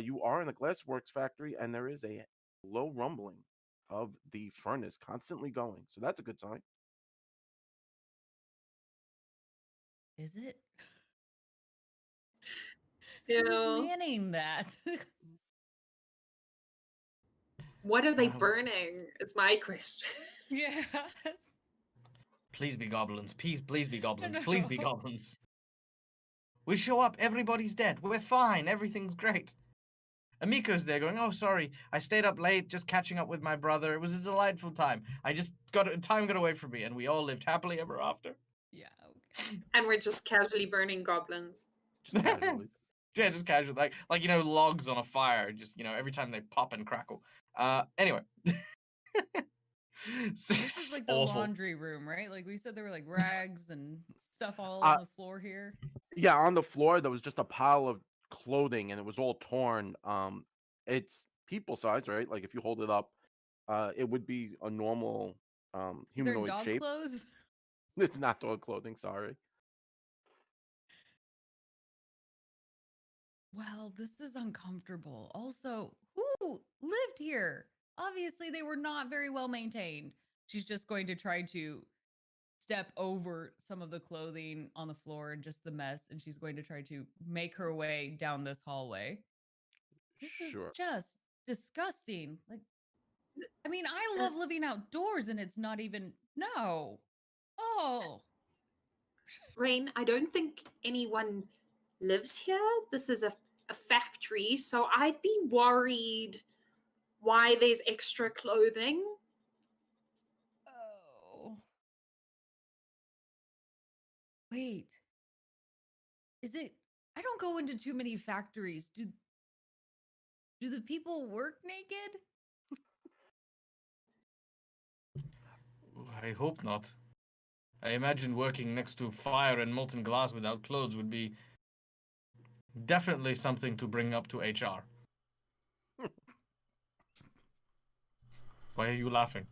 You are in a glassworks factory, and there is a low rumbling of the furnace constantly going. So that's a good sign. Is it? Yeah. Who's manning that? What are they burning? It's my question. Yes. Please be goblins. Please be goblins. No. Please be goblins. We show up, everybody's dead. We're fine. Everything's great. Amiko's there going, oh, sorry. I stayed up late just catching up with my brother. It was a delightful time. Time got away from me, and we all lived happily ever after. Yeah, okay. And we're just casually burning goblins. Just casually. Yeah, just casual, like you know, logs on a fire. Just every time they pop and crackle. Anyway. This is like the awful. laundry room, right? Like we said, there were like rags and stuff all on the floor here. Yeah, on the floor there was just a pile of clothing, and it was all torn. It's people size, right? Like if you hold it up, it would be a normal Is there humanoid dog shape. clothes? It's not dog clothing. Sorry. Well, this is uncomfortable. Also, who lived here? Obviously, they were not very well maintained. She's just going to try to step over some of the clothing on the floor and just the mess, and she's going to try to make her way down this hallway. This Sure. is just disgusting. Like, I mean, I love living outdoors, and it's not even no. Oh, Rain, I don't think anyone lives here. This is a factory, so I'd be worried why there's extra clothing. oh. Wait. Is it? I don't go into too many factories. Do the people work naked? I hope not. I imagine working next to fire and molten glass without clothes would be definitely something to bring up to HR. Why are you laughing?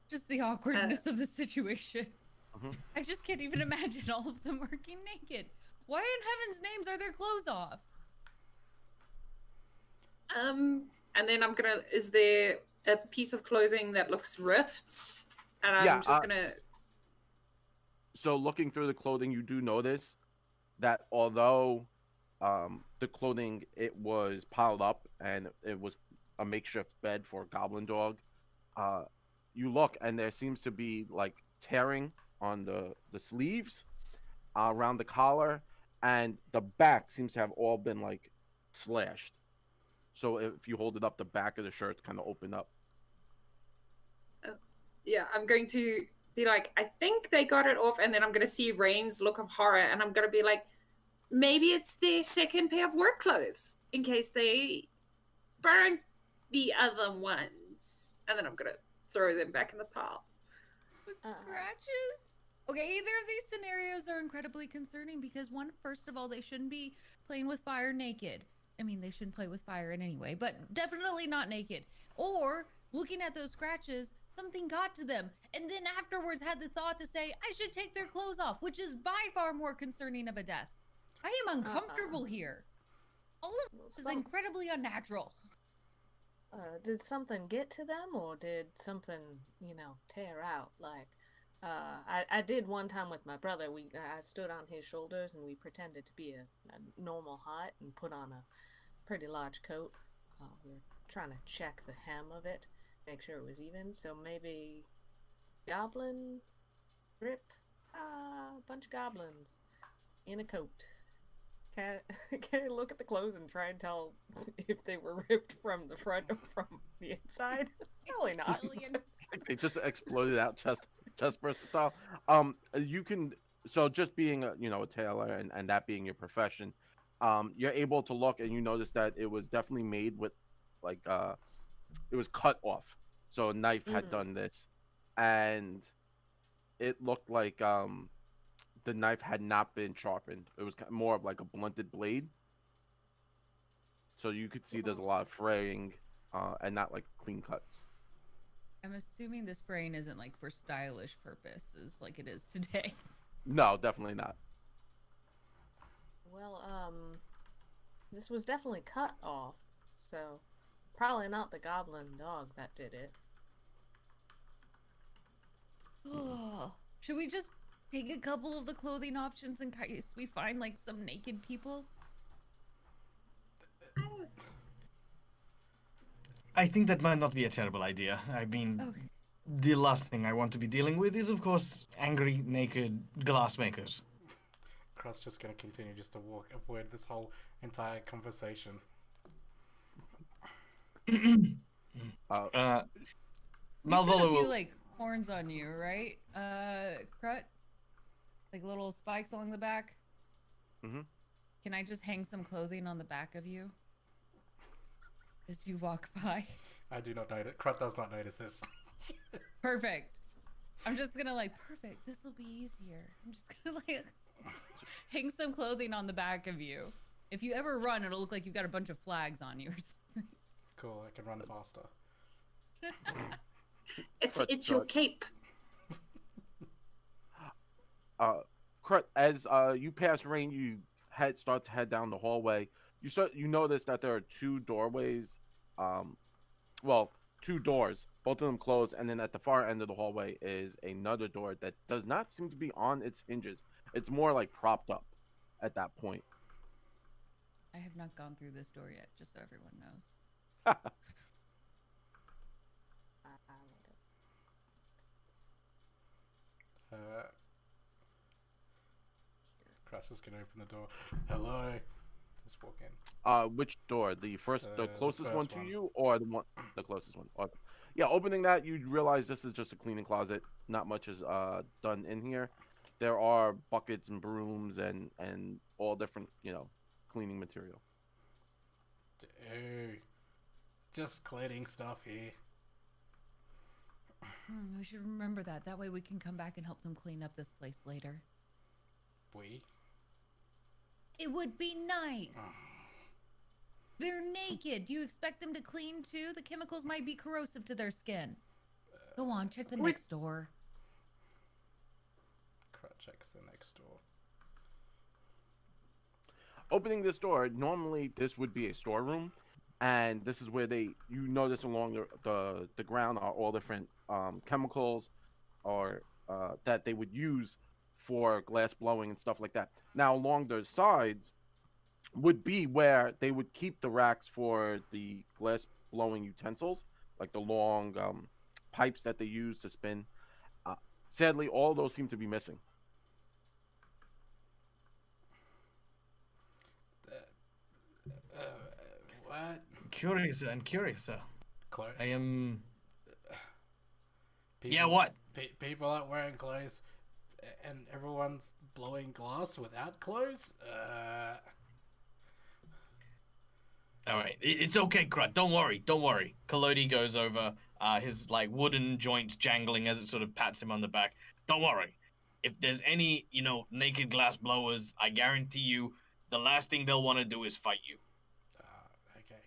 Just the awkwardness of the situation. Mhm. I just can't even imagine all of them working naked. Why in heaven's names are their clothes off? And then I'm gonna. Is there a piece of clothing that looks ripped? And I'm Yeah, just gonna. So looking through the clothing, you do notice that although the clothing, it was piled up and it was a makeshift bed for a goblin dog, you look and there seems to be like tearing on the sleeves, around the collar, and the back seems to have all been like slashed. So if you hold it up, the back of the shirt's kind of open up. Yeah, I'm going to be like, I think they got it off, and then I'm gonna see Rain's look of horror, and I'm gonna be like, maybe it's their second pair of work clothes in case they burned the other ones, and then I'm gonna throw them back in the pile. With scratches? Okay, either of these scenarios are incredibly concerning because one, first of all, they shouldn't be playing with fire naked. I mean, they shouldn't play with fire in any way, but definitely not naked. Or looking at those scratches, something got to them, and then afterwards had the thought to say, I should take their clothes off, which is by far more concerning of a death. I am uncomfortable here. All of this is incredibly unnatural. Did something get to them, or did something, tear out? Like, I did one time with my brother. I stood on his shoulders and we pretended to be a normal height and put on a pretty large coat. We were trying to check the hem of it, make sure it was even. So maybe goblin rip, a bunch of goblins in a coat. Can I look at the clothes and try and tell if they were ripped from the front or from the inside? Probably not. They just exploded out chest burst style. You can, so just being a tailor and that being your profession, you're able to look and you notice that it was definitely made with like it was cut off. So a knife had done this, and it looked like the knife had not been sharpened. It was more of like a blunted blade. So you could see there's a lot of fraying, and not like clean cuts. I'm assuming this fraying isn't like for stylish purposes like it is today. No, definitely not. Well, this was definitely cut off, so probably not the goblin dog that did it. Oh, should we just take a couple of the clothing options in case we find like some naked people? I think that might not be a terrible idea. I mean, Okay. the last thing I want to be dealing with is, of course, angry, naked glassmakers. Krut's just gonna continue just to avoid this whole entire conversation. Malvolo You've got a few will... like horns on you, right? Krut? Like little spikes along the back? Mm-hmm. Can I just hang some clothing on the back of you? As you walk by? I do not notice. Krut does not notice this. Perfect. I'm just gonna like, perfect, this will be easier. I'm just gonna like hang some clothing on the back of you. If you ever run, it'll look like you've got a bunch of flags on you or something. Cool, I can run faster. It's your cape. Krut, as you pass Rain, you start to head down the hallway. You notice that there are two doorways, two doors, both of them closed, and then at the far end of the hallway is another door that does not seem to be on its hinges. It's more like propped up at that point. I have not gone through this door yet, just so everyone knows. Krut's just gonna open the door. Hello. Just walk in. Which door? The closest first one to one. you, or the closest one? Yeah, opening that, you realize this is just a cleaning closet. Not much is done in here. There are buckets and brooms and all different, cleaning material. Dude, just cleaning stuff here. We should remember that. That way we can come back and help them clean up this place later. It would be nice. They're naked. You expect them to clean too? The chemicals might be corrosive to their skin. Go on, check the next door. Krut checks the next door. Opening this door, normally this would be a storeroom, and this is where you notice along the ground are all different chemicals or that they would use for glass blowing and stuff like that. Now along the sides would be where they would keep the racks for the glass blowing utensils, like the long pipes that they use to spin. Sadly, all those seem to be missing. What? Curious. I am... People, what? People aren't wearing clothes, and everyone's blowing glass without clothes? Alright, it's okay, Krut. Don't worry. Collodi goes over, his, wooden joints jangling as it sort of pats him on the back. Don't worry. If there's any, naked glass blowers, I guarantee you, the last thing they'll want to do is fight you. Okay.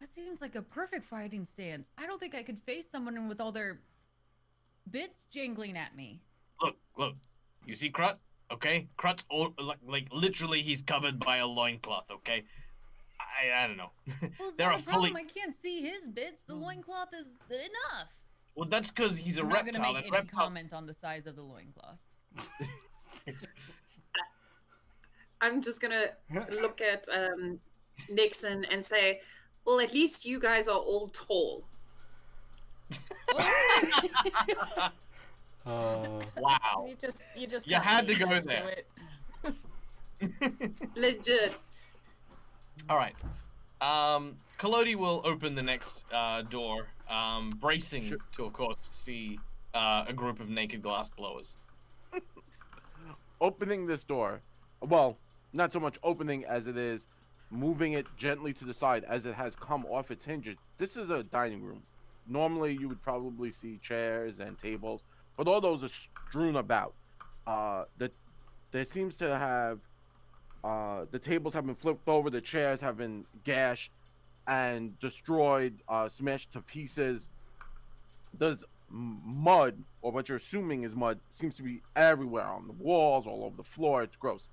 That seems like a perfect fighting stance. I don't think I could face someone with all their bits jangling at me. Look. You see Krut? Okay? Krut's literally he's covered by a loincloth, okay? I don't know. Well, it's There not are a problem. fully... I can't see his bits. The loincloth is enough. Well, that's because he's a I'm reptile. not going to make any reptile... comment on the size of the loincloth. I'm just gonna look at Nexen and say, well, at least you guys are all tall. Wow. You just You had to go used there. it. Legit. All right. Collodi will open the next door, bracing to, of course, see a group of naked glass blowers. Opening this door, well, not so much opening as it is moving it gently to the side as it has come off its hinges. This is a dining room. Normally, you would probably see chairs and tables, but all those are strewn about. There seems to have the tables have been flipped over, the chairs have been gashed and destroyed, smashed to pieces. There's mud, or what you're assuming is mud, seems to be everywhere on the walls, all over the floor. It's gross.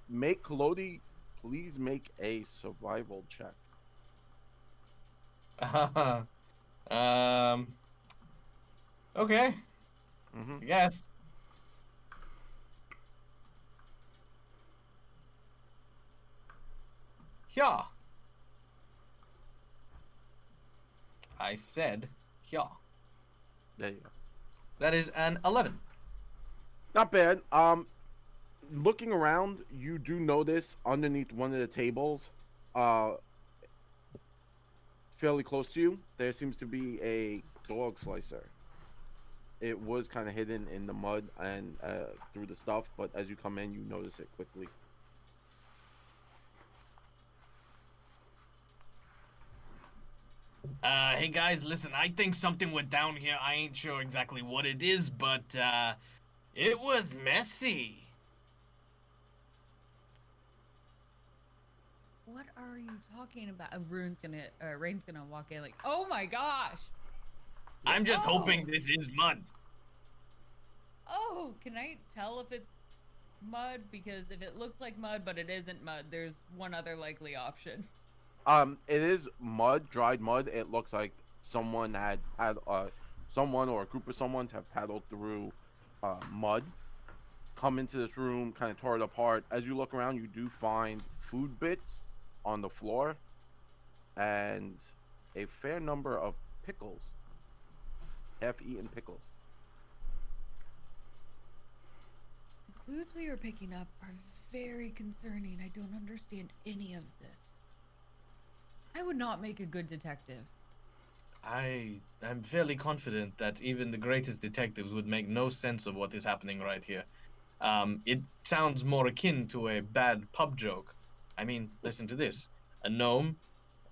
Make Collodi, please make a survival check. Okay. Mm-hmm. Yes. Yeah. I said yeah. There you go. That is an 11. Not bad. Looking around, you do notice underneath one of the tables, fairly close to you, there seems to be a dog slicer. It was kind of hidden in the mud and through the stuff, but as you come in, you notice it quickly. Hey guys, listen, I think something went down here. I ain't sure exactly what it is, but, it was messy. What are you talking about? Rain's gonna walk in like, oh my gosh. I'm just Oh. hoping this is mud. Oh, can I tell if it's mud? Because if it looks like mud, but it isn't mud, there's one other likely option. It is mud, dried mud. It looks like someone someone or a group of someone's have paddled through mud, come into this room, kind of tore it apart. As you look around, you do find food bits on the floor and a fair number of pickles, half-eaten pickles. The clues we are picking up are very concerning. I don't understand any of this. I would not make a good detective. I'm fairly confident that even the greatest detectives would make no sense of what is happening right here. It sounds more akin to a bad pub joke. I mean, listen to this. A gnome,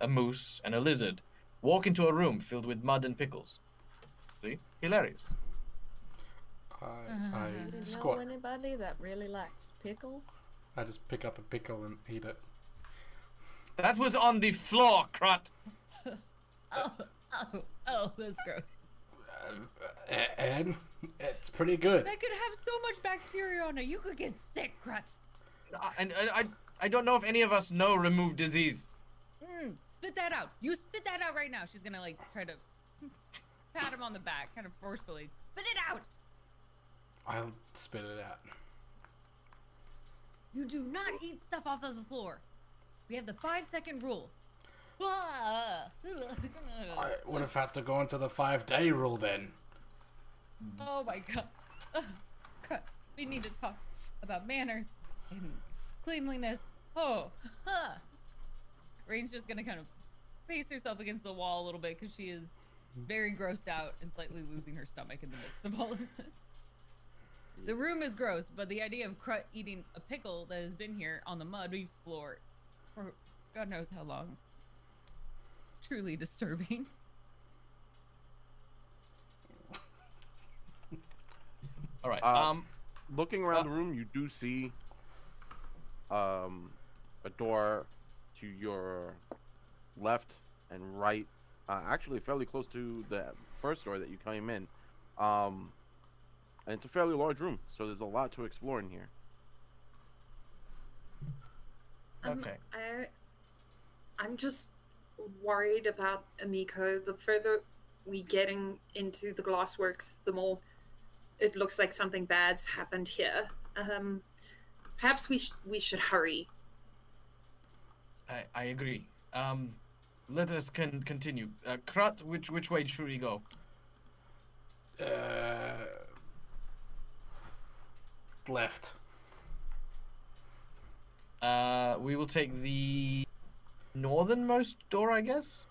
a moose, and a lizard walk into a room filled with mud and pickles. See? Hilarious. I Do you know squat. anybody that really likes pickles? I just pick up a pickle and eat it. That was on the floor, Krut. Oh, that's gross. And it's pretty good. That could have so much bacteria on it. You could get sick, Krut. And I don't know if any of us know remove disease. Spit that out. You spit that out right now. She's gonna like try to pat him on the back, kind of forcefully. Spit it out. I'll spit it out. You do not eat stuff off of the floor. We have the 5-second rule. I would have had to go into the 5-day rule then. Oh my god. Crap. We need to talk about manners and cleanliness. Oh. Rain's just gonna kind of pace herself against the wall a little bit because she is very grossed out and slightly losing her stomach in the midst of all of this. The room is gross, but the idea of Krut eating a pickle that has been here on the muddy floor for God knows how long. It's truly disturbing. All right. Looking around the room, you do see a door to your left and right, actually fairly close to the first door that you came in. And it's a fairly large room, so there's a lot to explore in here. Okay. I'm just worried about Amiko. The further we getting into the Glassworks, the more it looks like something bad's happened here. Perhaps we should hurry. I agree. Let us continue. Krut, which way should we go? Left. We will take the northernmost door, I guess.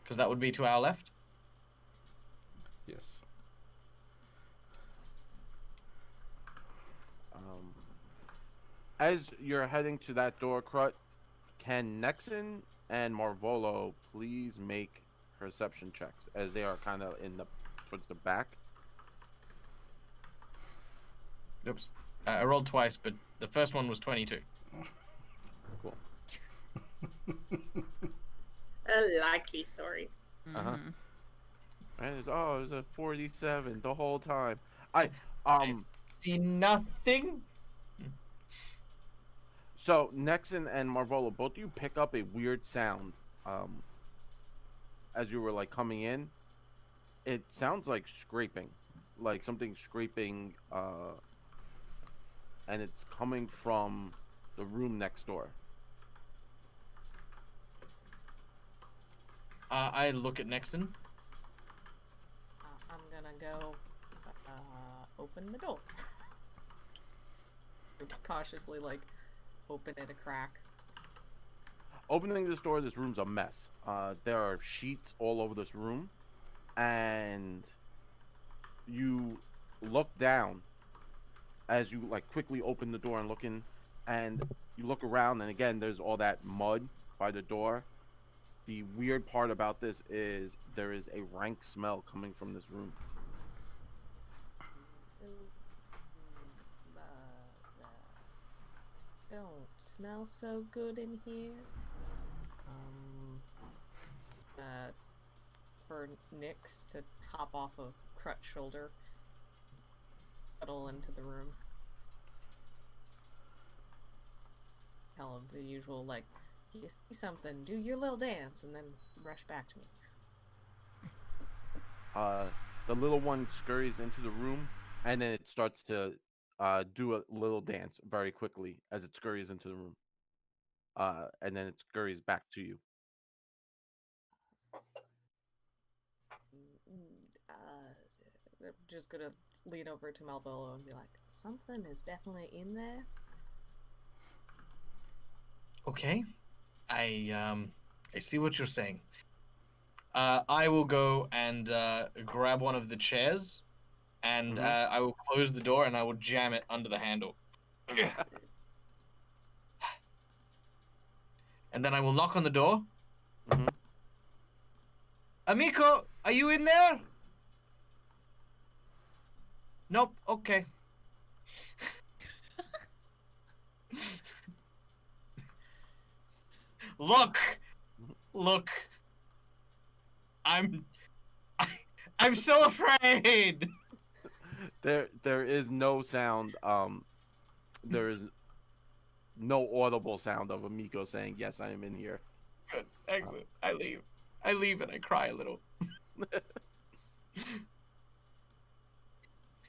Because that would be to our left. Yes. As you're heading to that door, Krut, can Nexen and Malvolo please make perception checks as they are kind of towards the back? Oops. I rolled twice, but the first one was 22. Cool. A likely story. Uh-huh. And it was a 47 the whole time. See nothing. So Nexen and Malvolo, both of you pick up a weird sound as you were like coming in. It sounds like scraping, like something scraping, and it's coming from the room next door. I look at Nexen. I'm gonna go open the door. Cautiously, like, open it a crack. Opening this door, this room's a mess. There are sheets all over this room, and you look down as you like quickly open the door and look in, and you look around, and again, there's all that mud by the door. The weird part about this is there is a rank smell coming from this room. Don't smell so good in here. For Nyx to hop off of Krut's shoulder, cuddle into the room. Tell him the usual, like, you see something, do your little dance, and then rush back to me. The little one scurries into the room, and then it starts to do a little dance very quickly as it scurries into the room. And then it scurries back to you. I'm just gonna lean over to Malvolo and be like, something is definitely in there. Okay, I see what you're saying. I will go and grab one of the chairs, and I will close the door and I will jam it under the handle. And then I will knock on the door. Amiko, are you in there? Nope. Okay. Look. I'm so afraid. There is no sound. There is no audible sound of Amiko saying, "Yes, I am in here." Good. Excellent. I leave and I cry a little.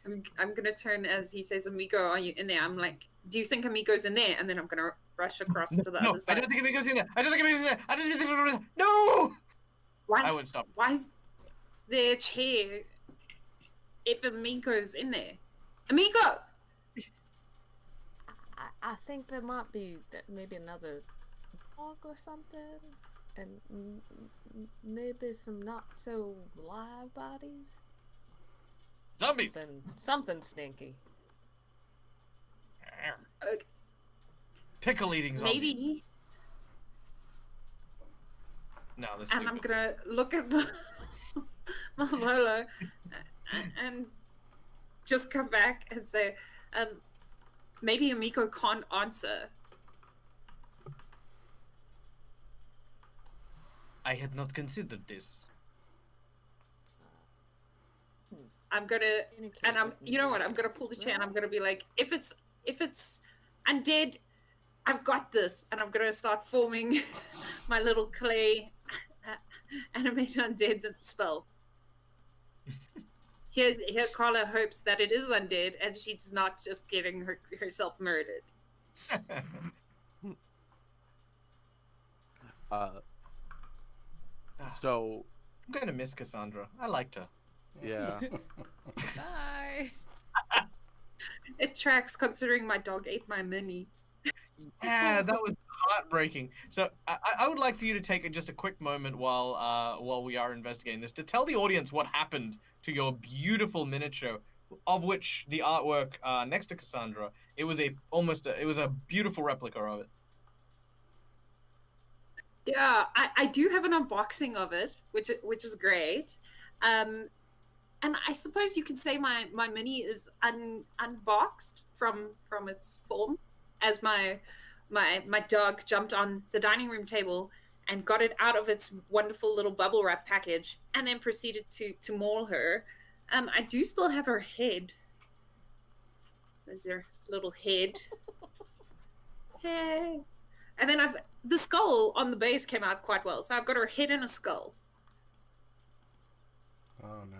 I'm gonna turn as he says, "Amiko, are you in there?" I'm like, "Do you think Amiko's in there?" And then I'm gonna rush across to the other side. I don't think Amiko's in there. I don't think Amiko's in there. I don't think Amiko's in there. No! I would stop. Why is there a chair if Amiko's in there? Amiko! I think there might be maybe another dog or something, and maybe some not so live bodies. Zombies. Something stinky. Pickle eating zombies. Maybe. No, that's And I'm gonna look at Malvolo and just come back and say, maybe Amiko can't answer. I had not considered this. I'm gonna, and you know what? I'm gonna pull the chair and I'm gonna be like, if it's undead, I've got this, and I'm gonna start forming my little clay animated undead spell. Here, Carla hopes that it is undead and she's not just getting herself murdered. So I'm gonna miss Kasaundra. I liked her. Yeah. Bye. It tracks considering my dog ate my mini. Yeah, that was heartbreaking. So I would like for you to take just a quick moment while we are investigating this to tell the audience what happened to your beautiful miniature, of which the artwork next to Kasaundra, it was a beautiful replica of it. Yeah, I do have an unboxing of it, which is great. And I suppose you could say my mini is unboxed from its form, as my dog jumped on the dining room table and got it out of its wonderful little bubble wrap package and then proceeded to maul her. I do still have her head. There's her little head Hey. And then the skull on the base came out quite well, so I've got her head and a skull. Oh no.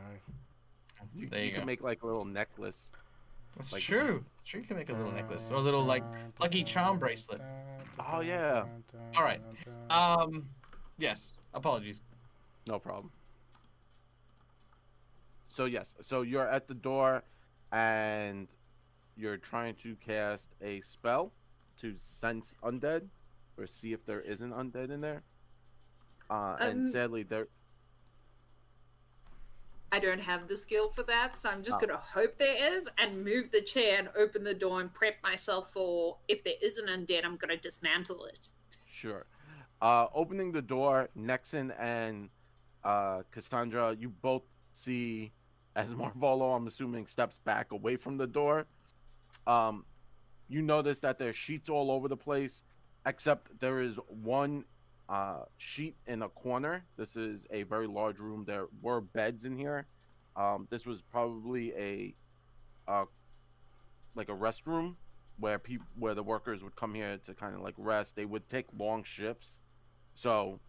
You, There you you can go. make like a little necklace. That's like- true. Sure, you can make a little necklace or a little like lucky charm bracelet. Oh, yeah. All right. Yes. Apologies. No problem. So yes, so you're at the door, and you're trying to cast a spell to sense undead, or see if there is an undead in there. And sadly, there. I don't have the skill for that, so I'm just Oh. gonna hope there is and move the chair and open the door and prep myself for if there is an undead, I'm gonna dismantle it. Sure. Opening the door, Nexen and Kasaundra, you both see as Malvolo, I'm assuming, steps back away from the door. You notice that there's sheets all over the place, except there is one sheet in a corner. This is a very large room. There were beds in here. This was probably a like a restroom where the workers would come here to kind of like rest. They would take long shifts, so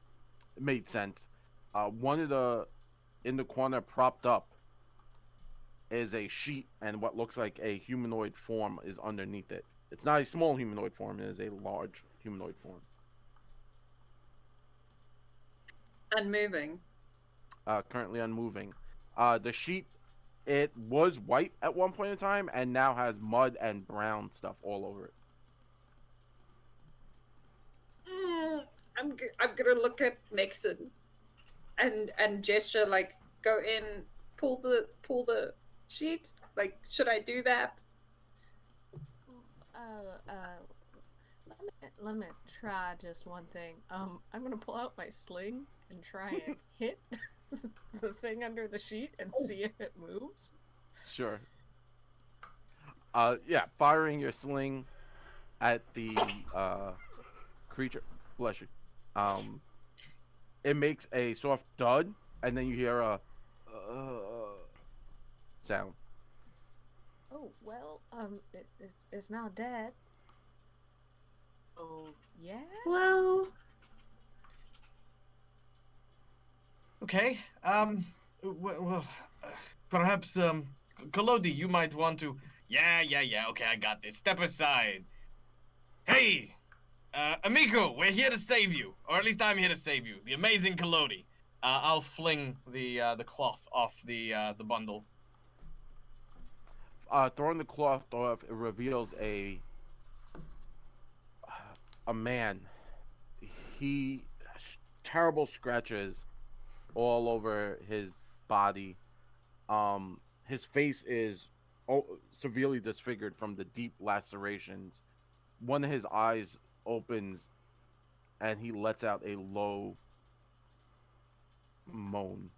it made sense. One of the in the corner propped up is a sheet, and what looks like a humanoid form is underneath it. It's not a small humanoid form, it is a large humanoid form. Unmoving. Currently unmoving. The sheet, it was white at one point in time and now has mud and brown stuff all over it. I'm gonna look at Nexen and gesture, like, go in, pull the sheet. Like, should I do that? Let me try just one thing. I'm gonna pull out my sling and try and hit the thing under the sheet and see if it moves. Sure. Yeah, firing your sling at the creature. Bless you. It makes a soft dud, and then you hear a sound. Oh well, it's not dead. Oh yeah. Well, Okay. Well, perhaps Collodi, you might want to. Yeah. Okay, I got this. Step aside. Hey, Amiko, we're here to save you, or at least I'm here to save you. The amazing Collodi. I'll fling the cloth off the bundle. Throwing the cloth off, it reveals a man. He has terrible scratches all over his body. His face is severely disfigured from the deep lacerations. One of his eyes opens, and he lets out a low moan.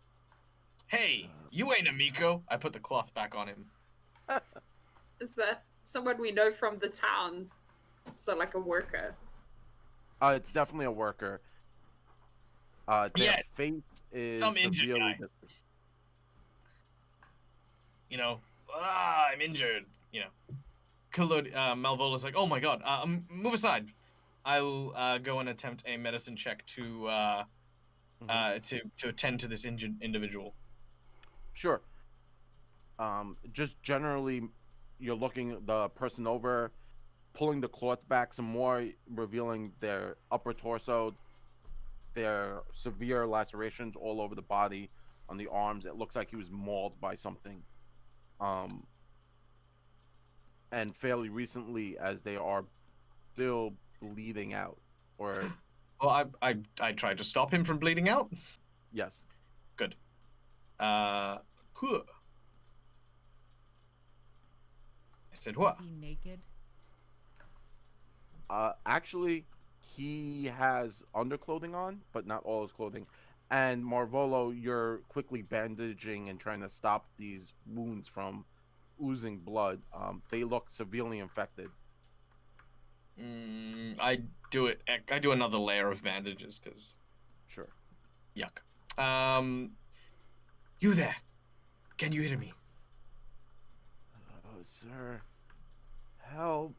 Hey, you ain't Amiko. I put the cloth back on him. is that someone we know from the town? So, like, a worker. It's definitely a worker. Their Yeah, face is some injured severely guy. disfigured. You know, I'm injured. You know, Collodi, Malvolo's like, oh my god, move aside. I will go and attempt a medicine check to attend to this injured individual. Sure. Just generally, you're looking the person over, pulling the cloth back some more, revealing their upper torso, their severe lacerations all over the body, on the arms. It looks like he was mauled by something. And fairly recently, as they are still bleeding out, or Well, I tried to stop him from bleeding out. yes. Good. Huh. I said what? Is he naked? Actually, he has underclothing on, but not all his clothing. And Malvolo, you're quickly bandaging and trying to stop these wounds from oozing blood. They look severely infected. I do another layer of bandages because Sure. yuck. You there? Can you hear me? Oh, sir. Help.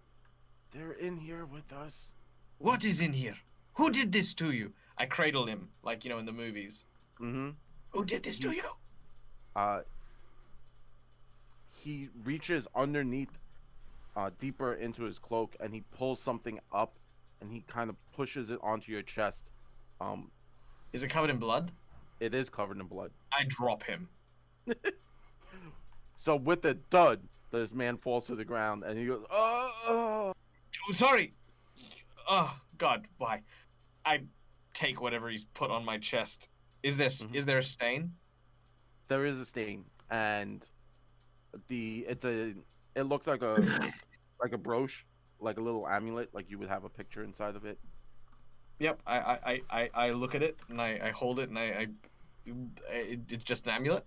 There in here with us? What is in here? Who did this to you? I cradle him, like, in the movies. Mm-hmm. Who did this to you? He reaches underneath, deeper into his cloak, and he pulls something up, and he kind of pushes it onto your chest. Is it covered in blood? It is covered in blood. I drop him. So with a thud, this man falls to the ground, and he goes, "Oh!" Oh, sorry. Oh God, why? I take whatever he's put on my chest. Is there a stain? There is a stain, and it looks like a brooch, like a little amulet, like you would have a picture inside of it. Yep. I look at it and I hold it and it's just an amulet.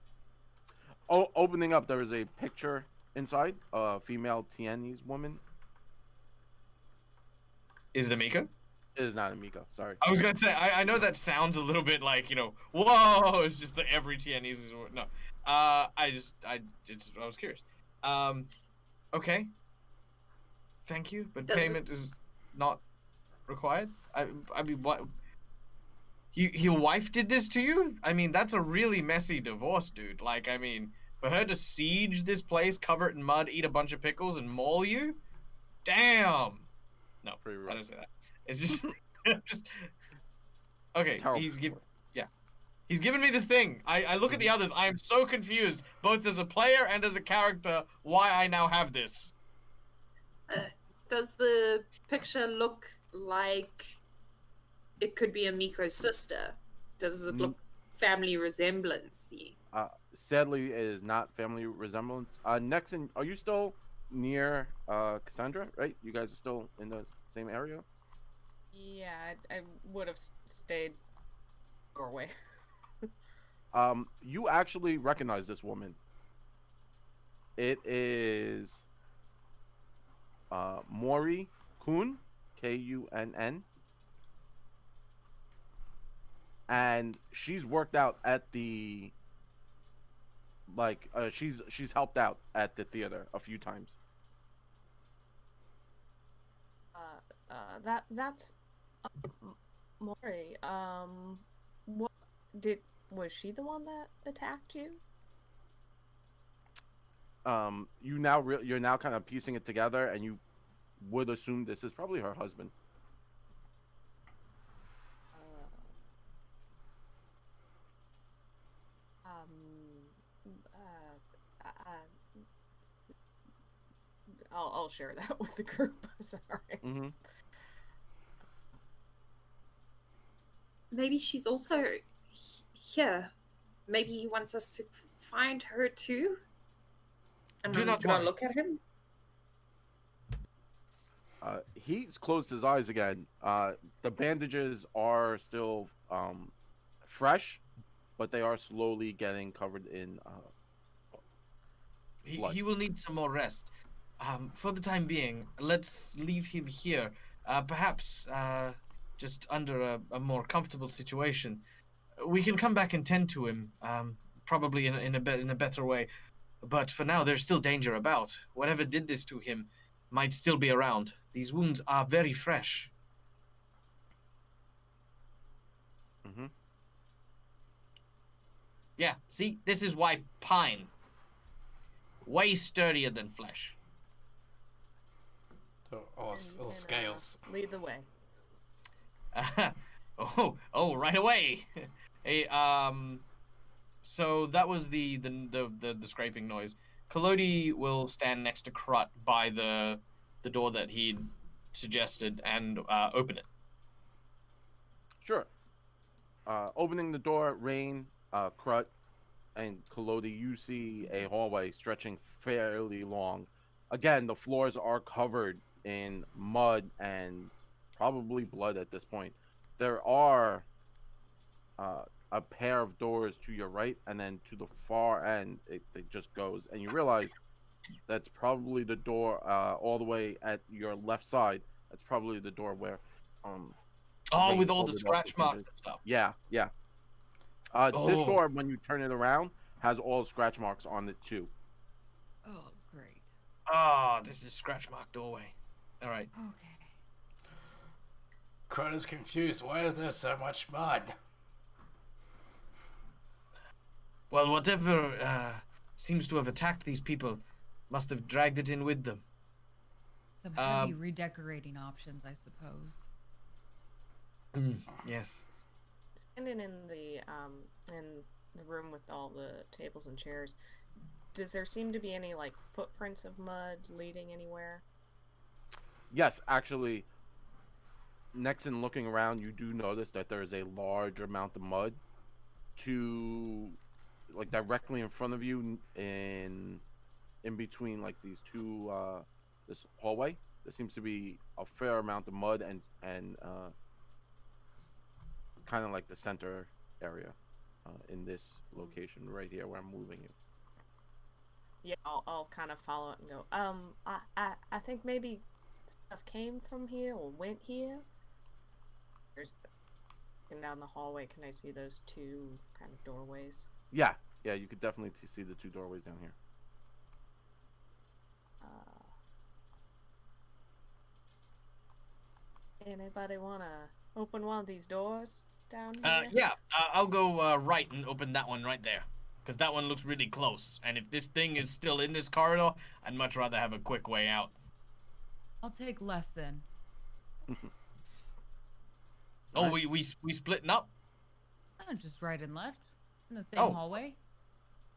Oh, opening up, there is a picture inside, a female Tianese woman. Is it Amiko? It is not Amiko, sorry. I was gonna say I know that sounds a little bit like whoa, it's just every Tianese is no. I was curious. Okay. Thank you, but payment is not required. I mean, what? Your wife did this to you? I mean, that's a really messy divorce, dude. Like, I mean, for her to siege this place, cover it in mud, eat a bunch of pickles, and maul you? Damn. No, I don't say that. It's just, just. Okay, he's given me this thing. I look at the others. I am so confused, both as a player and as a character, why I now have this. Does the picture look like it could be Amiko's sister? Does it look family resemblance-y? Sadly, it is not family resemblance. Nexen, are you still near Kasaundra, right? You guys are still in the same area? Yeah, I would have stayed doorway. You actually recognize this woman. It is Mori Kun, Kunn, and she's worked out at the she's helped out at the theater a few times. That's Mori. Was she the one that attacked you? You're now kind of piecing it together, and you would assume this is probably her husband. I'll share that with the group. Sorry. Mm-hmm. Maybe she's also here. Maybe he wants us to find her too. And Do not gonna look at him. He's closed his eyes again. The bandages are still fresh, but they are slowly getting covered in blood. He will need some more rest. For the time being, let's leave him here. Perhaps just under a more comfortable situation. We can come back and tend to him, probably in a better way. But for now, there's still danger about. Whatever did this to him might still be around. These wounds are very fresh. Mm-hmm. Yeah, see? This is why pine. Way sturdier than flesh. Or scales. Lead the way. Right away. Hey, so that was the scraping noise. Collodi will stand next to Krut by the door that he'd suggested and open it. Sure. Opening the door, Ranne, Krut, and Collodi, you see a hallway stretching fairly long. Again, the floors are covered in mud and probably blood at this point. There are a pair of doors to your right, and then to the far end, it just goes, and you realize that's probably the door all the way at your left side. That's probably the door where Ranne with all the scratch marks and stuff. Yeah. This door, when you turn it around, has all the scratch marks on it too. Oh, great. This is scratch mark doorway. All right. Okay. Krut is confused. Why is there so much mud? Well, whatever seems to have attacked these people must have dragged it in with them. Some heavy redecorating options, I suppose. Yes. Standing in the room with all the tables and chairs, does there seem to be any like footprints of mud leading anywhere? Yes, actually, Nexen, looking around, you do notice that there is a large amount of mud like directly in front of you, in between like these two this hallway. There seems to be a fair amount of mud and kind of like the center area in this location right here where I'm moving you. Yeah, I'll kind of follow it and go. I think maybe stuff came from here or went here. And down the hallway, can I see those two kind of doorways? Yeah, you could definitely see the two doorways down here. Anybody wanna open one of these doors down here? Yeah, I'll go right and open that one right there. Because that one looks really close. And if this thing is still in this corridor, I'd much rather have a quick way out. I'll take left then. Oh, we splitting up? Oh, just right and left in the same Oh. hallway.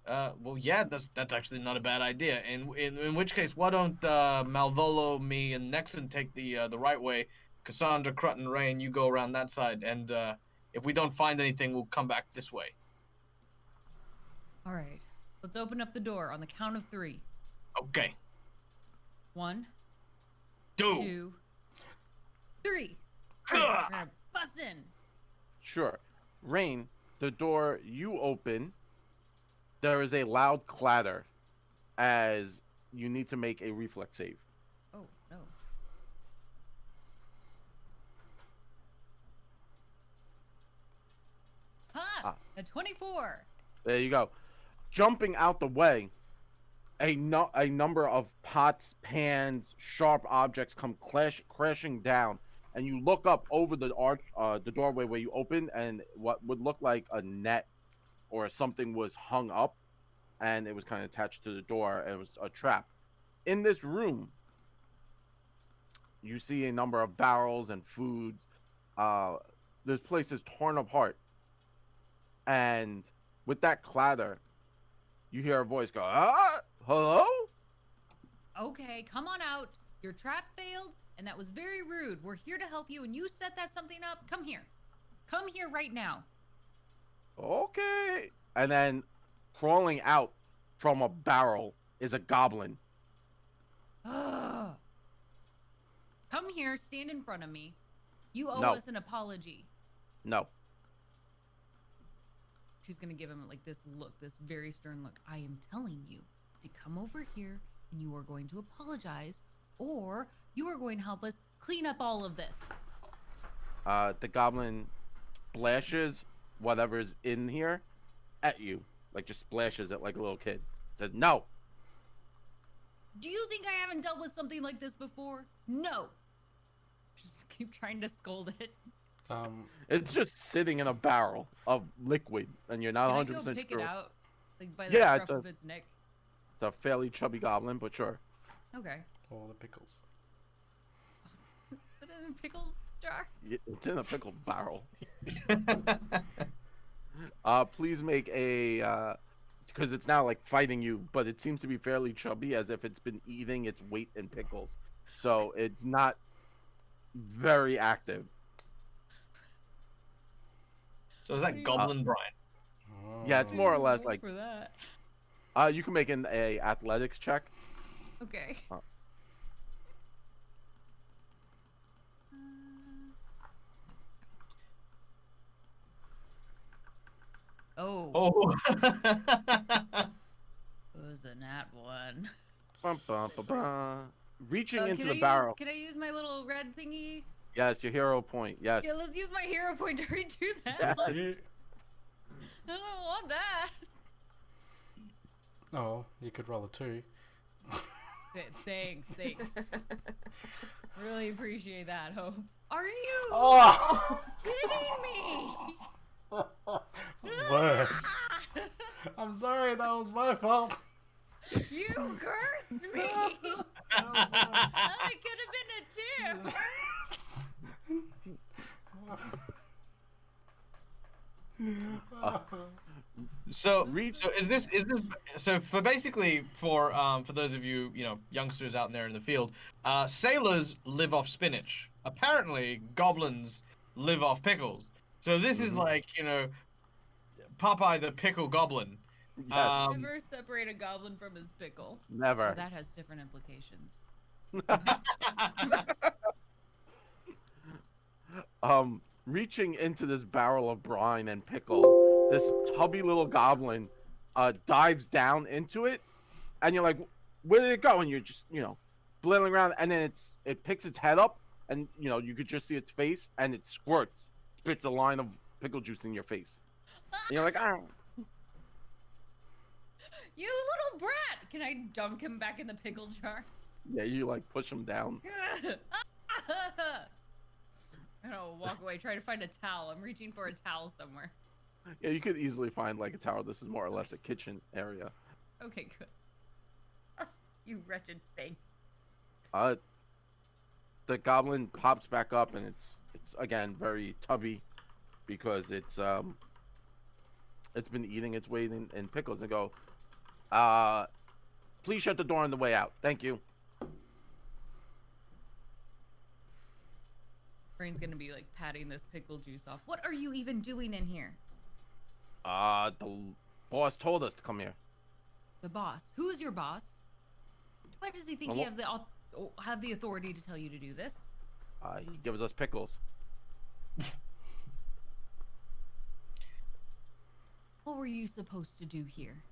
Well, yeah, that's actually not a bad idea. In which case, why don't Malvolo, me, and Nexen take the right way? Kasaundra, Krut, and Ranne, you go around that side, and if we don't find anything, we'll come back this way. All right, let's open up the door on the count of 3. Okay. 1, Do. 2, 3. All right, we're gonna bust in. Sure. Rain, the door you open, there is a loud clatter as you need to make a reflex save. Oh no. Ha! A 24. There you go. Jumping out the way, a number of pots, pans, sharp objects come crashing down, and you look up over the the doorway where you opened, and what would look like a net or something was hung up, and it was kind of attached to the door. And it was a trap. In this room, you see a number of barrels and foods. This place is torn apart, and with that clatter, you hear a voice go, hello? Okay, come on out. Your trap failed, and that was very rude. We're here to help you, and you set that something up. Come here. Come here right now. Okay. And then crawling out from a barrel is a goblin. Ugh. Come here, stand in front of me. You owe No. us an apology. No. She's gonna give him like this look, this very stern look. I am telling you to come over here and you are going to apologize, or you are going to help us clean up all of this. The goblin splashes whatever's in here at you. Like just splashes it like a little kid. Says no. Do you think I haven't dealt with something like this before? No. Just keep trying to scold it. It's just sitting in a barrel of liquid, and you're not Can I 100% go sure. pick it out, like by the Yeah, scruff of its neck? It's a fairly chubby goblin, but sure. Okay. All the pickles. Is it in a pickle jar? It's in a pickled barrel. Please make a because it's now like fighting you, but it seems to be fairly chubby, as if it's been eating its weight in pickles. So it's not very active. So is that Goblin Brian? Yeah, it's more or less like for that. you can make an athletics check. Okay. Oh. Oh. It was a nat 1. Bum, bum, bum, bum. Reaching into Can the I barrel. Can I use my little red thingy? Yes, your hero point. Yes. Yeah, let's use my hero point to redo that. Yes. Like, I don't want that. Oh, you could roll a 2. Thanks. Really appreciate that, Hope. Are you Oh! kidding me? Worst. I'm sorry, that was my fault. You cursed me. I'm sorry. I could have been a two. So, Reach- so is this so for basically for those of you youngsters out there in the field, sailors live off spinach. Apparently, goblins live off pickles. So this is like Popeye the pickle goblin. Yes. Never separate a goblin from his pickle. Never. Oh, that has different implications. Reaching into this barrel of brine and pickle, this tubby little goblin dives down into it, and you're like, where did it go? And you're just flailing around, and then it picks its head up, and you could just see its face, and it spits a line of pickle juice in your face, and you're like, ah. You little brat! Can I dunk him back in the pickle jar? Yeah, you like push him down. I'm gonna walk away, try to find a towel. I'm reaching for a towel somewhere. Yeah, you could easily find like a tower. This is more or less a kitchen area. Okay, good. You wretched thing. The goblin pops back up, and it's again very tubby because it's been eating its weight in pickles. And go, please shut the door on the way out. Thank you. Brain's gonna be like patting this pickle juice off. What are you even doing in here? The boss told us to come here. The boss. Who is your boss? Why does he think he have the authority to tell you to do this? He gives us pickles. What were you supposed to do here?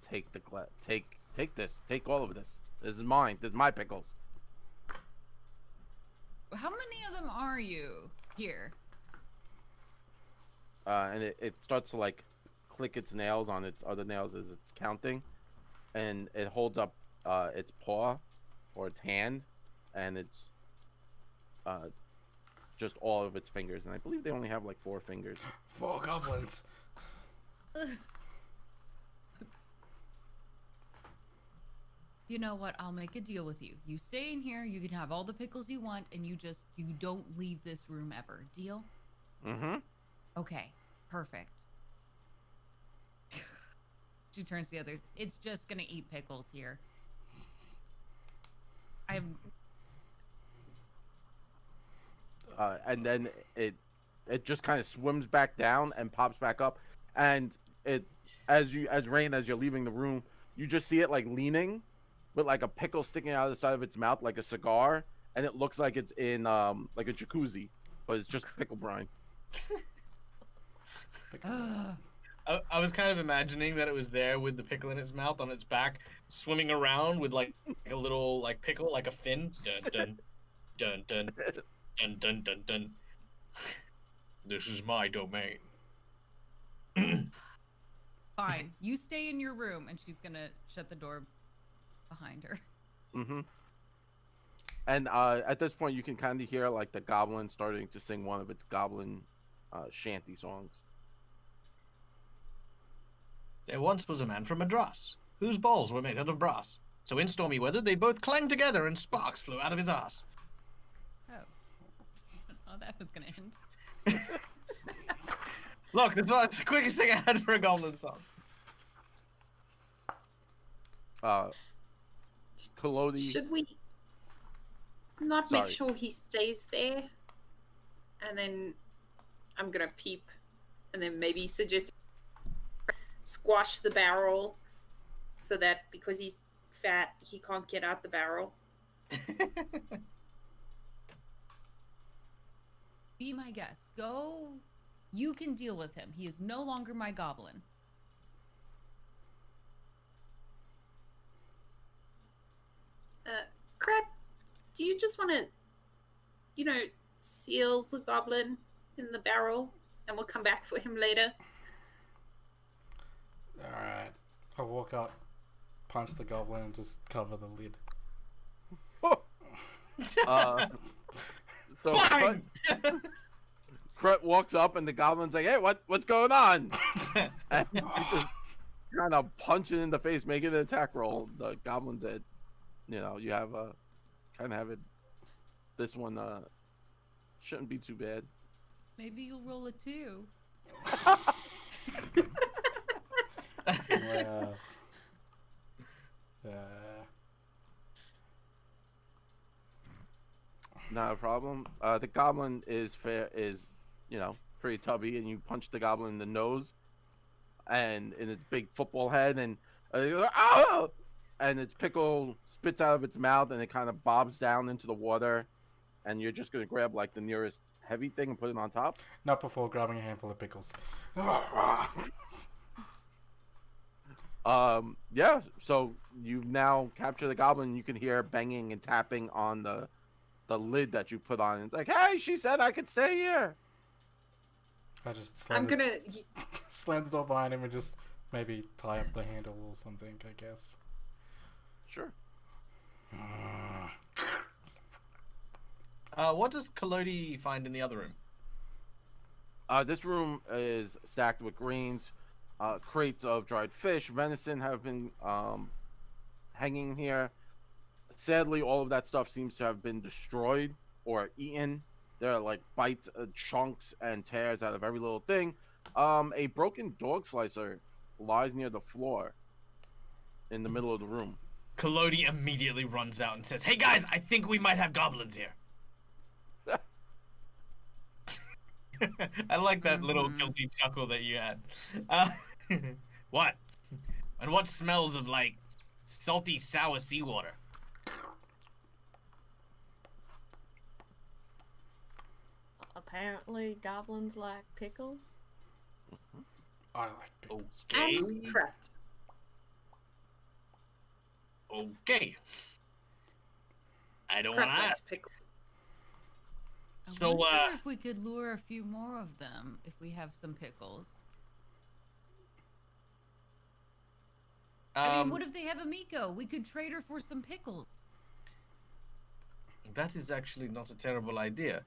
Take this. Take all of this. This is mine. This is my pickles. How many of them are you here? And it starts to like click its nails on its other nails as it's counting, and it holds up its paw or its hand, and it's just all of its fingers, and I believe they only have like 4 fingers. 4 goblins. You know what? I'll make a deal with you. You stay in here, you can have all the pickles you want, and you don't leave this room ever. Deal? Mm-hmm. Okay, perfect. She turns to the others. It's just gonna eat pickles here. And then it just kind of swims back down and pops back up, and as you're leaving the room, you just see it like leaning with like a pickle sticking out of the side of its mouth like a cigar, and it looks like it's in like a jacuzzi, but it's just pickle brine. I was kind of imagining that it was there with the pickle in its mouth on its back, swimming around with like a little like pickle, like a fin. Dun dun dun dun dun dun dun dun. This is my domain. Fine. You stay in your room, and she's gonna shut the door behind her. Mm-hmm. And at this point, you can kind of hear like the goblin starting to sing one of its goblin shanty songs. There once was a man from Madras, whose balls were made out of brass. So in stormy weather, they both clanged together, and sparks flew out of his ass. Oh. Oh, that was gonna end. Look, that's the quickest thing I had for a goblin song. Collodi. Should we not Sorry. make sure he stays there? And then I'm gonna peep, and then maybe suggest squash the barrel so that because he's fat, he can't get out the barrel. Be my guest. Go. You can deal with him. He is no longer my goblin. Krut, do you just want to, seal the goblin in the barrel, and we'll come back for him later? Alright. I'll walk up, punch the goblin, and just cover the lid. So Fine! Krut walks up and the goblin's like, "Hey, what's going on?" And you just kind of punch it in the face, make it an attack roll. The goblin's at, you have kind of have it. This one shouldn't be too bad. Maybe you'll roll a 2. Wow. Not a problem. The goblin is pretty tubby, and you punch the goblin in the nose, and in its big football head, and oh! And its pickle spits out of its mouth, and it kind of bobs down into the water, and you're just gonna grab like the nearest heavy thing and put it on top. Not before grabbing a handful of pickles. Yeah. So you've now captured the goblin. You can hear banging and tapping on the lid that you put on. It's like, hey, she said I could stay here. I just I'm gonna. slam the door behind him and just maybe tie up the handle or something, I guess. Sure. What does Collodi find in the other room? This room is stacked with grains. Crates of dried fish, venison have been hanging here. Sadly, all of that stuff seems to have been destroyed or eaten. There are like bites, chunks, and tears out of every little thing. A broken dog slicer lies near the floor in the middle of the room. Collodi immediately runs out and says, "Hey guys, I think we might have goblins here." I like that little guilty chuckle that you had. What? And what smells of like salty, sour seawater? Apparently, goblins like pickles. I like pickles. Okay. And Krut. Okay. I don't Krut want to likes ask. pickles. I So, wonder if we could lure a few more of them if we have some pickles. I mean, what if they have Amiko? We could trade her for some pickles. That is actually not a terrible idea.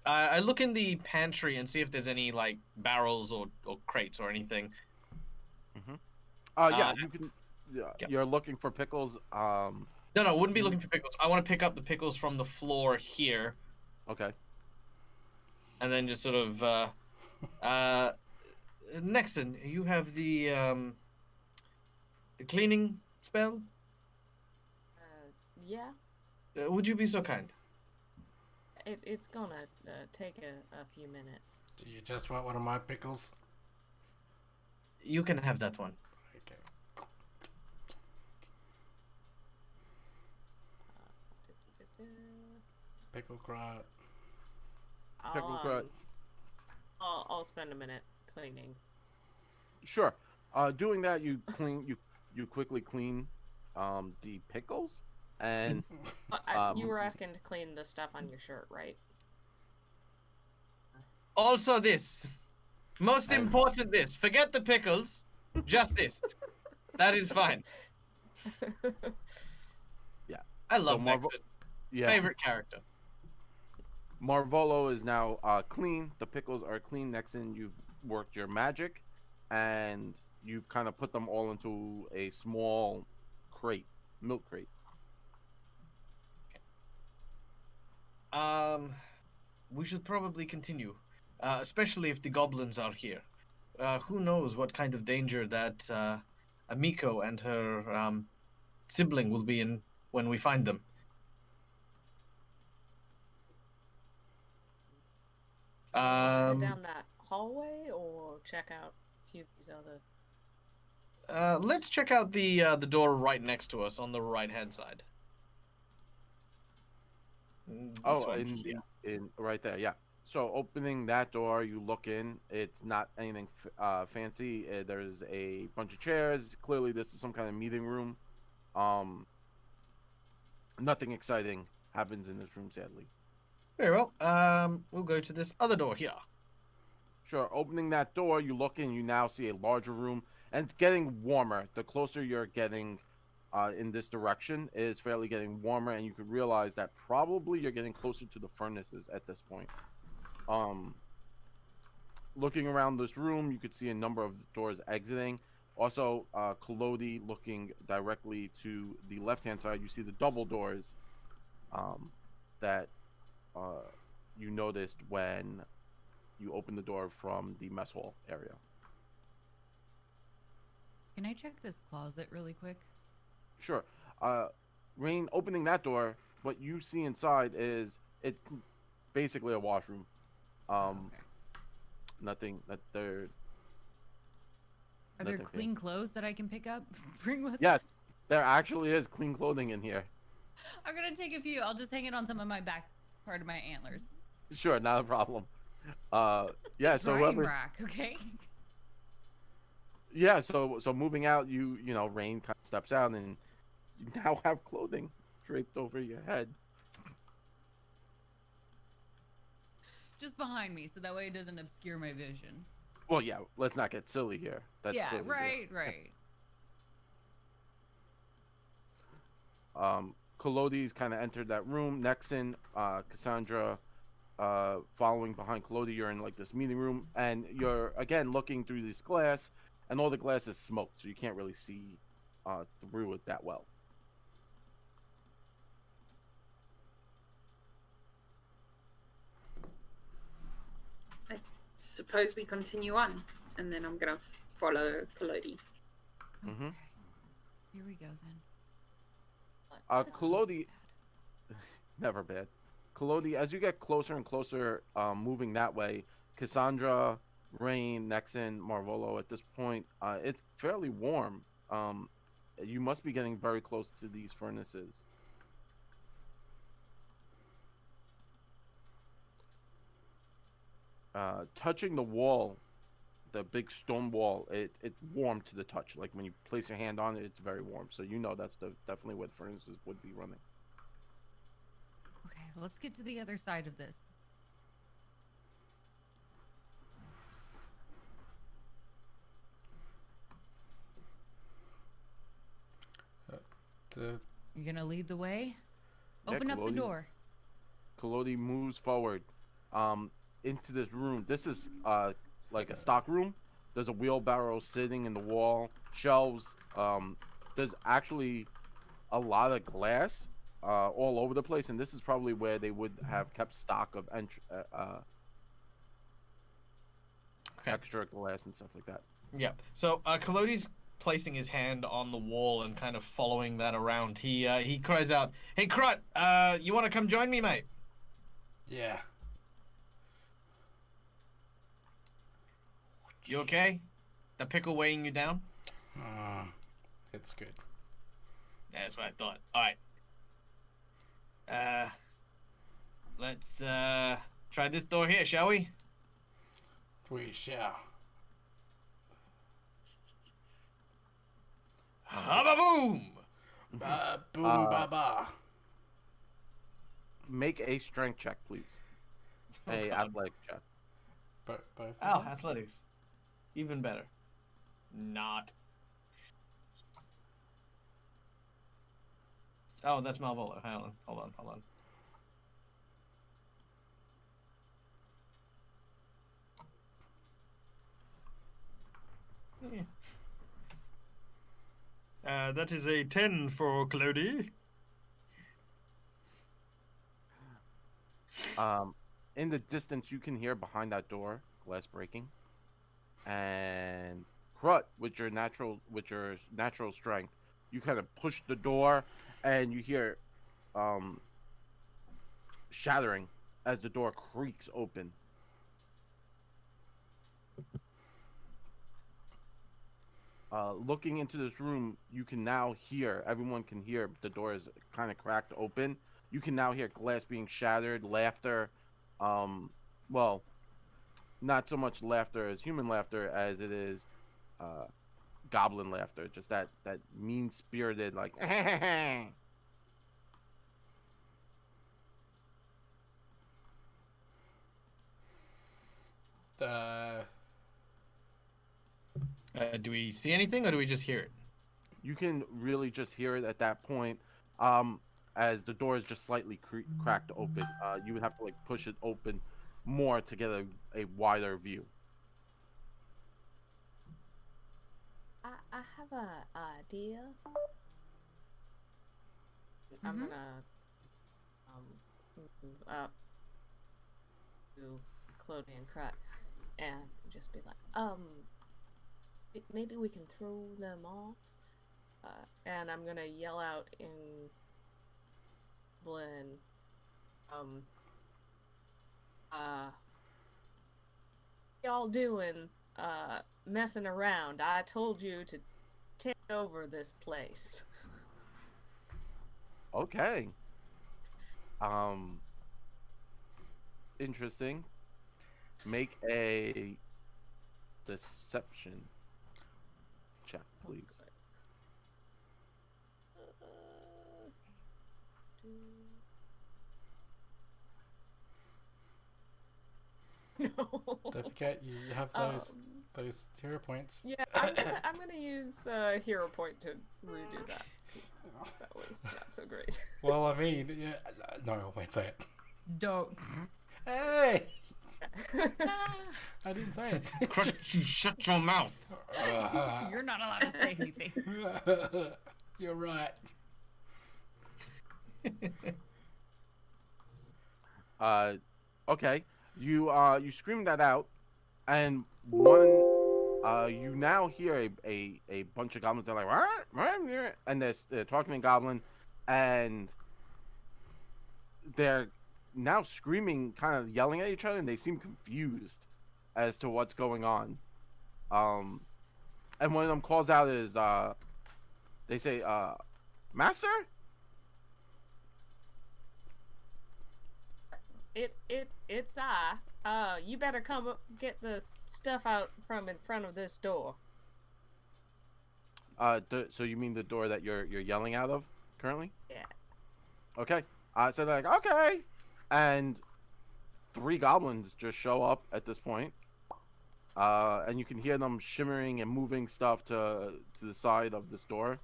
I look in the pantry and see if there's any like barrels or crates or anything. Yeah, you can. Yeah, you're looking for pickles. No, wouldn't be looking for pickles. I want to pick up the pickles from the floor here. Okay. And then just sort of Nexen, you have the cleaning spell? Yeah. Would you be so kind? It's gonna take a few minutes. Do you just want one of my pickles? You can have that one. Okay. Pickle Krut. Pickle Krut. I'll spend a minute cleaning. Sure. Doing that, you clean. You quickly clean the pickles, and You were asking to clean the stuff on your shirt, right? Also this. Most important this. Forget the pickles. Just this. That is fine. Yeah. I love So Nexen. yeah. Favorite character. Malvolo is now clean. The pickles are clean. Nexen, you've worked your magic, and you've kind of put them all into a small crate, milk crate. We should probably continue, especially if the goblins are here. Who knows what kind of danger that Amiko and her sibling will be in when we find them. Head down that hallway or check out a few of these other. Let's check out the door right next to us on the right hand side. Oh, in right there, yeah. So opening that door, you look in. It's not anything fancy. There's a bunch of chairs. Clearly, this is some kind of meeting room. Nothing exciting happens in this room, sadly. Very well. We'll go to this other door here. Sure. Opening that door, you look in. You now see a larger room, and it's getting warmer. The closer you're getting in this direction is fairly getting warmer, and you could realize that probably you're getting closer to the furnaces at this point. Looking around this room, you could see a number of doors exiting. Also, Collodi looking directly to the left-hand side, you see the double doors that you noticed when you opened the door from the mess hall area. Can I check this closet really quick? Sure. Rain, opening that door, what you see inside is basically a washroom. Okay. Nothing that there. Are there nothing clean clothes that I can pick up? Bring with Yes, us? there actually is clean clothing in here. I'm gonna take a few. I'll just hang it on some of my back part of my antlers. Sure, not a problem. Yeah, so Drying whoever. rack, okay? Yeah, so moving out, you know, Rain kind of steps out, and you now have clothing draped over your head. Just behind me, so that way it doesn't obscure my vision. Well, yeah, let's not get silly here. That's yeah, clearly right. Collodi's kind of entered that room. Nexen, Kasaundra, following behind Collodi, you're in like this meeting room, and you're again looking through this glass, and all the glass is smoked, so you can't really see through it that well. I suppose we continue on, and then I'm gonna follow Collodi. Mhm. Okay. Here we go then. Collodi, never bad. Collodi, as you get closer and closer, moving that way, Kasaundra, Rain, Nexen, Malvolo, at this point, it's fairly warm. You must be getting very close to these furnaces. Touching the wall, the big stone wall, it's warm to the touch. Like when you place your hand on it, it's very warm. So you know that's definitely where the furnaces would be running. Okay, let's get to the other side of this. You're gonna lead the way? Yeah, Open up the door. Collodi moves forward into this room. This is like a stock room. There's a wheelbarrow sitting in the wall, shelves. There's actually a lot of glass all over the place, and this is probably where they would have kept stock of extra glass and stuff like that. Yeah. So Collodi's placing his hand on the wall and kind of following that around. He cries out, "Hey, Krut, you want to come join me, mate?" Yeah. You okay? The pickle weighing you down? It's good. Yeah, that's what I thought. All right. Let's try this door here, shall we? We shall. Ha-ba-boom! Boom ba ba. Make a strength check, please. Oh, A God. athletics check. Both of Oh, us? athletics. Even better. Not. Oh, that's Malvolo. Hold on. Yeah. That is a 10 for Collodi. In the distance, you can hear behind that door glass breaking, and Krut, with your natural strength, you kind of push the door, and you hear shattering as the door creaks open. Looking into this room, you can now hear, everyone can hear, the door is kind of cracked open. You can now hear glass being shattered, laughter. Well, not so much laughter as human laughter as it is goblin laughter. Just that mean-spirited, like, Do we see anything, or do we just hear it? you can really just hear it at that point. As the door is just slightly cracked open. You would have to like push it open more to get a wider view. I have an idea. I'm gonna move up to Collodi and Krut and just be like, maybe we can throw them off. And I'm gonna yell out in Blin, y'all doing, messing around? I told you to take over this place. Okay. Interesting. Make a deception check, please. No. Don't forget, you have those hero points. Yeah, I'm gonna use hero point to redo that. That was not so great. Well, I mean, yeah, no, wait, say it. Don't. Hey! I didn't say it. Krut, shut your mouth. You're not allowed to say anything. You're right. Okay. You scream that out, and one you now hear a bunch of goblins. They're like, "What?" And they're talking in goblin, and they're now screaming, kind of yelling at each other, and they seem confused as to what's going on. And one of them calls out is they say, "Master." It's you better come up, get the stuff out from in front of this door. So you mean the door that you're yelling out of currently? Yeah. Okay. So they're like, okay, and 3 goblins just show up at this point. And you can hear them shimmering and moving stuff to the side of this door.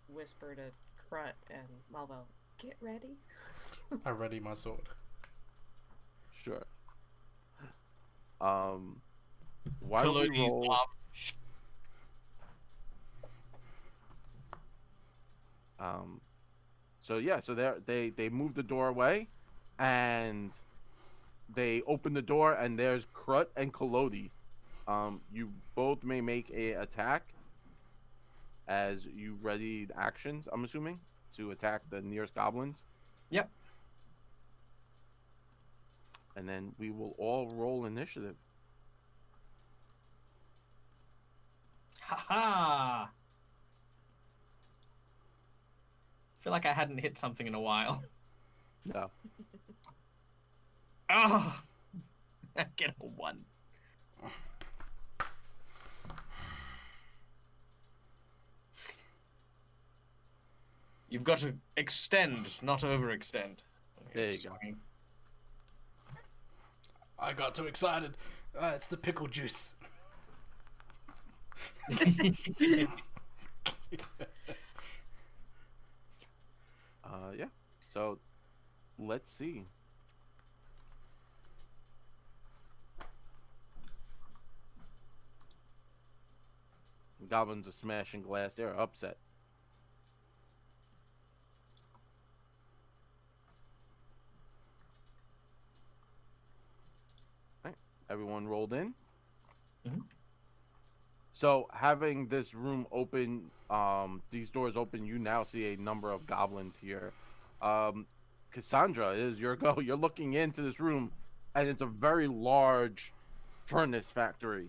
Whisper to Krut and Malvolo, get ready. I ready my sword. Sure. Why don't we roll? So yeah, so they move the door away, and they open the door, and there's Krut and Collodi. You both may make a attack as you ready actions, I'm assuming, to attack the nearest goblins. Yep. And then we will all roll initiative. Haha! I feel like I hadn't hit something in a while. No. Oh! I get a 1. You've got to extend, not overextend. There you go. I got too excited. It's the pickle juice. Yeah. So, let's see. Goblins are smashing glass. They're upset. Everyone rolled in. Mm-hmm. So having this room open, these doors open, you now see a number of goblins here. Kasaundra, it is your go. You're looking into this room, and it's a very large furnace factory.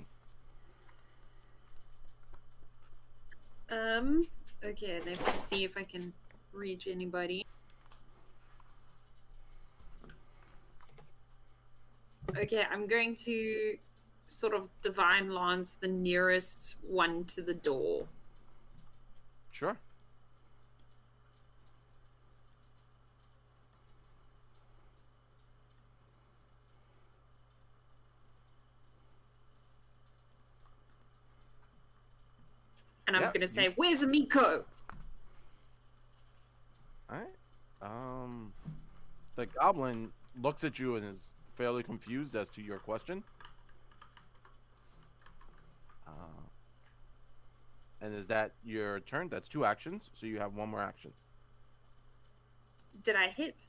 Okay, let me see if I can reach anybody. Okay, I'm going to sort of divine lance the nearest one to the door. Sure. And I'm Yeah, gonna say, "Where's Amiko?" Alright. The goblin looks at you and is fairly confused as to your question. And is that your turn? That's 2 actions, so you have 1 more action. Did I hit?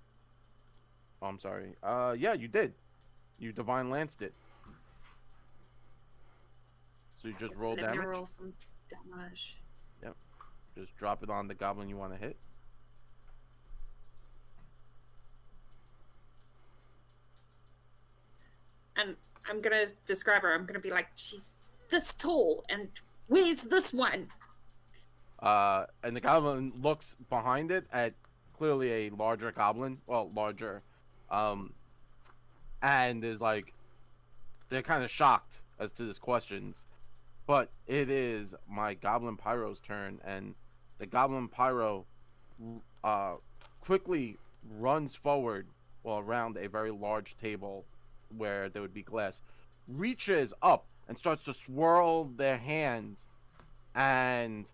Oh, I'm sorry. Yeah, you did. You divine lanced it. So you just roll Let me damage. roll some damage. Yep. Just drop it on the goblin you want to hit. And I'm gonna describe her. I'm gonna be like, she's this tall, and where's this one? And the goblin looks behind it at clearly a larger goblin. Well, larger. And is like, they're kind of shocked as to this questions. But it is my Goblin Pyro's turn, and the Goblin Pyro quickly runs forward, well, around a very large table where there would be glass, reaches up and starts to swirl their hands and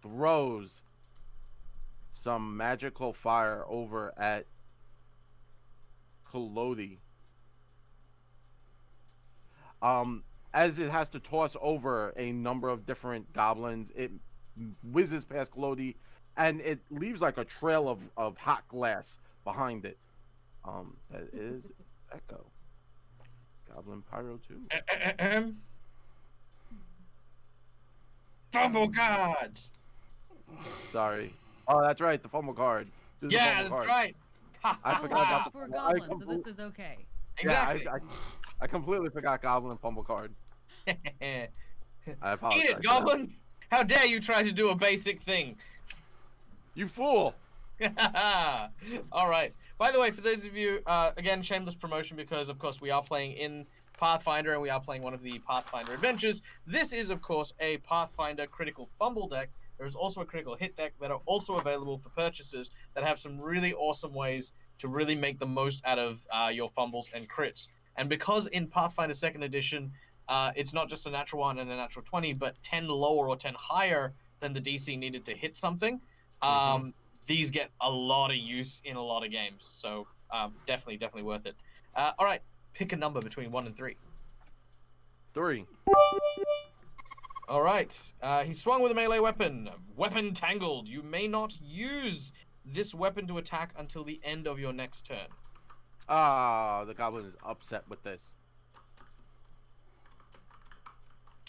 throws some magical fire over at Collodi. As it has to toss over a number of different goblins, it whizzes past Collodi, and it leaves like a trail of hot glass behind it. That is Echo. Goblin Pyro 2. Fumble card. Sorry. Oh, that's right, the fumble card. Do the Yeah, fumble that's card. right. I forgot about the We're fumble. goblins, so this is okay. Exactly. Yeah, I completely forgot Goblin fumble card. I apologize. Eat it, for that. Goblin! How dare you try to do a basic thing? You fool! All right. By the way, for those of you, again, shameless promotion because, of course, we are playing in Pathfinder and we are playing one of the Pathfinder adventures. This is, of course, a Pathfinder critical fumble deck. There is also a critical hit deck that are also available for purchases that have some really awesome ways to really make the most out of your fumbles and crits. And because in Pathfinder 2nd Edition, it's not just a natural 1 and a natural 20, but 10 lower or 10 higher than the DC needed to hit something, these get a lot of use in a lot of games. So definitely worth it. All right, pick a number between 1 and 3. 3. All right. He swung with a melee weapon. Weapon tangled. You may not use this weapon to attack until the end of your next turn. The goblin is upset with this.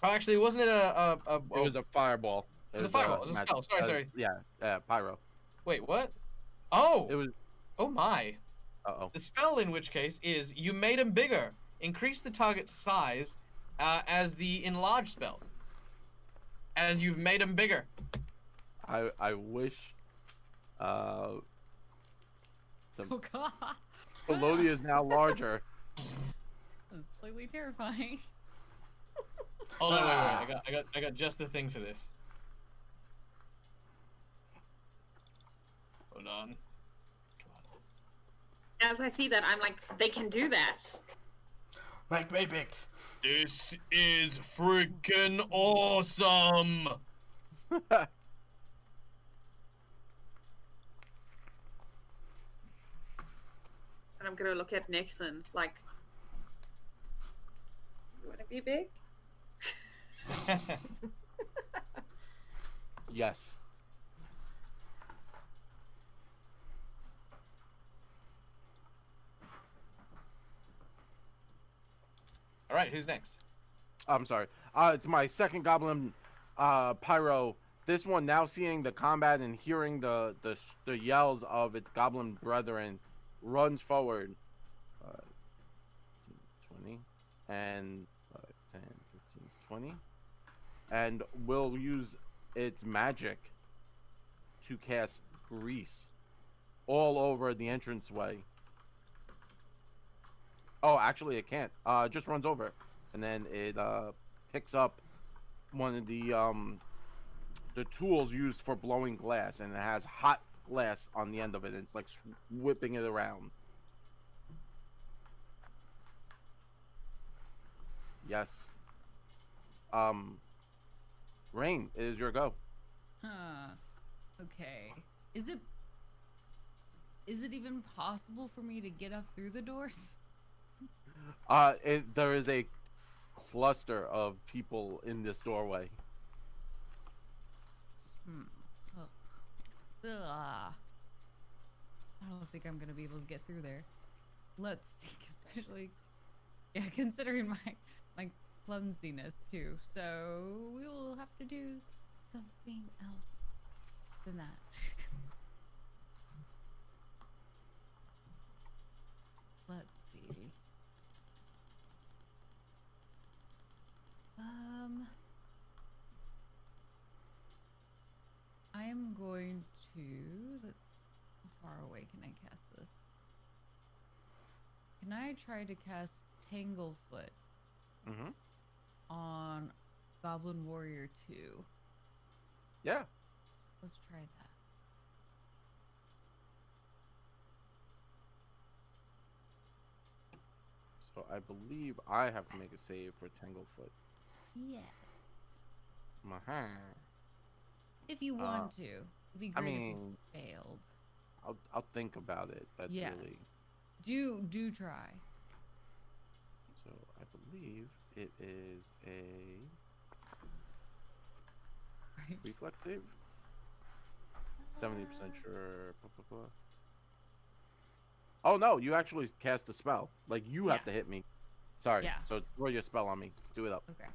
Oh, actually, wasn't it It was a fireball. It was a fireball. It was a spell. Sorry. Yeah, pyro. Wait, what? Oh! It was. Oh my. Uh-oh. The spell, in which case, is you made him bigger. Increase the target's size as the enlarge spell. As you've made him bigger. I wish. Oh god. Collodi is now larger. That's slightly terrifying. Hold on, wait. I got just the thing for this. Hold on. As I see that, I'm like, they can do that. Make me big. This is freaking awesome! And I'm gonna look at Nexen, like, you wanna be big? Yes. All right, who's next? I'm sorry. It's my second goblin, pyro. This one, now seeing the combat and hearing the yells of its goblin brethren, runs forward. 20 and 10, 15, 20, and will use its magic to cast grease all over the entranceway. Oh, actually, it can't. It just runs over, and then it picks up one of the tools used for blowing glass, and it has hot glass on the end of it, and it's like whipping it around. Yes. Rain, it is your go. Huh. Okay. Is it even possible for me to get up through the doors? There is a cluster of people in this doorway. Ugh. Ugh. I don't think I'm gonna be able to get through there. Let's see, especially, yeah, considering my clumsiness too. So we will have to do something else than that. Let's see. I am going to, how far away can I cast this? Can I try to cast Tanglefoot on Goblin Warrior 2? Yeah. Let's try that. So I believe I have to make a save for Tanglefoot. Yes. Maha. If you want to. It'd be great if you failed. I'll think about it. That's yes. really. Do try. So I believe it is a reflex save. 70% sure. Oh no, you actually cast a spell. Like you have to hit me. Sorry. Yeah. So throw your spell on me. Do it up. Okay.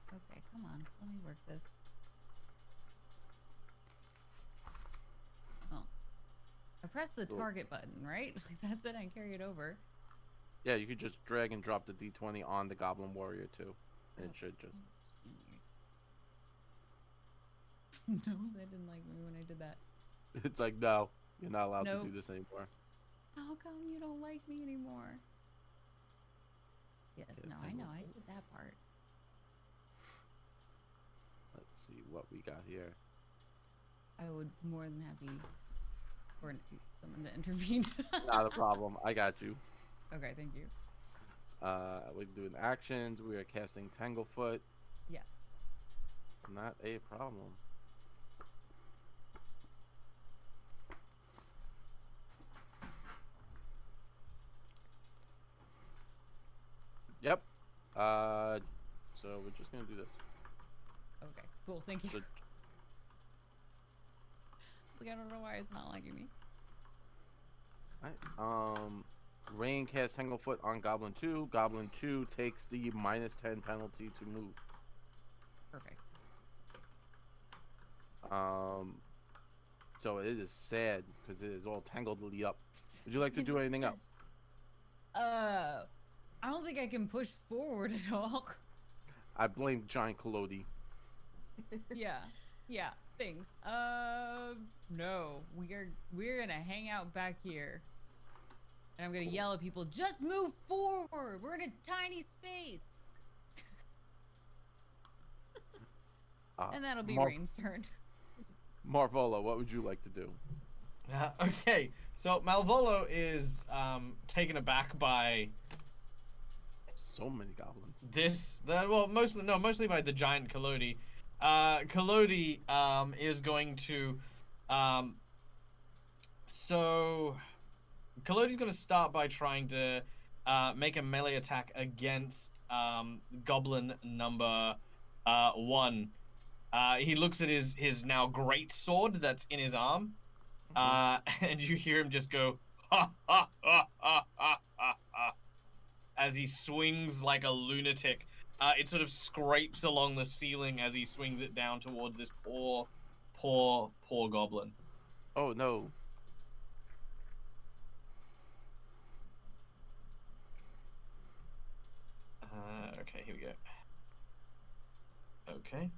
Okay, come on. Let me work this. Oh. I press the target button, right? Like that's it, I carry it over. Yeah, you could just drag and drop the D20 on the Goblin Warrior too. And it should just No, they didn't like me when I did that. It's like, no, you're not allowed to do this anymore. How come you don't like me anymore? Yes, no, I know, I did that part. Let's see what we got here. I would more than happy for someone to intervene. Not a problem. I got you. Okay, thank you. We're doing actions. We are casting Tanglefoot. Yes. Not a problem. Yep. So we're just gonna do this. Okay, cool. Thank you. So, like, I don't know why it's not liking me. Alright. Rain casts Tanglefoot on Goblin 2. Goblin 2 takes the -10 penalty to move. Perfect. So it is sad because it is all tangledly up. Would you like to do anything else? I don't think I can push forward at all. I blame giant Collodi. Yeah, thanks. No, we're gonna hang out back here, and I'm gonna yell at people. Just move forward. We're in a tiny space. And that'll be Rain's turn. Marvolo, what would you like to do? Okay, so Malvolo is taken aback by so many goblins. Mostly by the giant Collodi. Collodi is going to Collodi's going to start by trying to make a melee attack against goblin number 1. He looks at his now great sword that's in his arm, and you hear him just go ha ha ha ha ha ha as he swings like a lunatic. It sort of scrapes along the ceiling as he swings it down towards this poor goblin. Oh no. Okay, here we go. Okay.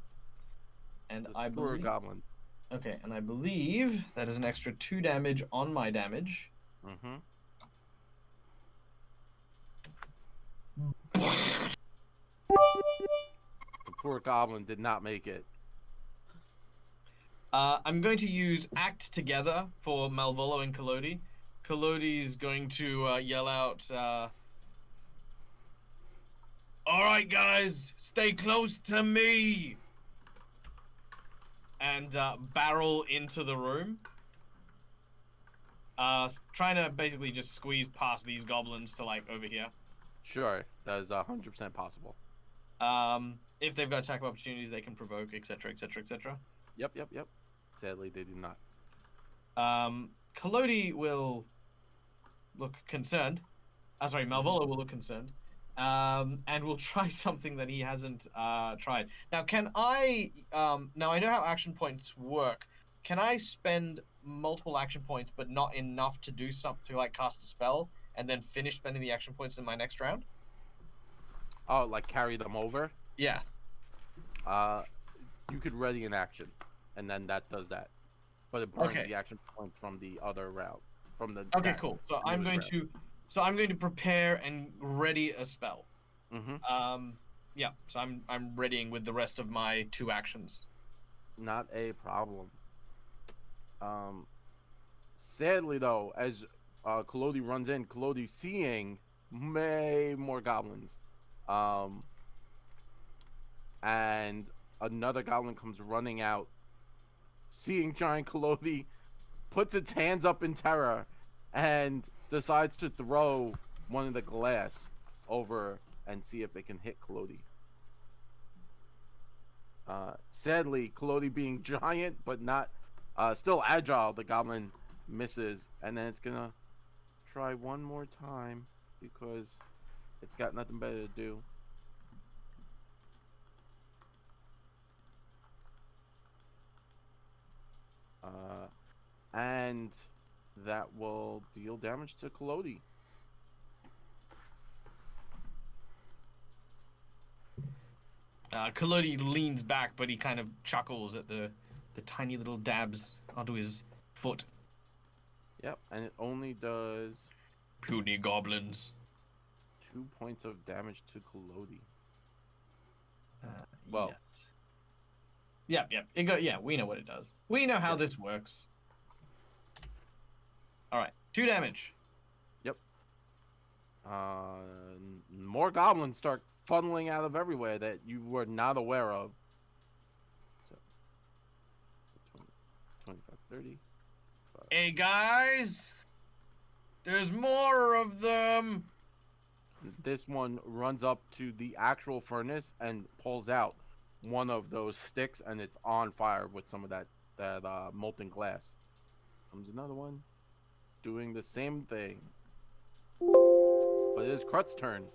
And Just I poor believe goblin. Okay, and I believe that is an extra 2 damage on my damage. The poor goblin did not make it. I'm going to use Act Together for Malvolo and Collodi. Collodi's going to yell out, All right, guys, stay close to me. And barrel into the room. Trying to basically just squeeze past these goblins to like over here. Sure, that is 100% possible. If they've got attack opportunities, they can provoke, etc., etc., etc. Yep. Sadly, they do not. Collodi will look concerned. Sorry, Malvolo will look concerned. And will try something that he hasn't tried. Now, can I? Now I know how action points work. Can I spend multiple action points, but not enough to do something like cast a spell, and then finish spending the action points in my next round? Oh, like carry them over? Yeah. You could ready an action, and then that does that. But it burns the action point from the other route. From the Okay, cool. So I'm going to prepare and ready a spell. Yeah. So I'm readying with the rest of my 2 actions. Not a problem. Sadly though, as Collodi runs in, Collodi seeing way more goblins. And another goblin comes running out, seeing giant Collodi, puts its hands up in terror, and decides to throw one of the glass over and see if it can hit Collodi. Sadly, Collodi being giant but not still agile, the goblin misses, and then it's gonna try one more time because it's got nothing better to do. And that will deal damage to Collodi. Collodi leans back, but he kind of chuckles at the tiny little dabs onto his foot. Yep, and it only does puny goblins. 2 points of damage to Collodi. Well, yes. Yeah, we know what it does. We know how this works. All right, 2 damage. Yep. More goblins start funneling out of everywhere that you were not aware of. So, 20, 25, 30. Hey guys, there's more of them. This one runs up to the actual furnace and pulls out one of those sticks, and it's on fire with some of that molten glass. Comes another one, doing the same thing. But it is Krut's turn.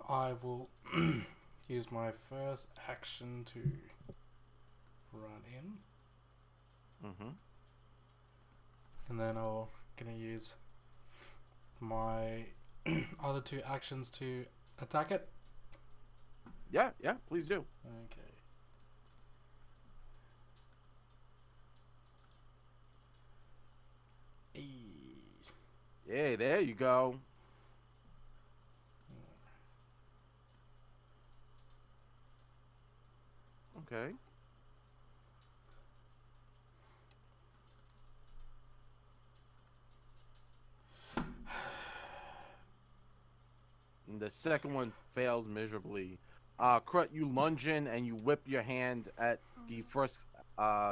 I will use my first action to run in. And then I'm gonna use my other 2 actions to attack it. Yeah, please do. Okay. Yeah, there you go. Okay. And the second one fails miserably. Krut, you lunge in and you whip your hand at the first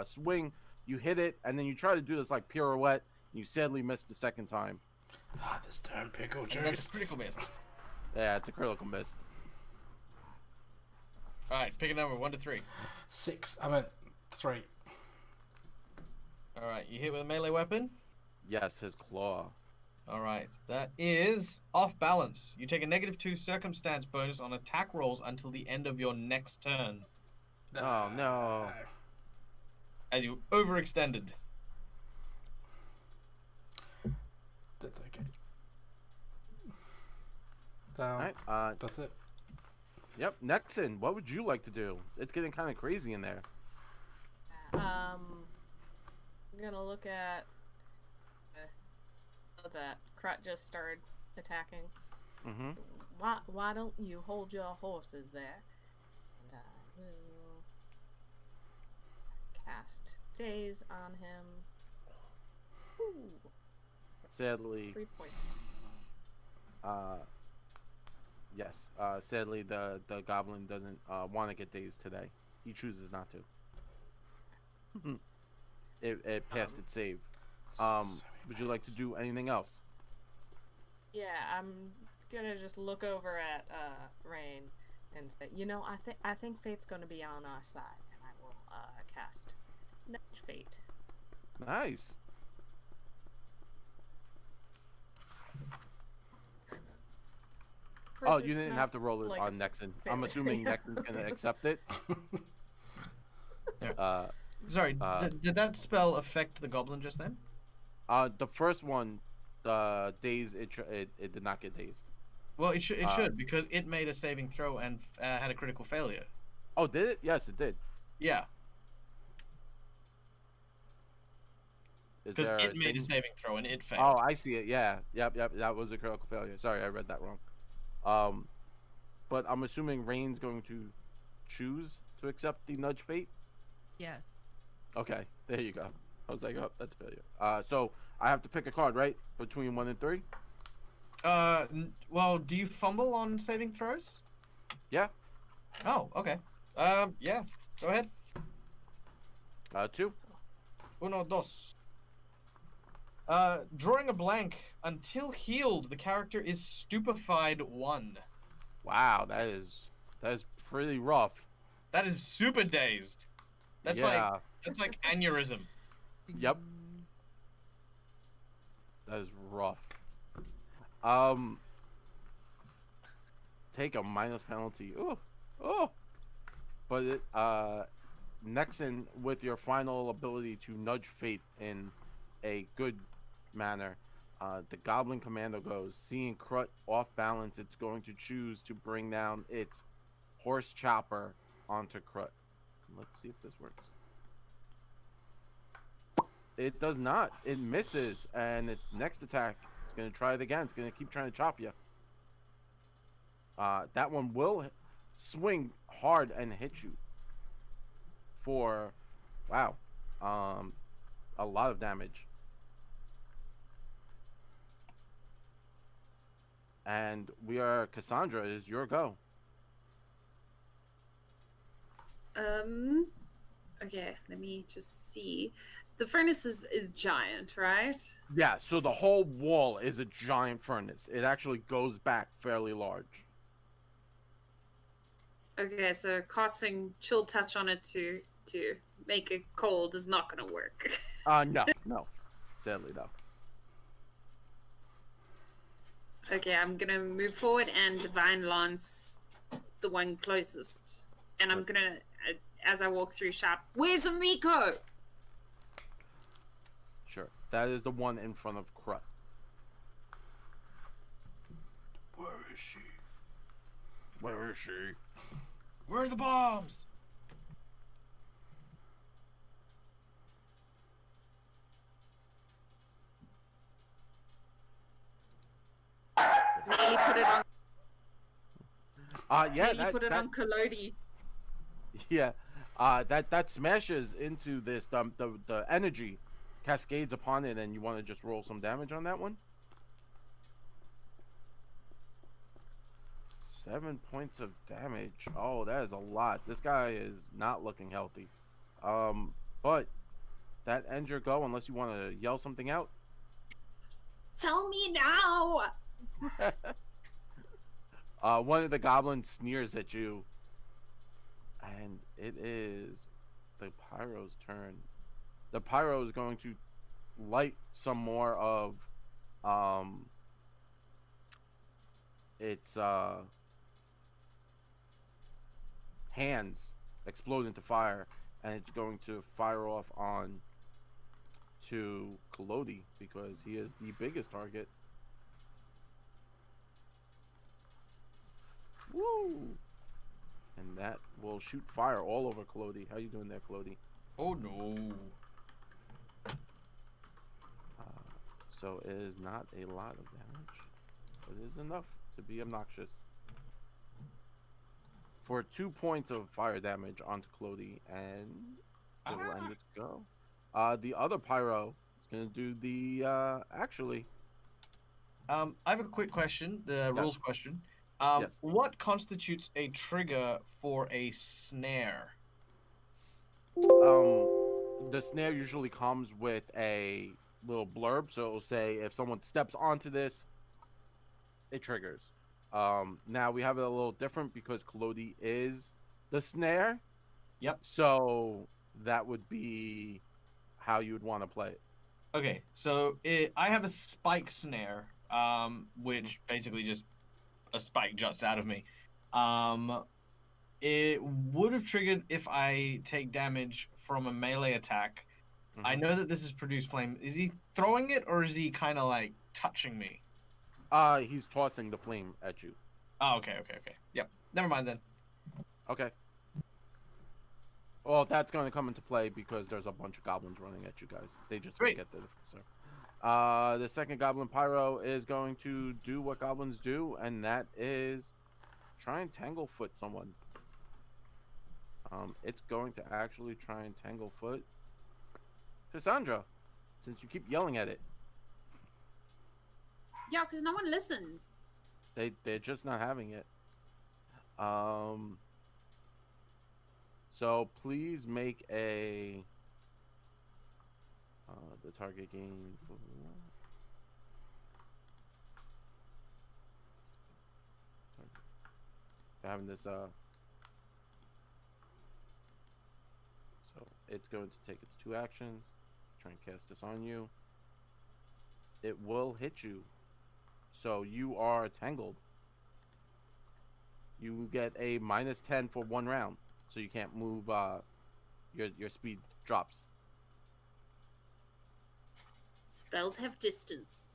swing. You hit it, and then you try to do this like pirouette. You sadly missed the second time. This darn pickle That's juice. a critical miss. Yeah, it's a critical miss. All right, pick a number 1 to 3. 6. I meant 3. All right, you hit with a melee weapon. Yes, his claw. All right, that is off balance. You take a -2 circumstance bonus on attack rolls until the end of your next turn. Oh no! As you overextended. That's okay. Down. All right, That's it. Yep, Nexen, what would you like to do? It's getting kind of crazy in there. I'm gonna look at that Krut just started attacking. Why don't you hold your horses there? And I will cast Daze on him. Ooh. Sadly. 3 points. Yes. Sadly, the goblin doesn't want to get dazed today. He chooses not to. It passed its save. Would you like to do anything else? Yeah, I'm gonna just look over at Rain and say, you know, I think fate's gonna be on our side, and I will cast Nudge Fate. Nice. Oh, you didn't have to roll it like on Nexen. I'm assuming Nexen's gonna accept it. Sorry, did that spell affect the goblin just then? The first one, the daze, it did not get dazed. Well, it should because it made a saving throw and had a critical failure. Oh, did it? Yes, it did. Yeah, Is because there it made a thing- saving throw and it failed. Oh, I see it. Yeah, yep. That was a critical failure. Sorry, I read that wrong. But I'm assuming Rain's going to choose to accept the nudge fate. Yes. Okay, there you go. I was like, oh, that's a failure. So I have to pick a card, right? Between 1 and 3. Well, do you fumble on saving throws? Yeah. Oh, okay. Yeah. Go ahead. 2. Uno, dos. Drawing a blank. Until healed, the character is stupefied 1. Wow, that is pretty rough. That is super dazed. That's like aneurysm. Yep. That is rough. Take a minus penalty. Oh. But it, Nexen, with your final ability to nudge fate in a good manner, the Goblin Commando goes. Seeing Krut off balance, it's going to choose to bring down its horse chopper onto Krut. Let's see if this works. It does not. It misses, and its next attack, it's going to try it again. It's going to keep trying to chop you. That one will swing hard and hit you for, wow, a lot of damage. And Kasaundra, is your go. Okay, let me just see. The furnace is giant, right? Yeah, so the whole wall is a giant furnace. It actually goes back fairly large. Okay, so casting chill touch on it to make it cold is not gonna work. No. Sadly, though. Okay, I'm gonna move forward and divine lance the one closest, and I'm gonna, as I walk through, shout, "Where's Amiko?" Sure. That is the one in front of Krut. Where is she? Where is she? Where are the bombs? Maybe put it on. Yeah, Maybe put it on Collodi. Yeah, that smashes into this. The energy cascades upon it, and you want to just roll some damage on that one. 7 points of damage. Oh, that is a lot. This guy is not looking healthy. But that ends your go, unless you want to yell something out. Tell me now. One of the goblins sneers at you, and it is the pyro's turn. The pyro is going to light some more of its hands explode into fire, and it's going to fire off on to Collodi because he is the biggest target. Woo! And that will shoot fire all over Collodi. How you doing there, Collodi? Oh no. So it is not a lot of damage, but it is enough to be obnoxious. For 2 points of fire damage onto Collodi, and it will end its go. The other pyro is gonna do the actually I have a quick question, the rules question. Yes. What constitutes a trigger for a snare? The snare usually comes with a little blurb, so it'll say if someone steps onto this, it triggers. Now we have it a little different because Collodi is the snare. Yep. So that would be how you would want to play it. Okay, so I have a spike snare, which basically just a spike juts out of me. It would have triggered if I take damage from a melee attack. I know that this is produce flame. Is he throwing it or is he kind of like touching me? He's tossing the flame at you. Oh, okay. Yep. Never mind then. Okay. Well, that's going to come into play because there's a bunch of goblins running at you guys. They just Great. get the defensor. The second goblin pyro is going to do what goblins do, and that is try and tanglefoot someone. It's going to actually try and tanglefoot Kasaundra, since you keep yelling at it. Yeah, because no one listens. They're just not having it. So please make a the target gain. Having this so it's going to take its 2 actions, try and cast this on you. It will hit you, so you are tangled. You get a -10 for 1 round, so you can't move. Your speed drops. Spells have distance.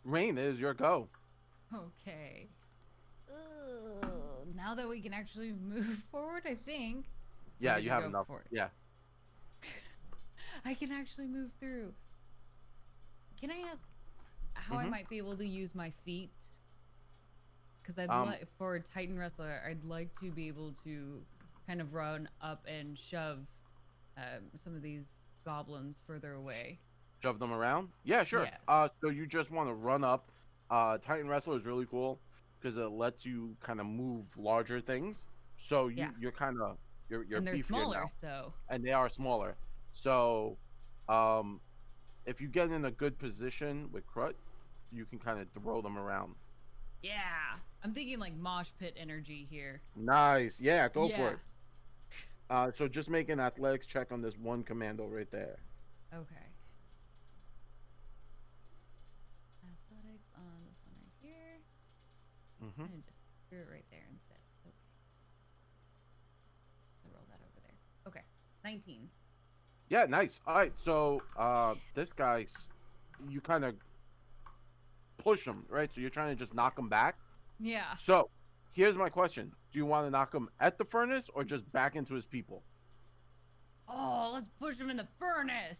Rain, it is your go. Okay. Now that we can actually move forward, I think. Yeah, Ready you to have go enough. for it. Yeah. I can actually move through. Can I ask how I might be able to use my feet? Because I'd like, for a Titan wrestler, I'd like to be able to kind of run up and shove some of these goblins further away. Shove them around? Yeah, sure. Yes. So you just want to run up. Titan Wrestler is really cool because it lets you kind of move larger things. So you're kind of you're And they're beefier smaller, now. so. And they are smaller. So if you get in a good position with Krut, you can kind of throw them around. Yeah, I'm thinking like mosh pit energy here. Nice. Yeah, go for it. So just make an athletics check on this one commando right there. Okay. Athletics on this one right here. And just do it right there instead. Okay. I'll roll that over there. Okay. 19. Yeah, nice. All right, so this guy, you kind of push him, right? So you're trying to just knock him back. Yeah. So here's my question: do you want to knock him at the furnace or just back into his people? Oh, let's push him in the furnace.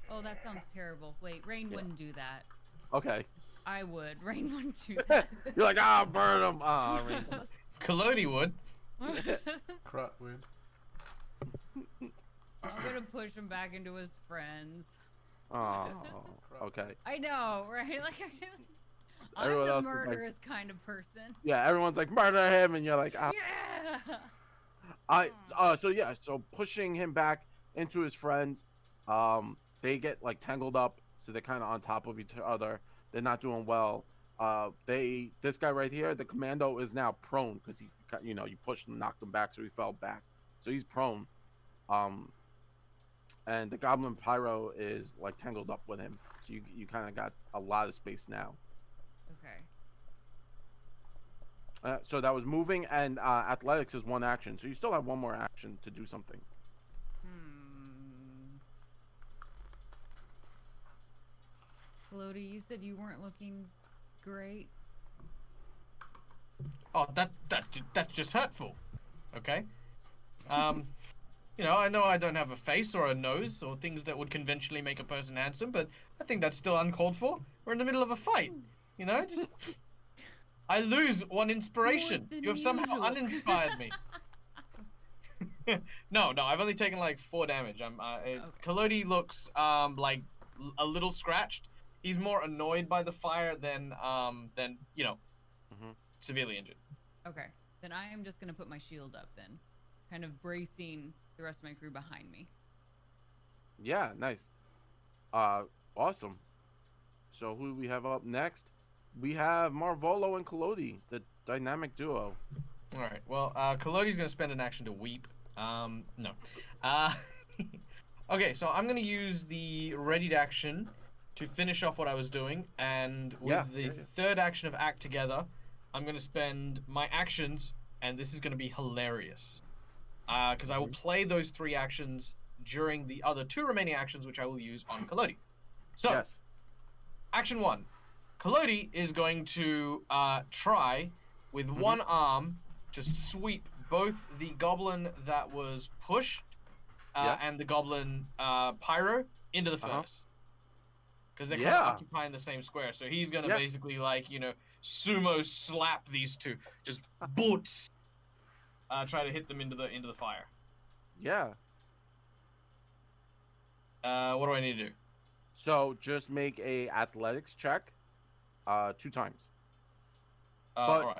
Oh, that sounds terrible. Wait, Rain wouldn't do that. Okay. I would. Rain wouldn't do that. You're like, ah, burn him. Ah, Rain's Collodi would. Krut would. I'm gonna push him back into his friends. Oh, okay. I know, right? Like, Everyone I'm else the is like- murderous kind of person. Yeah, everyone's like, murder him, and you're like, ah. Yeah. So pushing him back into his friends, they get like tangled up, so they're kind of on top of each other. They're not doing well. This guy right here, the commando, is now prone because he, you pushed him, knocked him back, so he fell back. So he's prone. And the goblin pyro is like tangled up with him, so you kind of got a lot of space now. Okay. So that was moving, and athletics is 1 action, so you still have 1 more action to do something. Collodi, you said you weren't looking great. Oh, that's just hurtful. Okay. I know I don't have a face or a nose or things that would conventionally make a person handsome, but I think that's still uncalled for. We're in the middle of a fight. Just I lose 1 inspiration. You have somehow uninspired me. No, I've only taken like 4 damage. Collodi looks like a little scratched. He's more annoyed by the fire than you know, severely injured. Okay, then I am just gonna put my shield up then, kind of bracing the rest of my crew behind me. Yeah, nice. Awesome. So who do we have up next? We have Malvolo and Collodi, the dynamic duo. All right. Well, Collodi's gonna spend an action to weep. No. Okay, so I'm gonna use the readied action to finish off what I was doing, and with the third action of act together, I'm gonna spend my actions, and this is gonna be hilarious, because I will play those 3 actions during the other 2 remaining actions, which I will use on Collodi. So, action 1. Collodi is going to try with one arm to sweep both the goblin that was pushed and the goblin pyro into the furnace. Because they're kind of occupying the same square. So he's going to basically, like, you know, sumo slap these 2. Just boots. Try to hit them into the fire. Yeah. What do I need to do? So just make a athletics check 2 times. But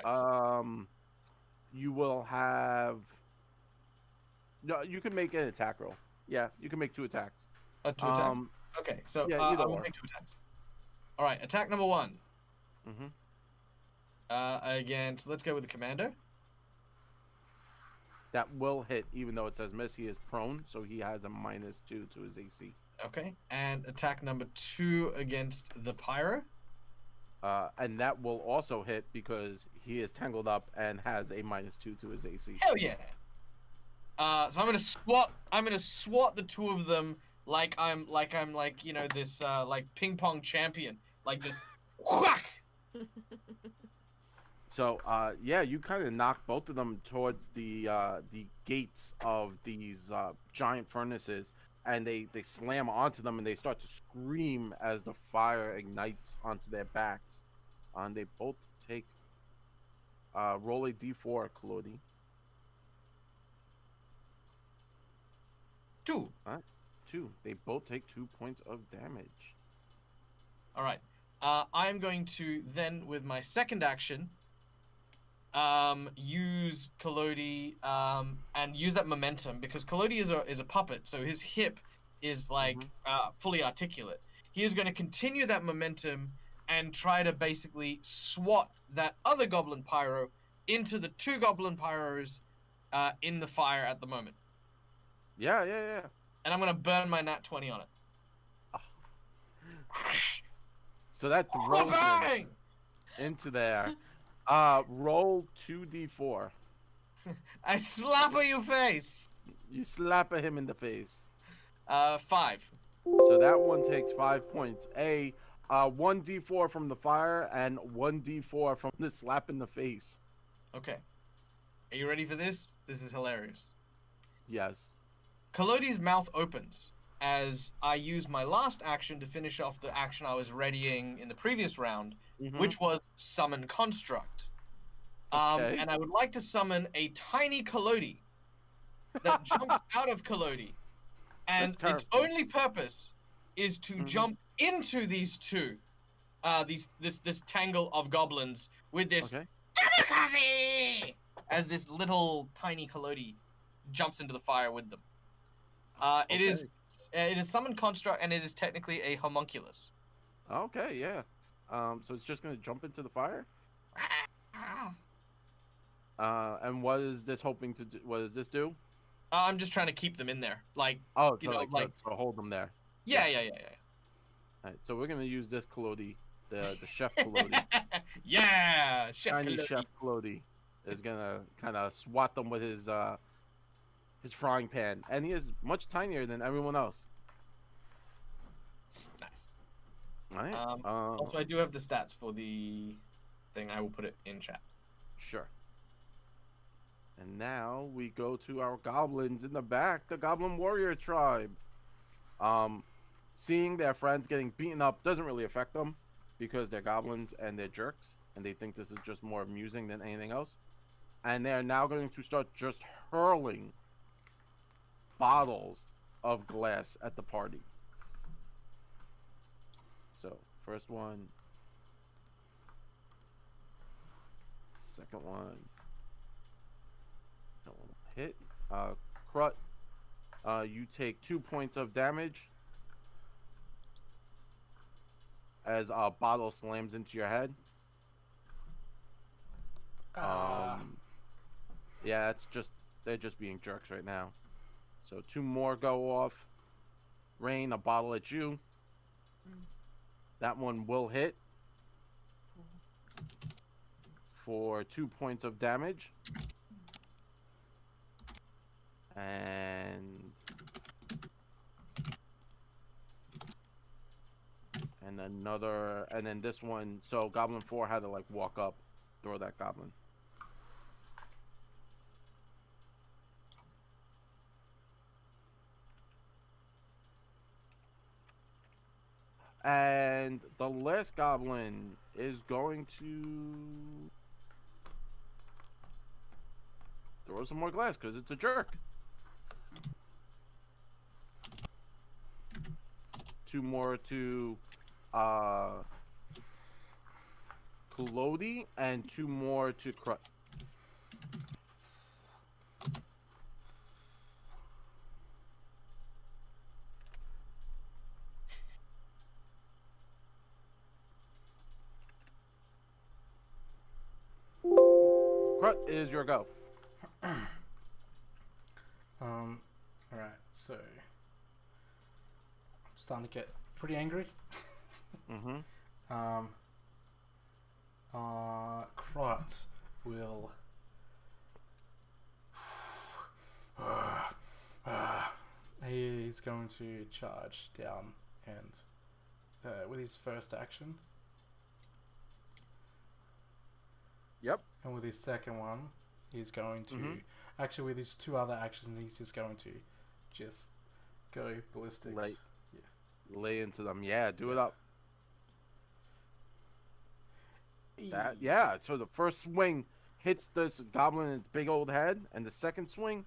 you will have you can make an attack roll. Yeah, you can make 2 attacks. 2 attacks. Okay, so I will make 2 attacks. All right, attack number 1. Against, let's go with the commando. That will hit, even though it says miss. He is prone, so he has a -2 to his AC. Okay, and attack number 2 against the pyro. And that will also hit because he is tangled up and has a -2 to his AC. Hell yeah! So I'm gonna swat the 2 of them like I'm you know, this like ping pong champion, like just whack. So yeah, you kind of knock both of them towards the gates of these giant furnaces, and they slam onto them, and they start to scream as the fire ignites onto their backs. And they both take roll a d4, Collodi. 2. 2. They both take 2 points of damage. All right. I'm going to then, with my second action, use Collodi and use that momentum, because Collodi is a puppet, so his hip is like fully articulate. He is going to continue that momentum and try to basically swat that other goblin pyro into the 2 goblin pyros in the fire at the moment. Yeah. And I'm going to burn my nat 20 on it. So that throws him into there. Roll 2d4. I slap at your face. You slap at him in the face. 5. So that one takes 5 points. 1d4 from the fire and 1d4 from the slap in the face. Okay. Are you ready for this? This is hilarious. Yes. Collodi's mouth opens as I use my last action to finish off the action I was readying in the previous round, which was Summon Construct. And I would like to summon a tiny Collodi that jumps out of Collodi. And its only purpose is to jump into these 2, this tangle of goblins with this as this little tiny Collodi jumps into the fire with them. It is Summon Construct, and it is technically a homunculus. Okay, yeah. So it's just gonna jump into the fire. And what is this hoping to do? What does this do? I'm just trying to keep them in there, like to hold them there. Yeah. All right, so we're gonna use this Collodi, the chef Collodi. Yeah, Chef Collodi is gonna kind of swat them with his frying pan, and he is much tinier than everyone else. Nice. All right. Also, I do have the stats for the thing. I will put it in chat. Sure. And now we go to our goblins in the back, the Goblin Warrior tribe. Seeing their friends getting beaten up doesn't really affect them because they're goblins and they're jerks, and they think this is just more amusing than anything else. And they're now going to start just hurling bottles of glass at the party. So first one, second one, that one hit. Krut, you take 2 points of damage as a bottle slams into your head. Yeah, it's just they're just being jerks right now. So 2 more go off. Rain, a bottle at you. That one will hit for 2 points of damage. And another, and then this one. So Goblin 4 had to like walk up, throw that goblin. And the last goblin is going to throw some more glass because it's a jerk. 2 more to Collodi and 2 more to Krut. Krut, it is your go. Alright, so I'm starting to get pretty angry. Krut will he's going to charge down and with his first action. Yep. And with his second one, he's going to actually with his 2 other actions, he's just going to just go ballistics. Right. Yeah. Lay into them. Yeah, do it up. That, yeah. So the first swing hits this goblin in its big old head, and the second swing,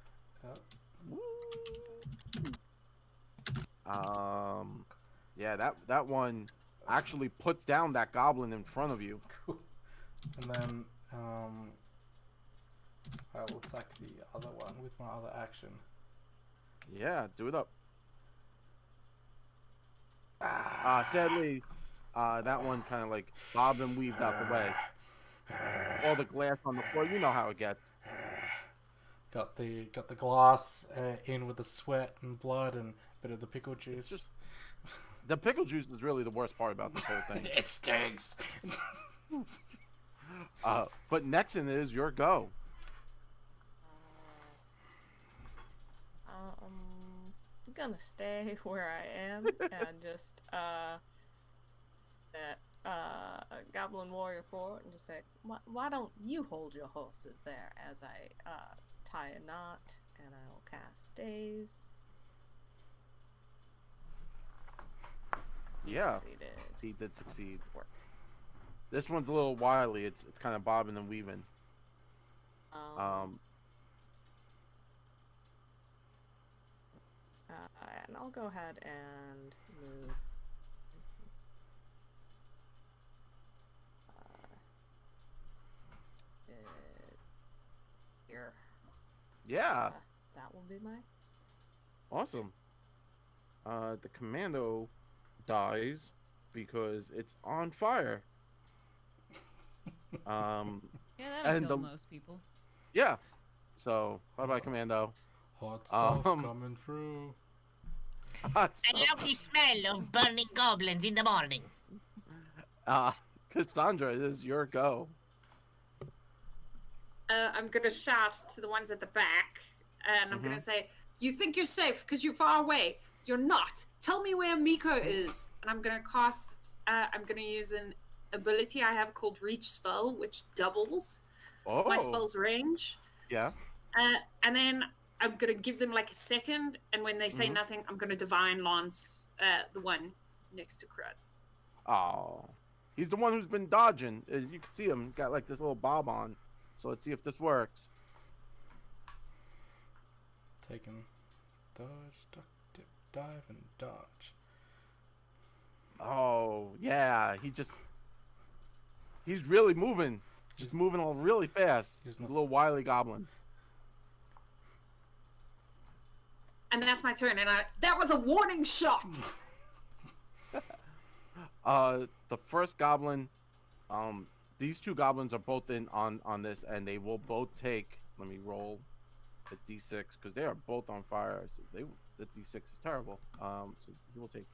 yeah, that one actually puts down that goblin in front of you. Cool. And then I'll attack the other one with my other action. Yeah, do it up. Sadly, that one kind of like bobbed and weaved out the way. All the glass on the floor, you know how it gets. Got the glass in with the sweat and blood and a bit of the pickle juice. The pickle juice is really the worst part about this whole thing. It stinks. But Nexen, it is your go. I'm gonna stay where I am and just Goblin Warrior 4 and just say, why don't you hold your horses there as I tie a knot and I will cast Daze. He succeeded. He did succeed. Work. This one's a little wily. It's kind of bobbing and weaving. And I'll go ahead and move. Here. Yeah. That will be my. Awesome. The commando dies because it's on fire. Yeah, that'll and kill most people. Yeah. So bye commando. Hot stuff coming through. Hot stuff. I love the smell of burning goblins in the morning. Kasaundra, it is your go. I'm gonna shout to the ones at the back, and I'm gonna say, "You think you're safe because you're far away? You're not. Tell me where Amiko is." And I'm gonna cast. I'm gonna use an ability I have called Reach Spell, which doubles my spell's range. Yeah. And then I'm gonna give them like a second, and when they say nothing, I'm gonna Divine Lance the one next to Krut. Oh, he's the one who's been dodging. As you can see him, he's got like this little bob on. So let's see if this works. Taking dodge, duck, dip, dive, and dodge. Oh yeah, he's really moving. Just moving all really fast. He's He's a not- little wily goblin. And that's my turn, and that was a warning shot. The first goblin, these two goblins are both in on this, and they will both take. Let me roll a d6 because they are both on fire. So the d6 is terrible. So he will take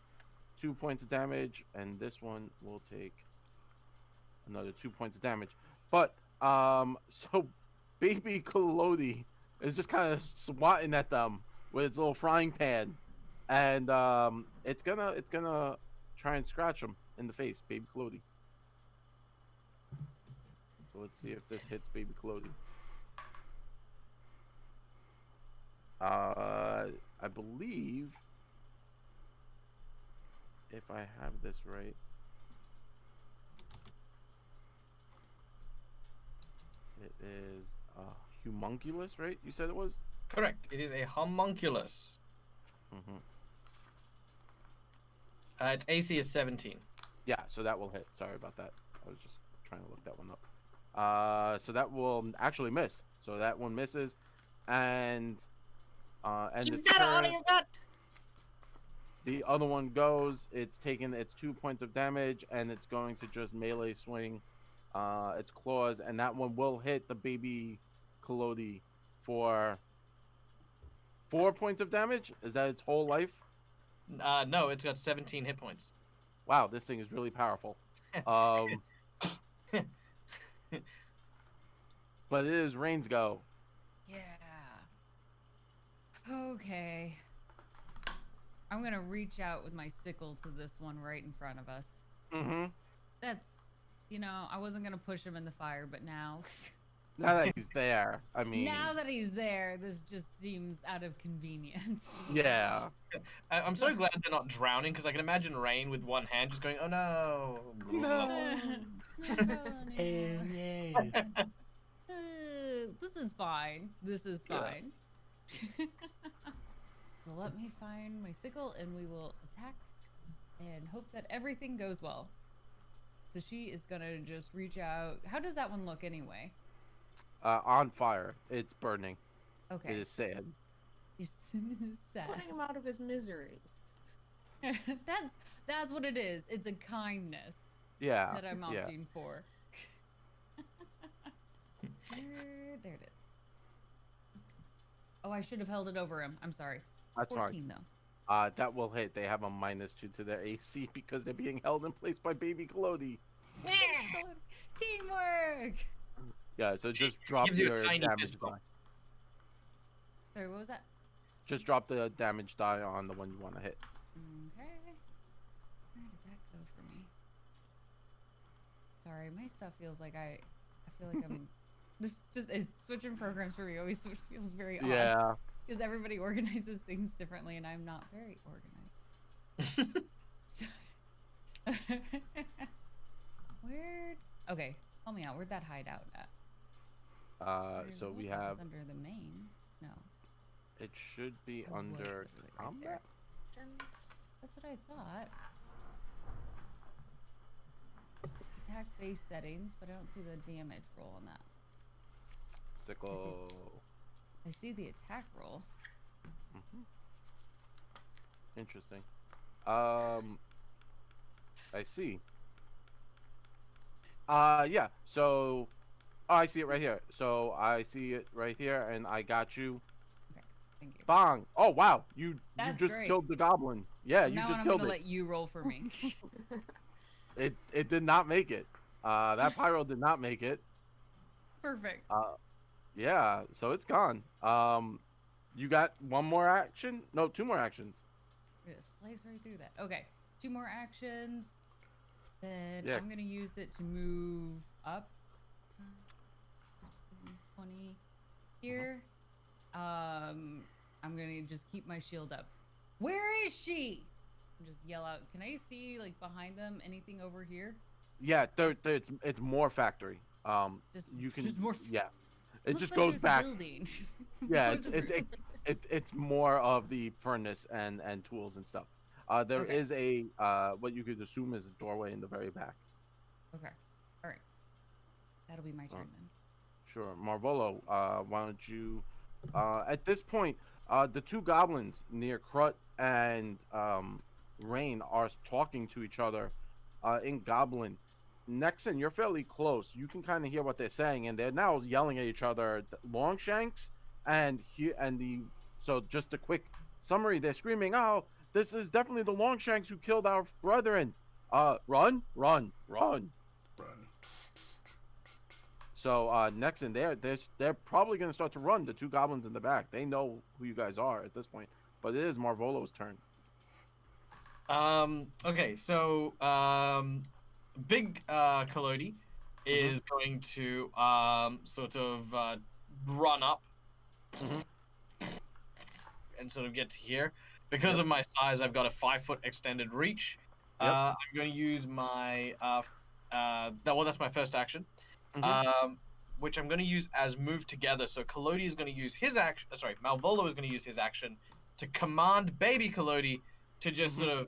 2 points of damage, and this one will take another 2 points of damage. But so baby Collodi is just kind of swatting at them with its little frying pan, and it's gonna try and scratch him in the face, baby Collodi. So let's see if this hits baby Collodi. I believe if I have this right, it is homunculus, right? You said it was? Correct. It is a homunculus. Mm-hmm. Its AC is 17. Yeah, so that will hit. Sorry about that. I was just trying to look that one up. So that will actually miss. So that one misses, and Is that all you got? the other one goes. It's taking its 2 points of damage, and it's going to just melee swing its claws, and that one will hit the baby Collodi for 4 points of damage. Is that its whole life? No, it's got 17 hit points. Wow, this thing is really powerful. But it is Rain's go. Yeah. Okay. I'm gonna reach out with my sickle to this one right in front of us. Mm-hmm. That's, I wasn't gonna push him in the fire, but now, Now that he's there, I mean, now that he's there, this just seems out of convenience. yeah. I'm so glad they're not drowning, because I can imagine Rain with one hand just going, oh no. This is fine. This is fine. So let me find my sickle and we will attack and hope that everything goes well. So she is gonna just reach out. How does that one look anyway? On fire. It's burning. Okay. It is sad. It's sad. Putting him out of his misery. That's what it is. It's a kindness Yeah. that I'm yeah. opting for. There it is. Oh, I should have held it over him. I'm sorry. That's 14 fine. though. That will hit. They have a -2 to their AC because they're being held in place by baby Collodi. Teamwork. Yeah, so just drop gives you a your tiny damage fist bump. die. Sorry, what was that? Just drop the damage die on the one you want to hit. Okay. Where did that go for me? Sorry, my stuff feels like I feel like I'm switching programs for me always feels very odd. Yeah. Because everybody organizes things differently and I'm not very organized. Where'd okay, help me out. Where'd that hide out at? So we That was have. under the main. No. It should be Oh, under wait, right combat. there. That's what I thought. Attack base settings, but I don't see the damage roll on that. Sickle. I see the attack roll. Mhm. Interesting. I see. Yeah. So, I see it right here. So I see it right here, and I got you. Thank you. Bang! Oh wow, you That's just great. killed the goblin. Yeah, you now just I'm killed gonna it. let you roll for me. It did not make it. That pyro did not make it. Perfect. Yeah, so it's gone. You got one more action? No, 2 more actions. We're gonna slice right through that. Okay, 2 more actions. Then Yeah. I'm gonna use it to move up. 20 here. I'm gonna just keep my shield up. Where is she? Just yell out. Can I see like behind them anything over here? Yeah, it's more factory. Just You can just more. yeah. It Looks just like goes there's a back. building. Yeah, More than- it's more of the furnace and tools and stuff. There Okay. is a what you could assume is a doorway in the very back. Okay. All right. That'll be my turn then. Sure, Malvolo. Why don't you? At this point, the two goblins near Krut and Ranne are talking to each other in Goblin. Nexen, you're fairly close. You can kind of hear what they're saying, and they're now yelling at each other. Longshanks and here and the. So just a quick summary: they're screaming, "Oh, this is definitely the Longshanks who killed our brethren! Run, run, run!" Run. So Nexen, they're probably gonna start to run. The two goblins in the back, they know who you guys are at this point. But it is Malvolo's turn. Okay, so big Collodi is going to sort of run up and sort of get to here. Because of my size, I've got a 5-foot extended reach. I'm going to use my that's my first action, which I'm going to use as move together. So Collodi is going to use his action. Sorry, Malvolo is going to use his action to command baby Collodi to just sort of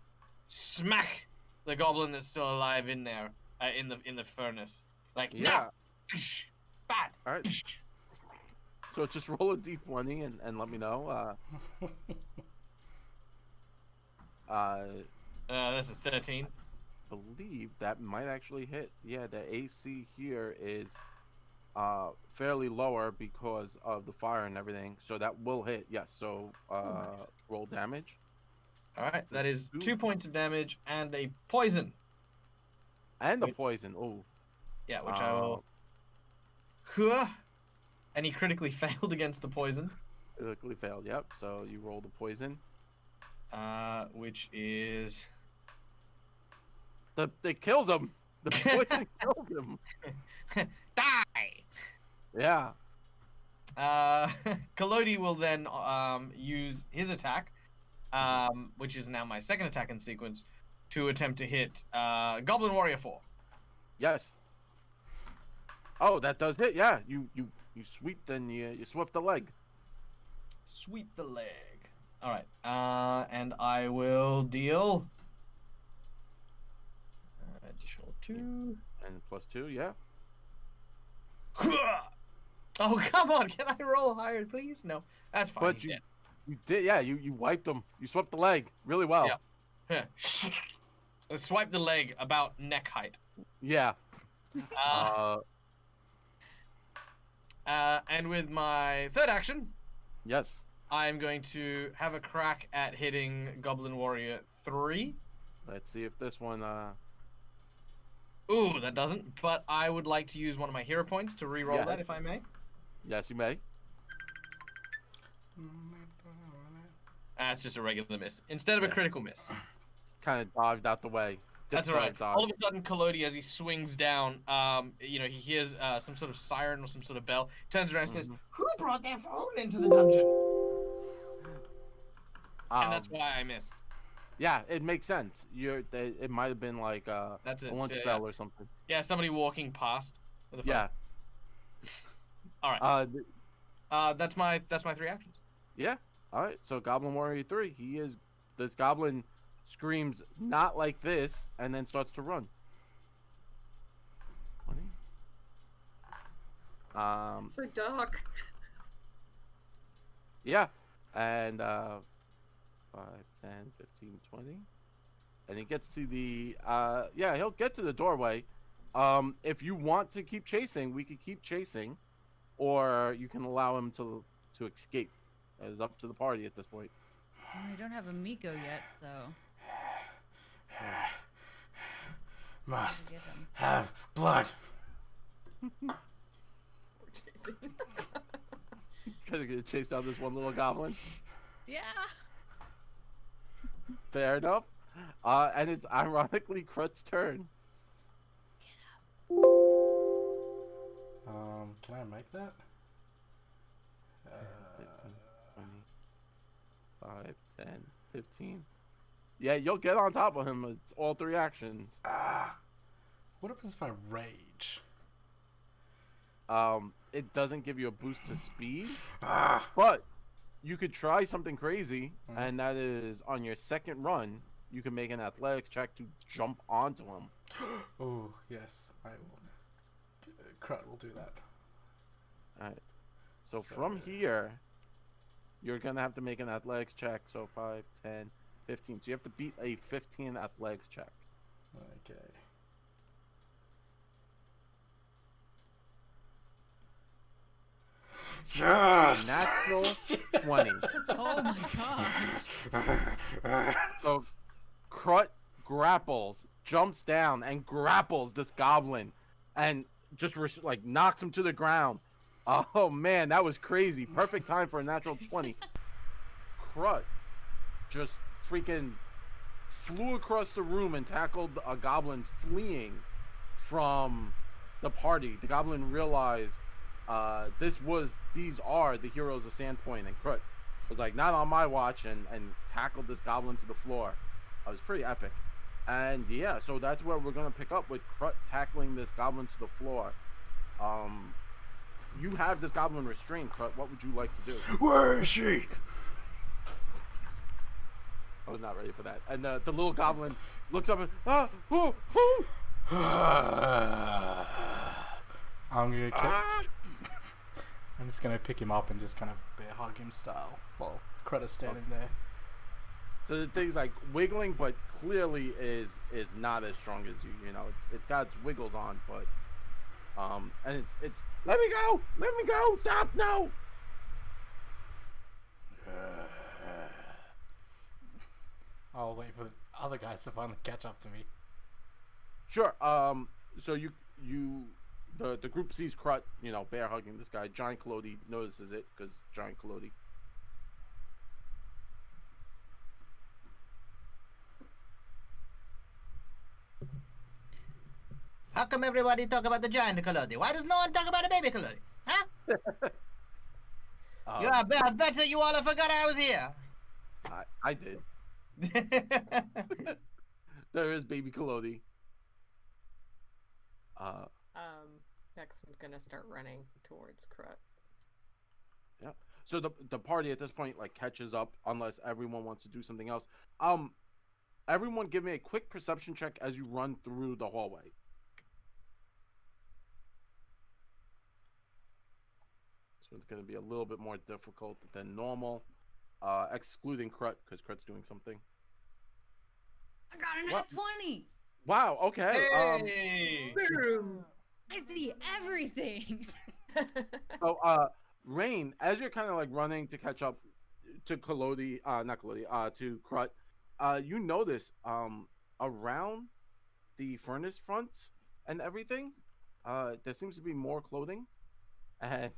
smack the goblin that's still alive in there, in the furnace. Like, Yeah. Bad. All right. So just roll a d20 and let me know. This is 13. Believe that might actually hit. Yeah, the AC here is fairly lower because of the fire and everything. So that will hit. Yes. So roll damage. All right, that is 2 points of damage and a poison. And the poison. Oh. Yeah, which I will. And he critically failed against the poison. Critically failed. Yep. So you roll the poison. Which is. It kills him. The poison kills him. Die. Yeah. Collodi will then use his attack, which is now my second attack in sequence, to attempt to hit Goblin Warrior 4. Yes. Oh, that does hit. Yeah. You sweep, then you sweep the leg. Sweep the leg. All right. And I will deal additional 2 and +2. Yeah. Oh, come on. Can I roll higher, please? No. That's fine. But you did. Yeah. You wiped him. You swept the leg really well. Yeah. Let's swipe the leg about neck height. Yeah. And with my third action, yes, I'm going to have a crack at hitting Goblin Warrior 3. Let's see if this one. Ooh, that doesn't. But I would like to use one of my hero points to re-roll that, if I may. Yes, you may. That's just a regular miss instead of a critical miss. Kind of dived out the way. That's all right. All of a sudden, Collodi, as he swings down, he hears some sort of siren or some sort of bell. Turns around and says, "Who brought their phone into the dungeon?" And that's why I missed. Yeah, it makes sense. It might have been like a lunch bell or something. Yeah, somebody walking past. With a phone. Yeah. All right. That's my 3 actions. Yeah. All right. So Goblin Warrior 3, this goblin screams not like this and then starts to run. 20. It's so dark. Yeah. And 5, 10, 15, 20. And he gets to the he'll get to the doorway. If you want to keep chasing, we could keep chasing, or you can allow him to escape. It is up to the party at this point. I don't have Amiko yet, so must have blood. Gonna get chased down this one little goblin. yeah. Fair enough. And it's ironically Krut's turn. Can I make that? 15, 20, 5, 10, 15. Yeah, you'll get on top of him. It's all 3 actions. What happens if I rage? It doesn't give you a boost to speed, but you could try something crazy, and that is on your second run, you can make an athletics check to jump onto him. Oh, yes, I will. Krut will do that. All right. So from here, you're going to have to make an athletics check. So 5, 10, 15. So you have to beat a 15 athletics check. Okay. Yes! Natural 20. Oh my god. So Krut grapples, jumps down, and grapples this goblin, and just like knocks him to the ground. Oh man, that was crazy. Perfect time for a natural 20. Krut just freaking flew across the room and tackled a goblin fleeing from the party. The goblin realized these are the heroes of Sandpoint, and Krut was like, not on my watch, and tackled this goblin to the floor. It was pretty epic. And yeah, so that's where we're gonna pick up with Krut tackling this goblin to the floor. You have this goblin restrained, Krut. What would you like to do? Where is she? I was not ready for that. And the little goblin looks up and I'm just gonna pick him up and just kind of bear hug him style while Krut is standing there. So the thing's like wiggling, but clearly is not as strong as you. You know, it's got its wiggles on, but and it's let me go, stop, no. I'll wait for the other guys to finally catch up to me. Sure. So the group sees Krut, you know, bear hugging this guy. Giant Collodi notices it because Giant Collodi. How come everybody talk about the giant Collodi? Why does no one talk about a baby Collodi? Huh? I bet that you all forgot I was here. I did. There is baby Collodi. Nexen's gonna start running towards Krut. Yeah. So the party at this point like catches up unless everyone wants to do something else. Everyone give me a quick perception check as you run through the hallway. This one's gonna be a little bit more difficult than normal. Excluding Krut, because Krut's doing something. I got a nat 20. Wow, okay. Hey! I see everything. So Ranne, as you're kind of like running to catch up to Collodi, to Krut, you notice around the furnace fronts and everything, there seems to be more clothing, and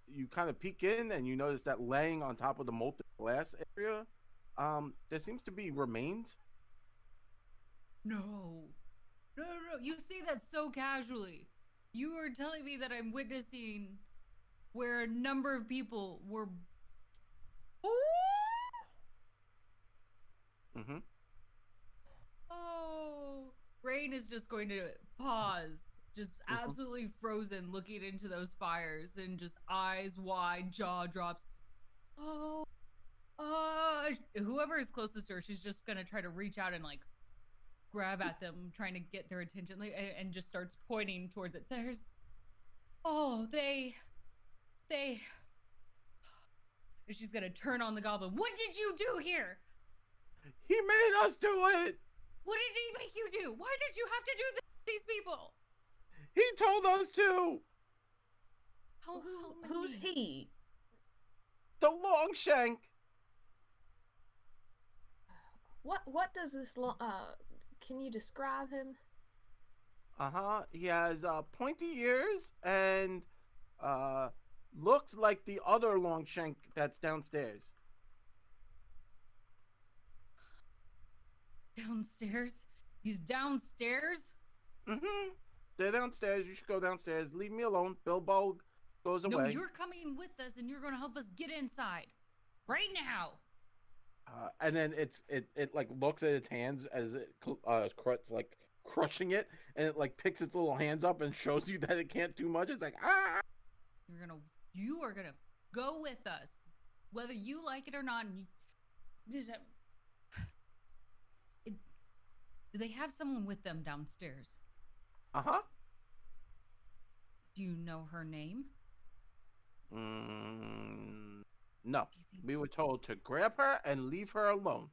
you kind of peek in and you notice that laying on top of the molten glass area, there seems to be remains. No. You say that so casually. You are telling me that I'm witnessing where a number of people were. Mm-hmm. Oh, Ranne is just going to pause, just absolutely frozen, looking into those fires and just eyes wide, jaw drops. Whoever is closest to her, she's just gonna try to reach out and like grab at them, trying to get their attention, and just starts pointing towards it. They. And she's gonna turn on the goblin. What did you do here? He made us do it. What did he make you do? Why did you have to do this to these people? He told us to. Who's he? The Longshank. What does this can you describe him? He has pointy ears and looks like the other Longshank that's downstairs. Downstairs? He's downstairs? Mm-hmm. They're downstairs. You should go downstairs. Leave me alone. Bilbo goes away. No, you're coming with us and you're going to help us get inside. Right now. And then it like looks at its hands as Krut's like crushing it, and it like picks its little hands up and shows you that it can't do much. It's like, ah! You are gonna go with us, whether you like it or not. And Do they have someone with them downstairs? Uh-huh. Do you know her name? No. We were told to grab her and leave her alone.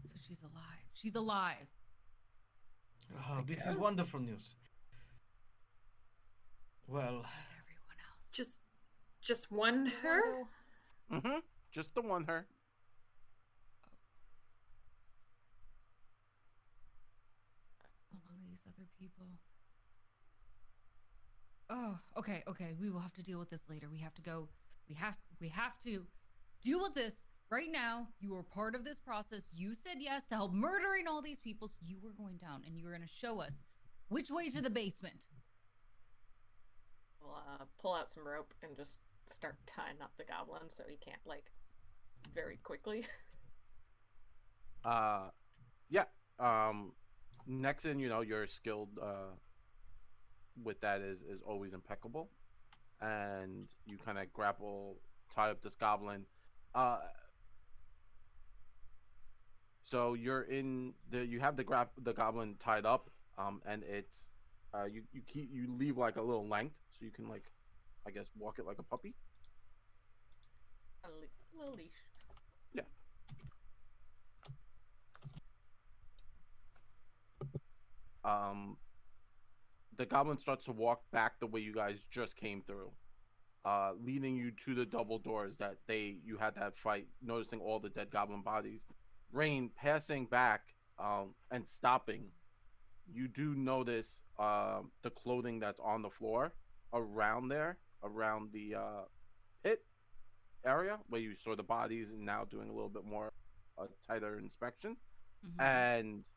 So she's alive. She's alive. Oh, this is wonderful news. Well, Everyone else. Just one her? Mm-hmm. Just the one her. All these other people. Oh, okay. We will have to deal with this later. We have to go. We have to deal with this right now. You are part of this process. You said yes to help murdering all these people. So you were going down and you were going to show us which way to the basement. We'll pull out some rope and just start tying up the goblin so he can't, like, very quickly. Yeah. Nexen, you're skilled with that is always impeccable. And you kind of tie up this goblin. So you have the goblin tied up, and it's you leave like a little length so you can, like, I guess, walk it like a puppy. A little leash. Yeah. The goblin starts to walk back the way you guys just came through, leading you to the double doors that you had that fight, noticing all the dead goblin bodies. Rain passing back and stopping. You do notice the clothing that's on the floor around the pit area where you saw the bodies, and now doing a little bit more tighter inspection. Mm-hmm. And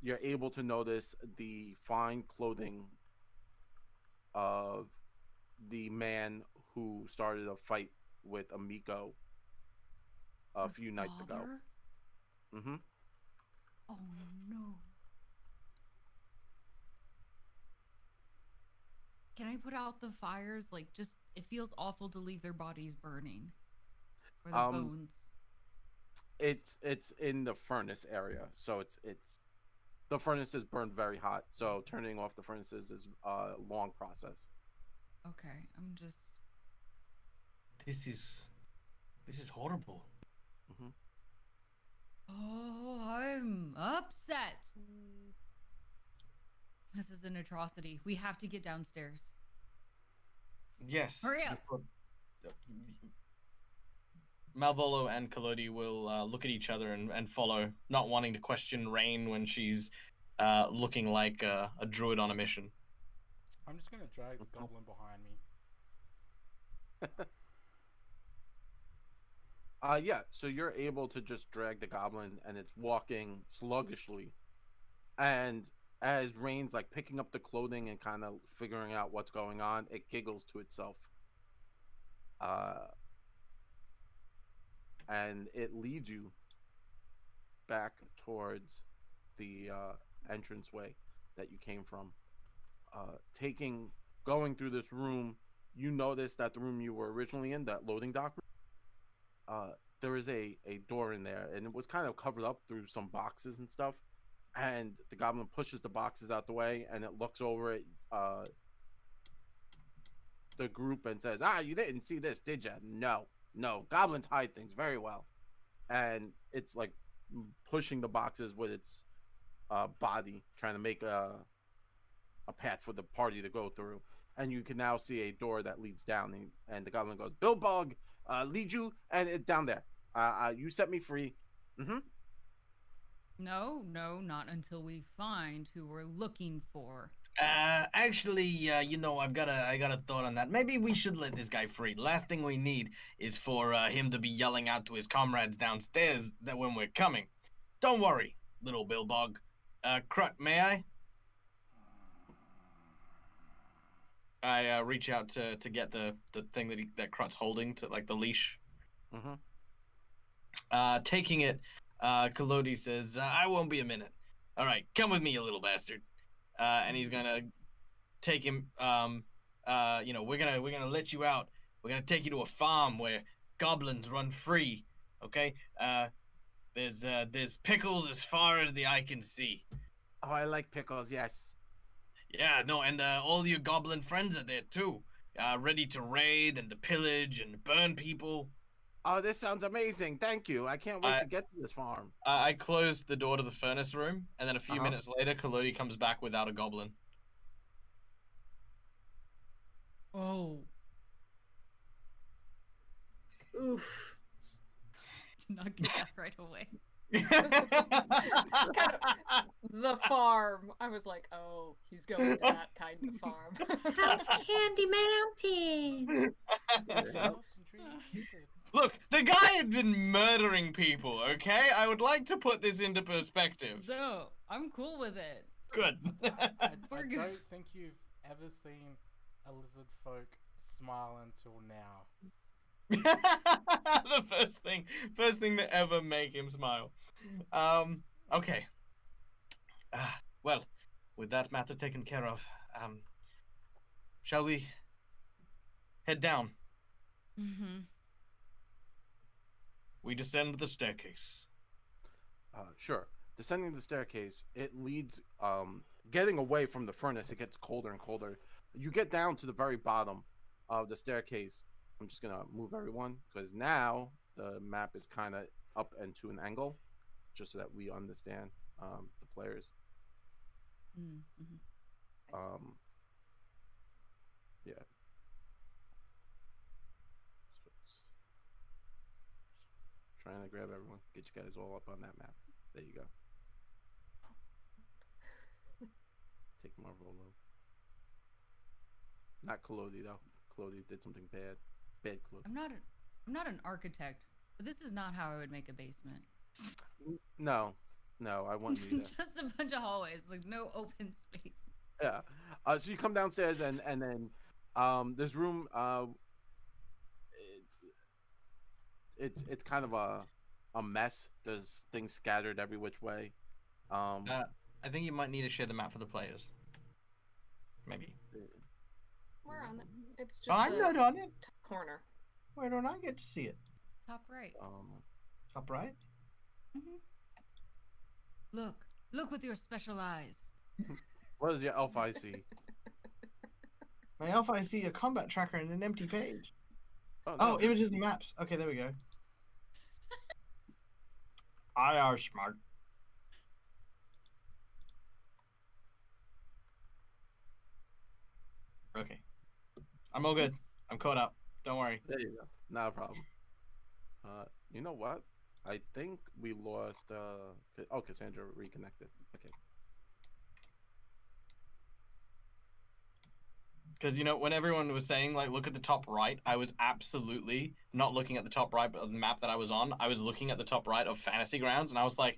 you're able to notice the fine clothing of the man who started a fight with Amiko a few nights ago. Mm-hmm. Oh no. Can I put out the fires? Like, just, it feels awful to leave their bodies burning. Or the bones. It's in the furnace area, so it's the furnaces burn very hot, so turning off the furnaces is a long process. Okay, I'm just... This is horrible. Mm-hmm. Oh, I'm upset. This is an atrocity. We have to get downstairs. Yes. Hurry up. Malvolo and Collodi will look at each other and follow, not wanting to question Ranne when she's looking like a druid on a mission. I'm just going to drag the goblin behind me. Yeah, so you're able to just drag the goblin, and it's walking sluggishly. And as Rain's like picking up the clothing and kind of figuring out what's going on, it giggles to itself. And it leads you back towards the entranceway that you came from. Going through this room, you notice that the room you were originally in, that loading dock room, there is a door in there, and it was kind of covered up through some boxes and stuff. And the goblin pushes the boxes out the way, and it looks over at the group and says, you didn't see this, did you? No, goblins hide things very well. And it's like pushing the boxes with its body, trying to make a path for the party to go through. And you can now see a door that leads down, and the goblin goes, Bilbog, lead you, and it down there. You set me free. Mm-hmm. No, not until we find who we're looking for. Actually, I got a thought on that. Maybe we should let this guy free. The last thing we need is for him to be yelling out to his comrades downstairs that when we're coming. Don't worry, little Bilbog. Krut, may I? I reach out to get the thing that Krut's holding, to like the leash. Mm-hmm. Taking it, Collodi says, I won't be a minute. All right, come with me, you little bastard. And he's gonna take him. We're gonna let you out. We're gonna take you to a farm where goblins run free. Okay. There's pickles as far as the eye can see. Oh, I like pickles. Yes. Yeah, no, and all your goblin friends are there too, ready to raid and to pillage and burn people. Oh, this sounds amazing. Thank you. I can't wait to get to this farm. I closed the door to the furnace room, and then a few minutes later, Collodi comes back without a goblin. Oh. Oof. Did not get that right away. Kind of the farm. I was like, oh, he's going to that kind of farm. That's Candy Mountain. Look, the guy had been murdering people, okay? I would like to put this into perspective. No, I'm cool with it. Good. I don't think you've ever seen a lizard folk smile until now. The first thing to ever make him smile. Okay. Well, with that matter taken care of, shall we head down? Mm-hmm. We descend the staircase. Sure. Descending the staircase, it leads, getting away from the furnace, it gets colder and colder. You get down to the very bottom of the staircase. I'm just gonna move everyone because now the map is kind of up and to an angle, just so that we understand the players. Mm-hmm. Yeah. Trying to grab everyone, get you guys all up on that map. There you go. Take Malvolo. Not Collodi though. Collodi did something bad. Bad Collodi. I'm not an architect, but this is not how I would make a basement. No, I want you to. Just a bunch of hallways, like no open space. Yeah. So you come downstairs and then this room it's kind of a mess. There's things scattered every which way. I think you might need to share the map for the players. Maybe. We're on it. It's just I'm not on it. top corner. Why don't I get to see it? Top right. Top right? Mm-hmm. Look with your special eyes. What does your elf eye see? My elf eye see a combat tracker and an empty page. Oh, Oh, images and maps. Okay, there we go. I are smart. Okay. I'm all good. I'm caught up. Don't worry. There you go. Not a problem. You know what? I think we lost. Oh, Cassandra reconnected. Okay. Because, you know, when everyone was saying, like, look at the top right, I was absolutely not looking at the top right of the map that I was on. I was looking at the top right of Fantasy Grounds, and I was like,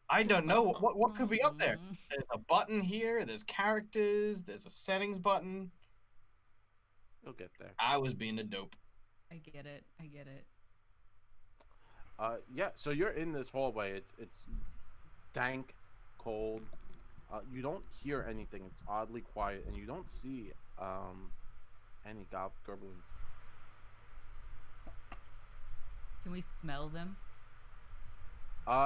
I don't know. What could be up there? There's a button here. There's characters. There's a settings button. You'll get there. I was being a dope. I get it. Yeah. So you're in this hallway. It's dank, cold. You don't hear anything. It's oddly quiet, and you don't see any goblins. Can we smell them?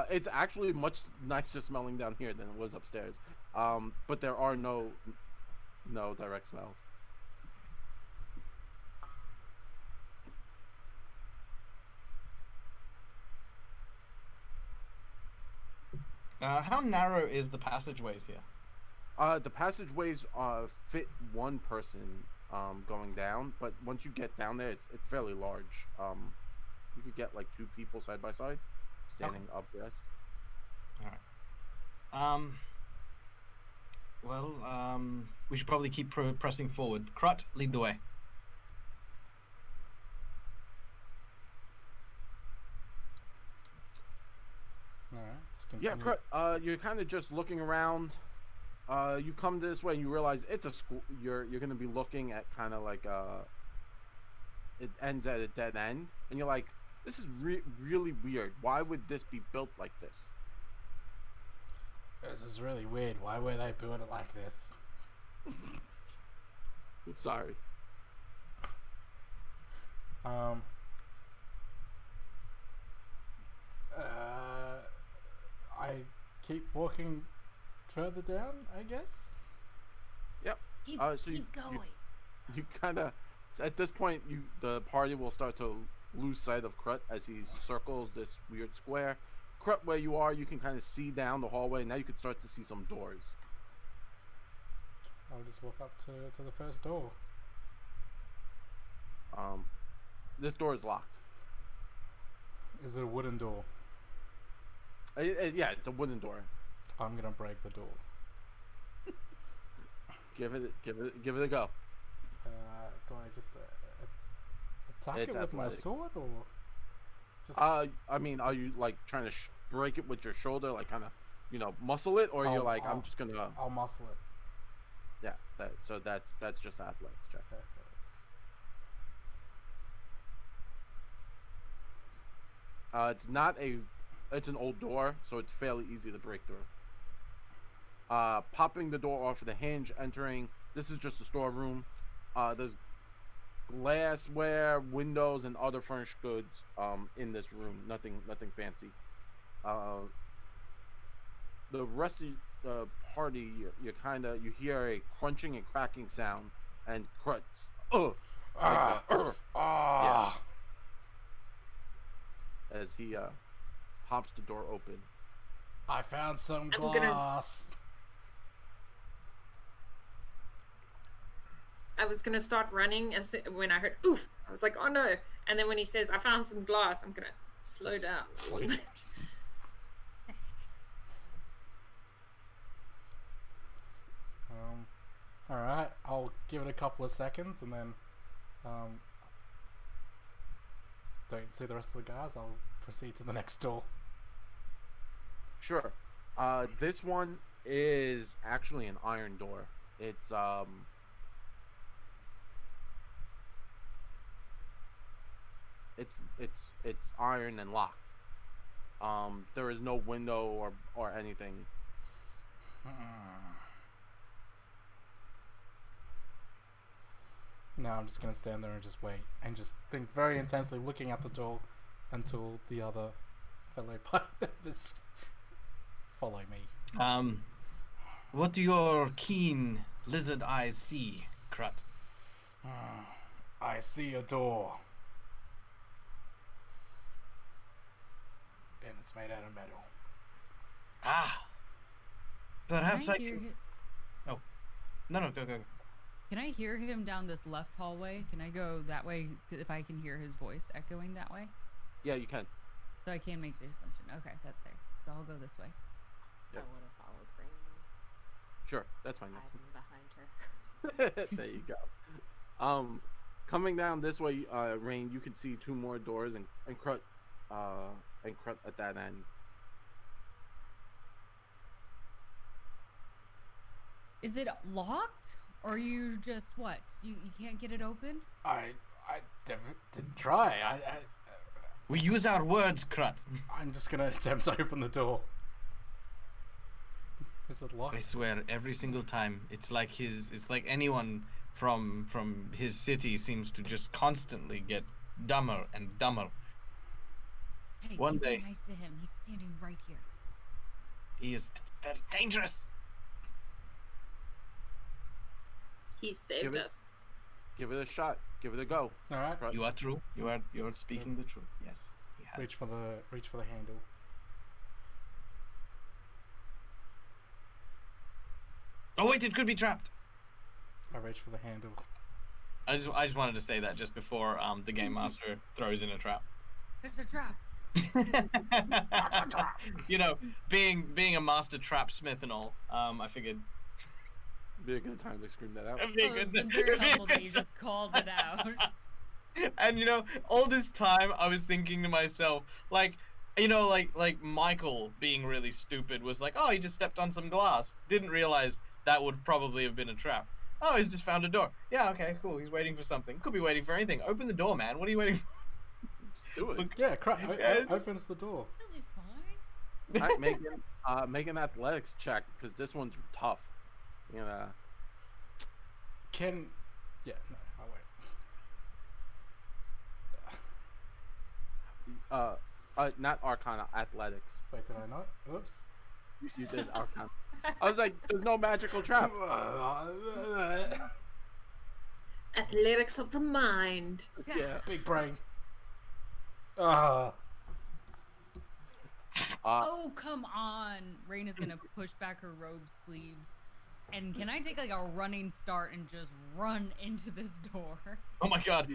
It's actually much nicer smelling down here than it was upstairs. But there are no direct smells. How narrow is the passageways here? The passageways fit one person going down, but once you get down there, it's fairly large. You could get like 2 people side by side, standing abreast. All right. Well, we should probably keep pressing forward. Krut, lead the way. All right. Yeah, Krut, you're kind of just looking around. You come this way and you realize it's a school. You're gonna be looking at kind of like it ends at a dead end, and you're like, this is really weird. Why would this be built like this? This is really weird. Why would they build it like this? Sorry. I keep walking further down, I guess. Yep. Keep, So keep going. You kind of, at this point, the party will start to lose sight of Krut as he circles this weird square. Krut, where you are, you can kind of see down the hallway. Now you can start to see some doors. I'll just walk up to the first door. This door is locked. Is it a wooden door? Yeah, it's a wooden door. I'm gonna break the door. Give it a go. Do I just attack It's it with my athletics. sword, or just? I mean, are you like trying to break it with your shoulder, like kind of, muscle it, or you're like, I'm just gonna? I'll muscle it. Yeah, that's just athletics check. Okay. It's an old door, so it's fairly easy to break through. Popping the door off of the hinge, entering. This is just a storeroom. There's glassware, windows, and other furnished goods in this room. Nothing fancy. The rest of the party, you hear a crunching and cracking sound, and Krut's yeah, as he pops the door open. I found some I'm gonna- glass. I was gonna start running when I heard oof. I was like, oh no! And then when he says, "I found some glass," I'm gonna slow down a little bit. All right, I'll give it a couple of seconds, and then don't see the rest of the guys. I'll proceed to the next door. Sure. This one is actually an iron door. It's it's iron and locked. There is no window or anything. No, I'm just gonna stand there and just wait and just think very intensely, looking at the door until the other fellow party members follow me. What do your keen lizard eyes see, Krut? I see a door. And it's made out of metal. Ah. Perhaps I hear can. hi- Oh, no, go. Can I hear him down this left hallway? Can I go that way if I can hear his voice echoing that way? Yeah, you can. So I can make the assumption. Okay, that's there. So I'll go this way. Yep. I would have followed Rain then, Sure, that's fine. hiding behind her. There you go. Coming down this way, Rain, you can see two more doors and Krut at that end. Is it locked? Or you just what? You can't get it open? I didn't try. We use our words, Krut. I'm just gonna attempt to open the door. Is it locked? I swear, every single time, it's like anyone from his city seems to just constantly get dumber and dumber. Hey, One you be day. nice to him. He's standing right here. He is very dangerous. He saved Give it- us. Give it a shot. Give it a go. All right. Krut. You are true. You are speaking the truth. Yes. He has. Reach for the handle. Oh wait, it could be trapped. I reach for the handle. I just wanted to say that just before the game master throws in a trap. It's a trap. You know, being a master trap smith and all, I figured Be a good time to scream that out. it'd be a Oh, good. it's been very helpful that you just called it out. And you know, all this time I was thinking to myself, like, you know, like Michael being really stupid was like, oh, he just stepped on some glass. Didn't realize that would probably have been a trap. Oh, he's just found a door. Yeah, okay, cool. He's waiting for something. Could be waiting for anything. Open the door, man. What are you waiting for? Just do it. Yeah, Krut Yes. opens the door. He'll be fine. Alright, make an athletics check because this one's tough. You know. Yeah, no, I won't. Not Arcana, Athletics. Wait, did I not? Oops. You did Arcana. I was like, there's no magical trap. Athletics of the mind. Yeah. Big brain. Ah. Oh, come on. Rain is gonna push back her robe sleeves. And can I take like a running start and just run into this door? Oh my god.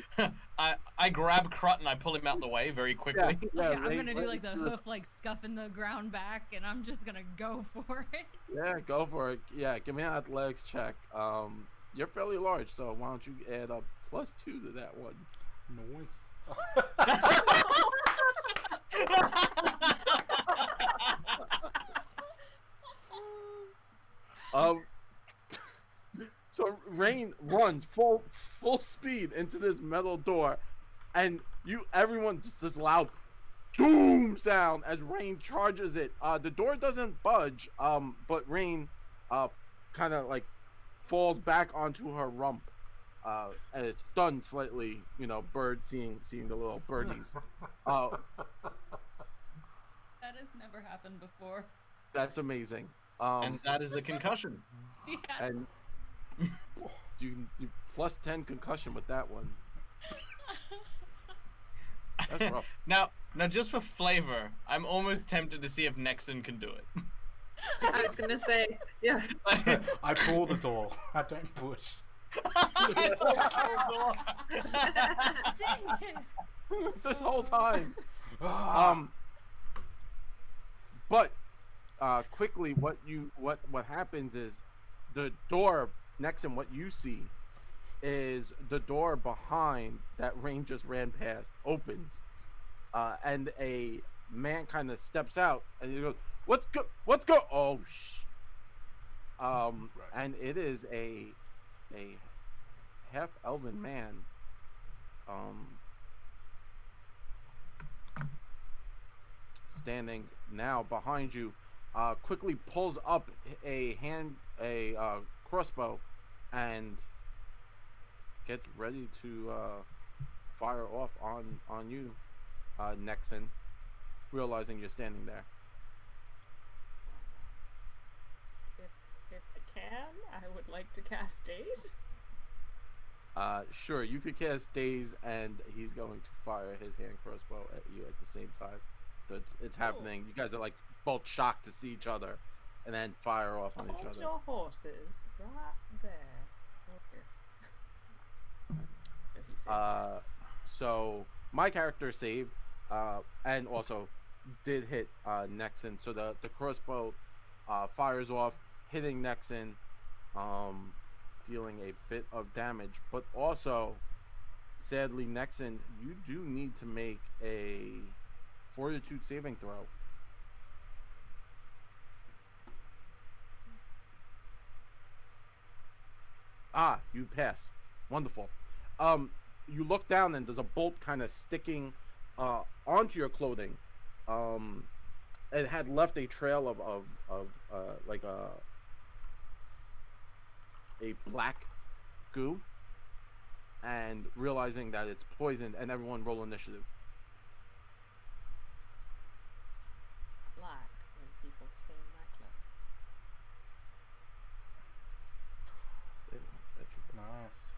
I grab Krut and I pull him out the way very quickly. Yeah, I'm gonna do like the hoof like scuffing the ground back and I'm just gonna go for it. Yeah, go for it. Yeah, give me an athletics check. You're fairly large, so why don't you add a +2 to that one? Nice. So Rain runs full speed into this metal door, and everyone just this loud doom sound as Rain charges it. The door doesn't budge, but Rain kind of like falls back onto her rump, and it's stunned slightly. You know, seeing the little birdies. That has never happened before. That's amazing. And that is a concussion. Yes. And you do +10 concussion with that one. That's rough. Now, just for flavor, I'm almost tempted to see if Nexen can do it. I was gonna say, yeah. I pull the door. I don't push. Dang it. This whole time. But quickly, what happens is the door Nexen, what you see is the door behind that Rain just ran past opens, and a man kind of steps out and he goes, "What's go?" Oh and it is a half elven man. Standing now behind you, quickly pulls up a crossbow and gets ready to fire off on you, Nexen, realizing you're standing there. If I can, I would like to cast Daze. Sure, you could cast Daze, and he's going to fire his hand crossbow at you at the same time. So it's happening. You guys are like both shocked to see each other, and then fire off on each Hold other. your horses right there. Okay. So my character saved, and also did hit Nexen. So the crossbow fires off, hitting Nexen, dealing a bit of damage. But also, sadly, Nexen, you do need to make a Fortitude saving throw. You pass. Wonderful. You look down and there's a bolt kind of sticking onto your clothing. It had left a trail of like a black goo, and realizing that it's poisoned, and everyone roll initiative. Like when people stain my clothes. Nice.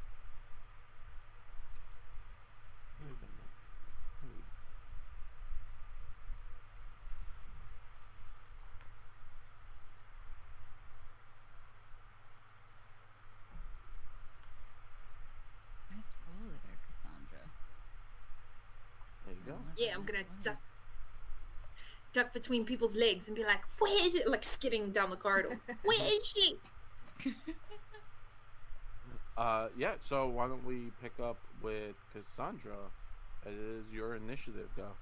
Nice roll there, Kasaundra. There you go. Yeah, I'm gonna duck between people's legs and be like, "Where is it?" Like skidding down the corridor. Where is she? Yeah, so why don't we pick up with Kasaundra? It is your initiative, go.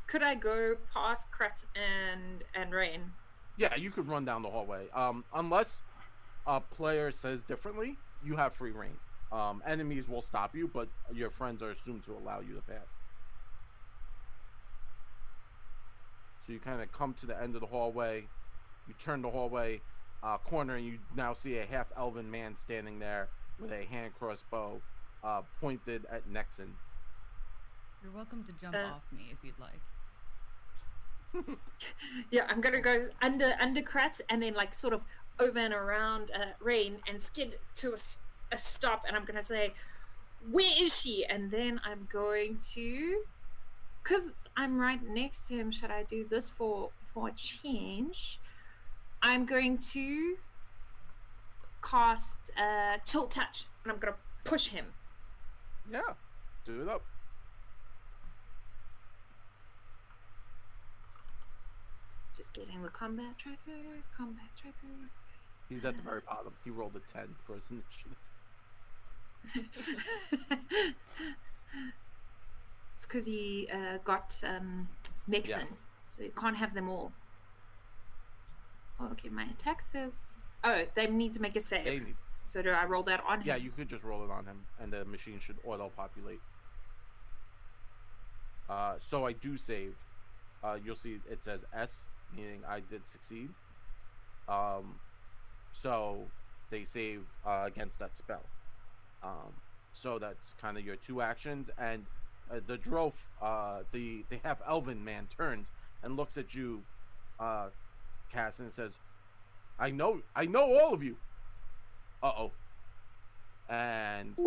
Could I go past Krut and Rain? Yeah, you could run down the hallway. Unless a player says differently, you have free reign. Enemies will stop you, but your friends are assumed to allow you to pass. So you kind of come to the end of the hallway, you turn the hallway corner, and you now see a half-elven man standing there with a hand crossbow pointed at Nexen. You're welcome to jump off me if you'd like. Yeah, I'm gonna go under Krut and then like sort of over and around Ranne and skid to a stop, and I'm gonna say, "Where is she?" And then I'm going to, because I'm right next to him. Should I do this for a change? I'm going to cast Chill Touch, and I'm gonna push him. Yeah, do it up. Just getting the combat tracker. He's at the very bottom. He rolled a 10 for his initiative. It's because he got Nexen, so you can't have them all. Oh, okay, my attack says... Oh, they need to make a save. So do I roll that on him? Yeah, you could just roll it on him, and the machine should auto-populate. So I do save. You'll see it says S, meaning I did succeed. So they save against that spell. So that's kind of your 2 actions, and the Drof, the half-elven man turns and looks at you, Cass, and says, I know all of you. Uh-oh. And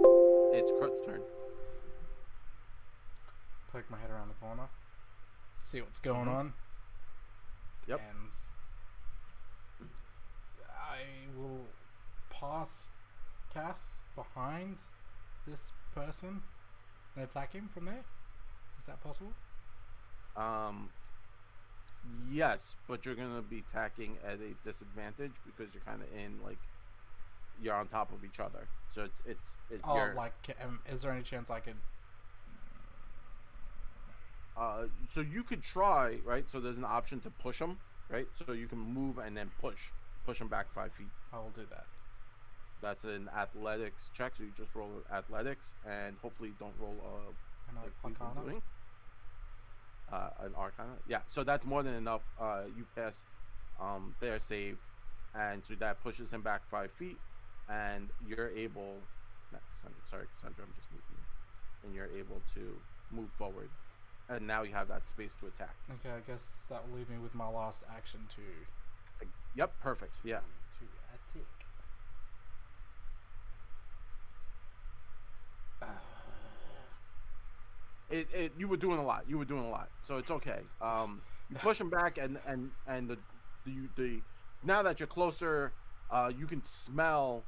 it's Krut's turn. Poke my head around the corner, see what's going on. Yep. And I will pass Cass behind this person and attack him from there. Is that possible? Yes, but you're gonna be attacking at a disadvantage because you're kind of in like you're on top of each other. So it's like, is there any chance I could? So you could try, right? So there's an option to push them, right? So you can move and then push them back 5 feet. I will do that. That's an athletics check. So you just roll athletics and hopefully don't roll like we've been doing. An Arcana. Yeah, so that's more than enough. You pass their save, and so that pushes him back 5 feet, and you're able. Cassandra, I'm just moving you, and you're able to move forward, and now you have that space to attack. Okay, I guess that will leave me with my last action to. Yep, perfect. Yeah. To attack. You were doing a lot. So it's okay. You push him back, and the now that you're closer, you can smell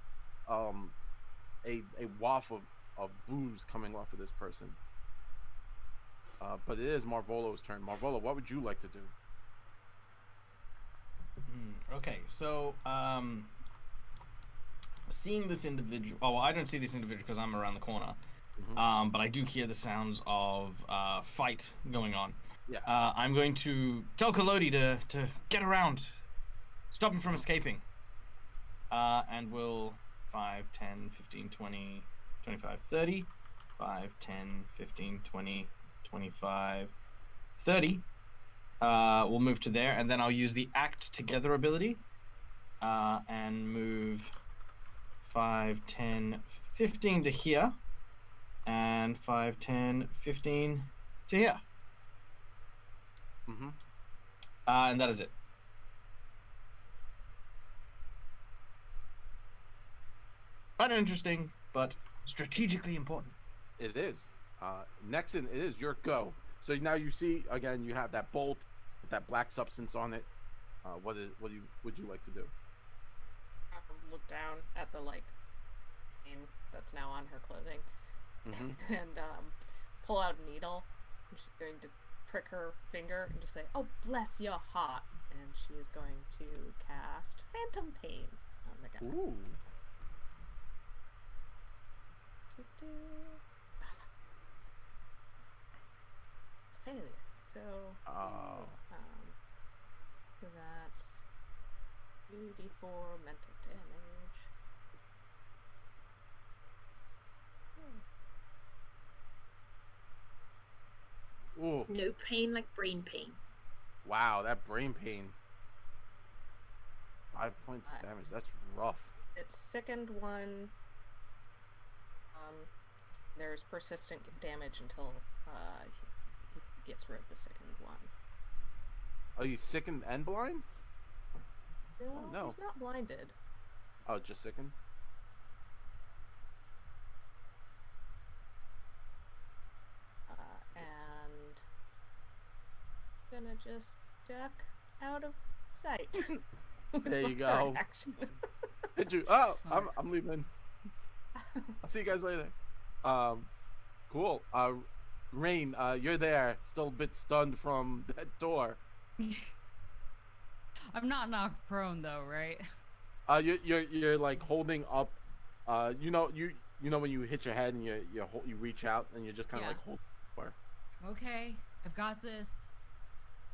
a waft of booze coming off of this person. But it is Malvolo's turn. Malvolo, what would you like to do? Okay, so seeing this individual. Oh, well, I don't see this individual because I'm around the corner. But I do hear the sounds of fight going on. Yeah. I'm going to tell Collodi to get around, stop him from escaping. And we'll 5, 10, 15, 20, 25, 30. 5, 10, 15, 20, 25, 30. We'll move to there, and then I'll use the Act Together ability. And move 5, 10, 15 to here. And 5, 10, 15 to here. And that is it. Uninteresting, but strategically important. It is. Nexen, it is your go. So now you see again. You have that bolt with that black substance on it. What would you like to do? I will look down at the stain that's now on her clothing. And pull out a needle, and she's going to prick her finger and just say, "Oh, bless your heart," and she is going to cast Phantom Pain on the guy. Ooh. It's a failure. So so that's 2d4 mental damage. Ooh. There's no pain like brain pain. Wow, that brain pain. 5 points of damage. That's rough. It's sickened 1. there's persistent damage until he gets rid of the sickened one. Are you sickened and blind? No, no. he's not blinded. Oh, just sickened? And gonna just duck out of sight. There you Third go. action. Did you? Oh, I'm leaving. I'll see you guys later. Cool. Rain, you're there, still a bit stunned from that door. I'm not knocked prone though, right? You're like holding up. You know when you hit your head and you reach out and you're just kind of like holding the door. Okay, I've got this.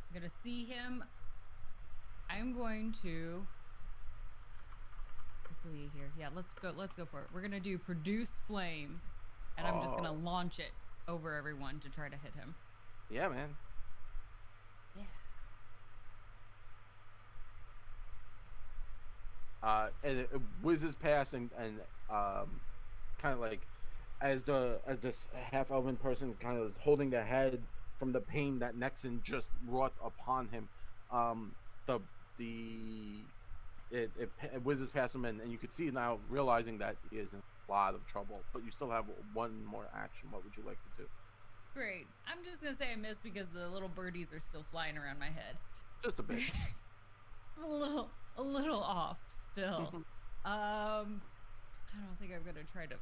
I'm gonna see him. I'm going to. Let's see here. Yeah, let's go for it. We're gonna do produce flame, and I'm just gonna launch it over everyone to try to hit him. Yeah, man. Yeah. And it whizzes past and kind of like as this half elven person kind of is holding their head from the pain that Nexen just wrought upon him. It whizzes past him and you could see now realizing that he is in a lot of trouble. But you still have one more action. What would you like to do? Great. I'm just gonna say I missed because the little birdies are still flying around my head. Just a bit. a little off still. I don't think I'm gonna try to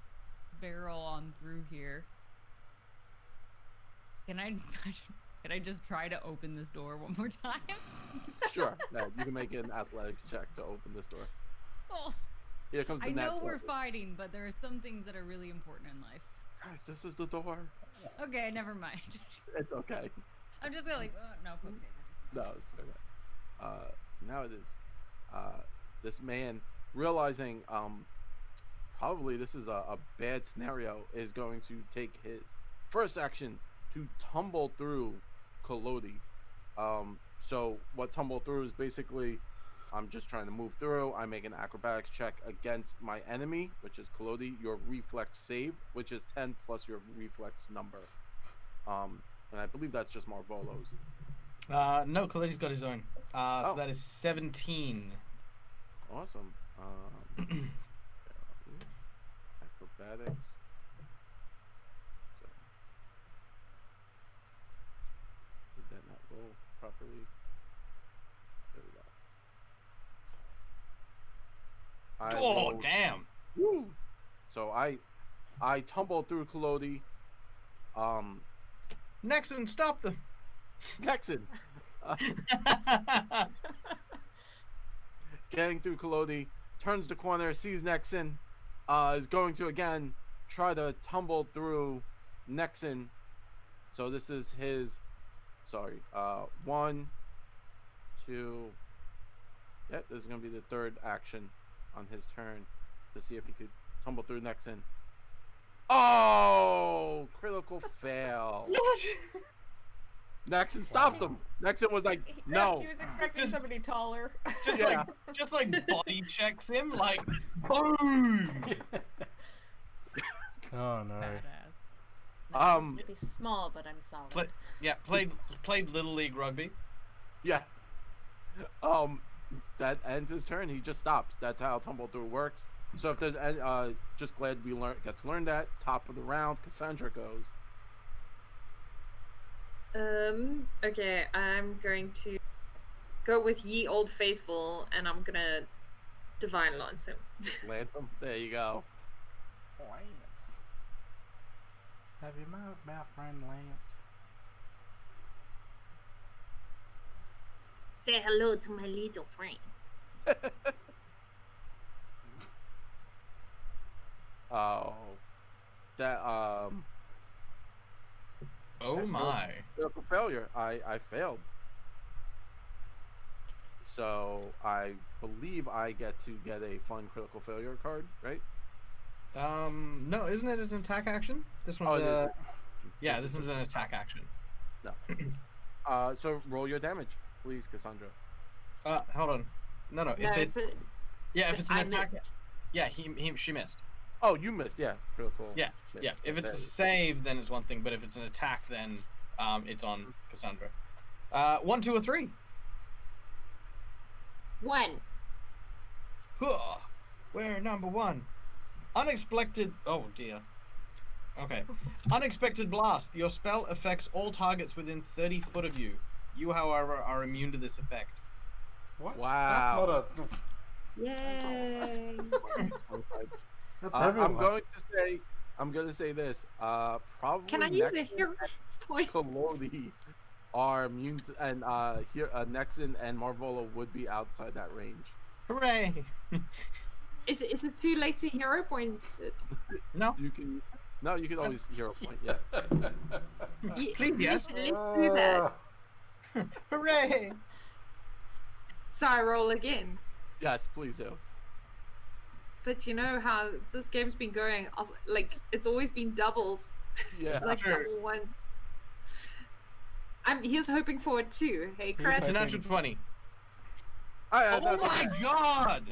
barrel on through here. Can I just try to open this door one more time? Sure. No, you can make an athletics check to open this door. Oh, Here comes the I know nat we're 20. fighting, but there are some things that are really important in life. Guys, this is the door. Okay, never mind. It's okay. I'm just gonna like, oh, no, okay, that No, it's okay. Now it is. This man realizing probably this is a bad scenario is going to take his first action to tumble through Collodi. So what tumble through is basically I'm just trying to move through. I make an acrobatics check against my enemy, which is Collodi. Your reflex save, which is 10 plus your reflex number. And I believe that's just Malvolo's. No, Collodi's got his own. So that is 17. Awesome. Acrobatics. So, did that not roll properly? There we go. Oh, damn. Woo! So I tumbled through Collodi. Nexen, stop them. Nexen. Getting through Collodi, turns the corner, sees Nexen, is going to again try to tumble through Nexen. So this is his, 1, 2. Yep, this is going to be the third action on his turn to see if he could tumble through Nexen. Oh, critical fail. What? Nexen stopped him. Nexen was like, no. He was expecting somebody taller. Just like body checks him, like boom. Oh no. Badass. To be small, but I'm solid. Played Little League rugby. Yeah. That ends his turn. He just stops. That's how tumble through works. So if there's just glad we gets learned that. Top of the round, Kasaundra goes. Okay, I'm going to go with Ye Old Faithful, and I'm gonna Divine Lance him. Lance him. There you go. Lance. Have you met my friend Lance? Say hello to my little friend. Oh, that Oh my. critical failure. I failed. So I believe I get to get a fun critical failure card, right? No, isn't it an attack action? This one's it is. yeah, this is an attack action. No. So roll your damage, please, Kasaundra. Hold on. No, No, if it's it's if it's an I attack, missed. yeah, she missed. Oh, you missed. Yeah, critical. Yeah, yeah. If it's a save, then it's one thing, but if it's an attack, then it's on Kasaundra. 1, 2, or 3. 1. Huh. We're number 1. Unexpected. Oh dear. Okay. Unexpected blast. Your spell affects all targets within 30 foot of you. You, however, are immune to this effect. What? Wow. That's not a. Yay! That's I'm everyone. going to say this. Probably. Can I use a hero point? Collodi are immune to, and here Nexen and Malvolo would be outside that range. Hooray! Is it too late to hero point? No. You can always hero point. Yeah. Please, yes. Let's do that. Hooray! So I roll again. Yes, please do. But you know how this game's been going, like, it's always been doubles. Yeah. Like Sure. double ones. Here's hoping for it too. Hey, Here's Krut. It's a natural 20. Oh Oh my god!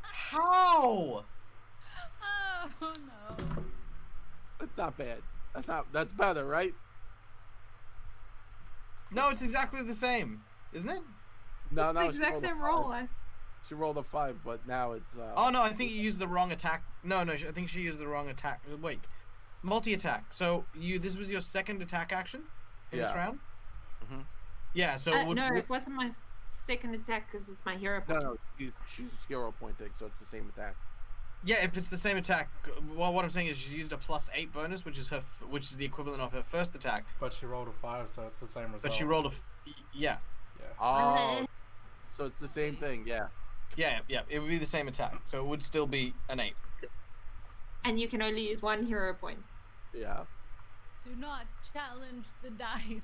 How? Oh no. That's not bad. That's better, right? No, it's exactly the same, isn't it? No, It's no. the exact same roll. She rolled a 5, but now it's. Oh no, I think you used the wrong attack. No, I think she used the wrong attack. Wait, multi-attack. So this was your second attack action in this Yeah. round. Mhm. Yeah. So No, it wasn't my second attack because it's my hero No, point. no, she's hero pointing, so it's the same attack. yeah, if it's the same attack, well, what I'm saying is she used a +8 bonus, which is the equivalent of her first attack. But she rolled a 5, so it's the same result. But she rolled yeah, Yeah. Oh, so it's the same thing, yeah. yeah. It would be the same attack, so it would still be an 8. And you can only use 1 hero point. Yeah. Do not challenge the dice.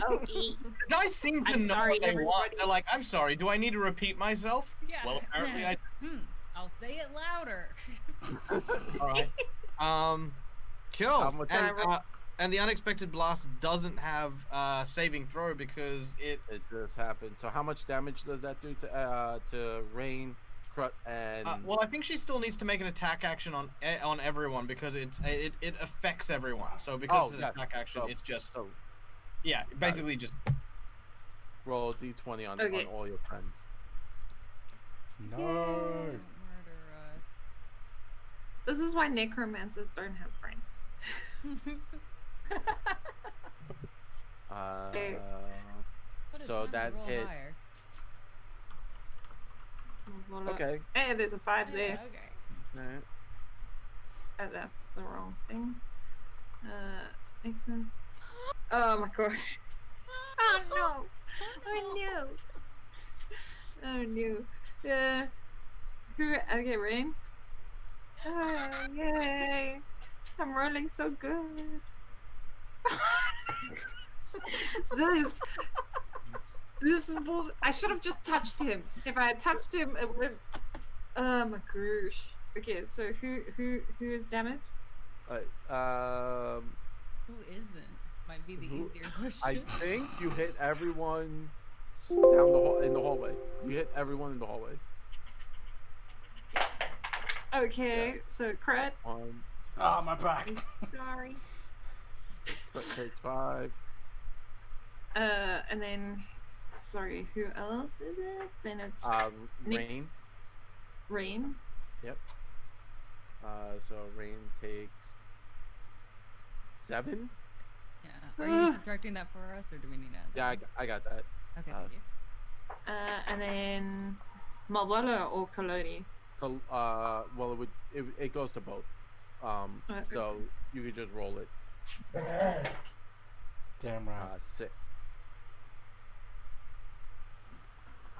Okay. The dice seem to I'm know sorry, what they want. everybody. They're like, I'm sorry, do I need to repeat myself? Yeah. Well, apparently I. I'll say it louder. Alright. Cool. much And the unexpected blast doesn't have saving throw because it. It just happened. So how much damage does that do to Ranne, Krut, and? Well, I think she still needs to make an attack action on everyone because it affects everyone. So because it's an attack action, it's just yeah, basically just roll a d20 on all your friends. No. Murder us. This is why necromancers don't have friends. What a So time to that roll hits. higher. Okay. Hey, there's a 5 Yeah, there. okay. Alright. That's the wrong thing. Excellent. Oh my gosh. Oh no. Oh no. Oh no. Who? Okay, Ranne. Oh, yay. I'm rolling so good. This is bullshit. I should have just touched him. If I had touched him, it would. Oh my gosh. Okay, so who is damaged? Alright. Who isn't? Might be the Who- easier question. I think you hit everyone down in the hallway. You hit everyone in the hallway. Okay, so Krut. 1, 2, Ah, my back. I'm sorry. Krut takes 5. And then, sorry, who else is it? Then it's Nix. Ranne. Ranne. Yep. So Ranne takes 7. Yeah. Are you subtracting that for us, or do we need that? Yeah, I got that. Okay, thank you. And then Malvolo or Collodi. Well, it goes to both. Okay. So you could just roll it. Damn right. 6.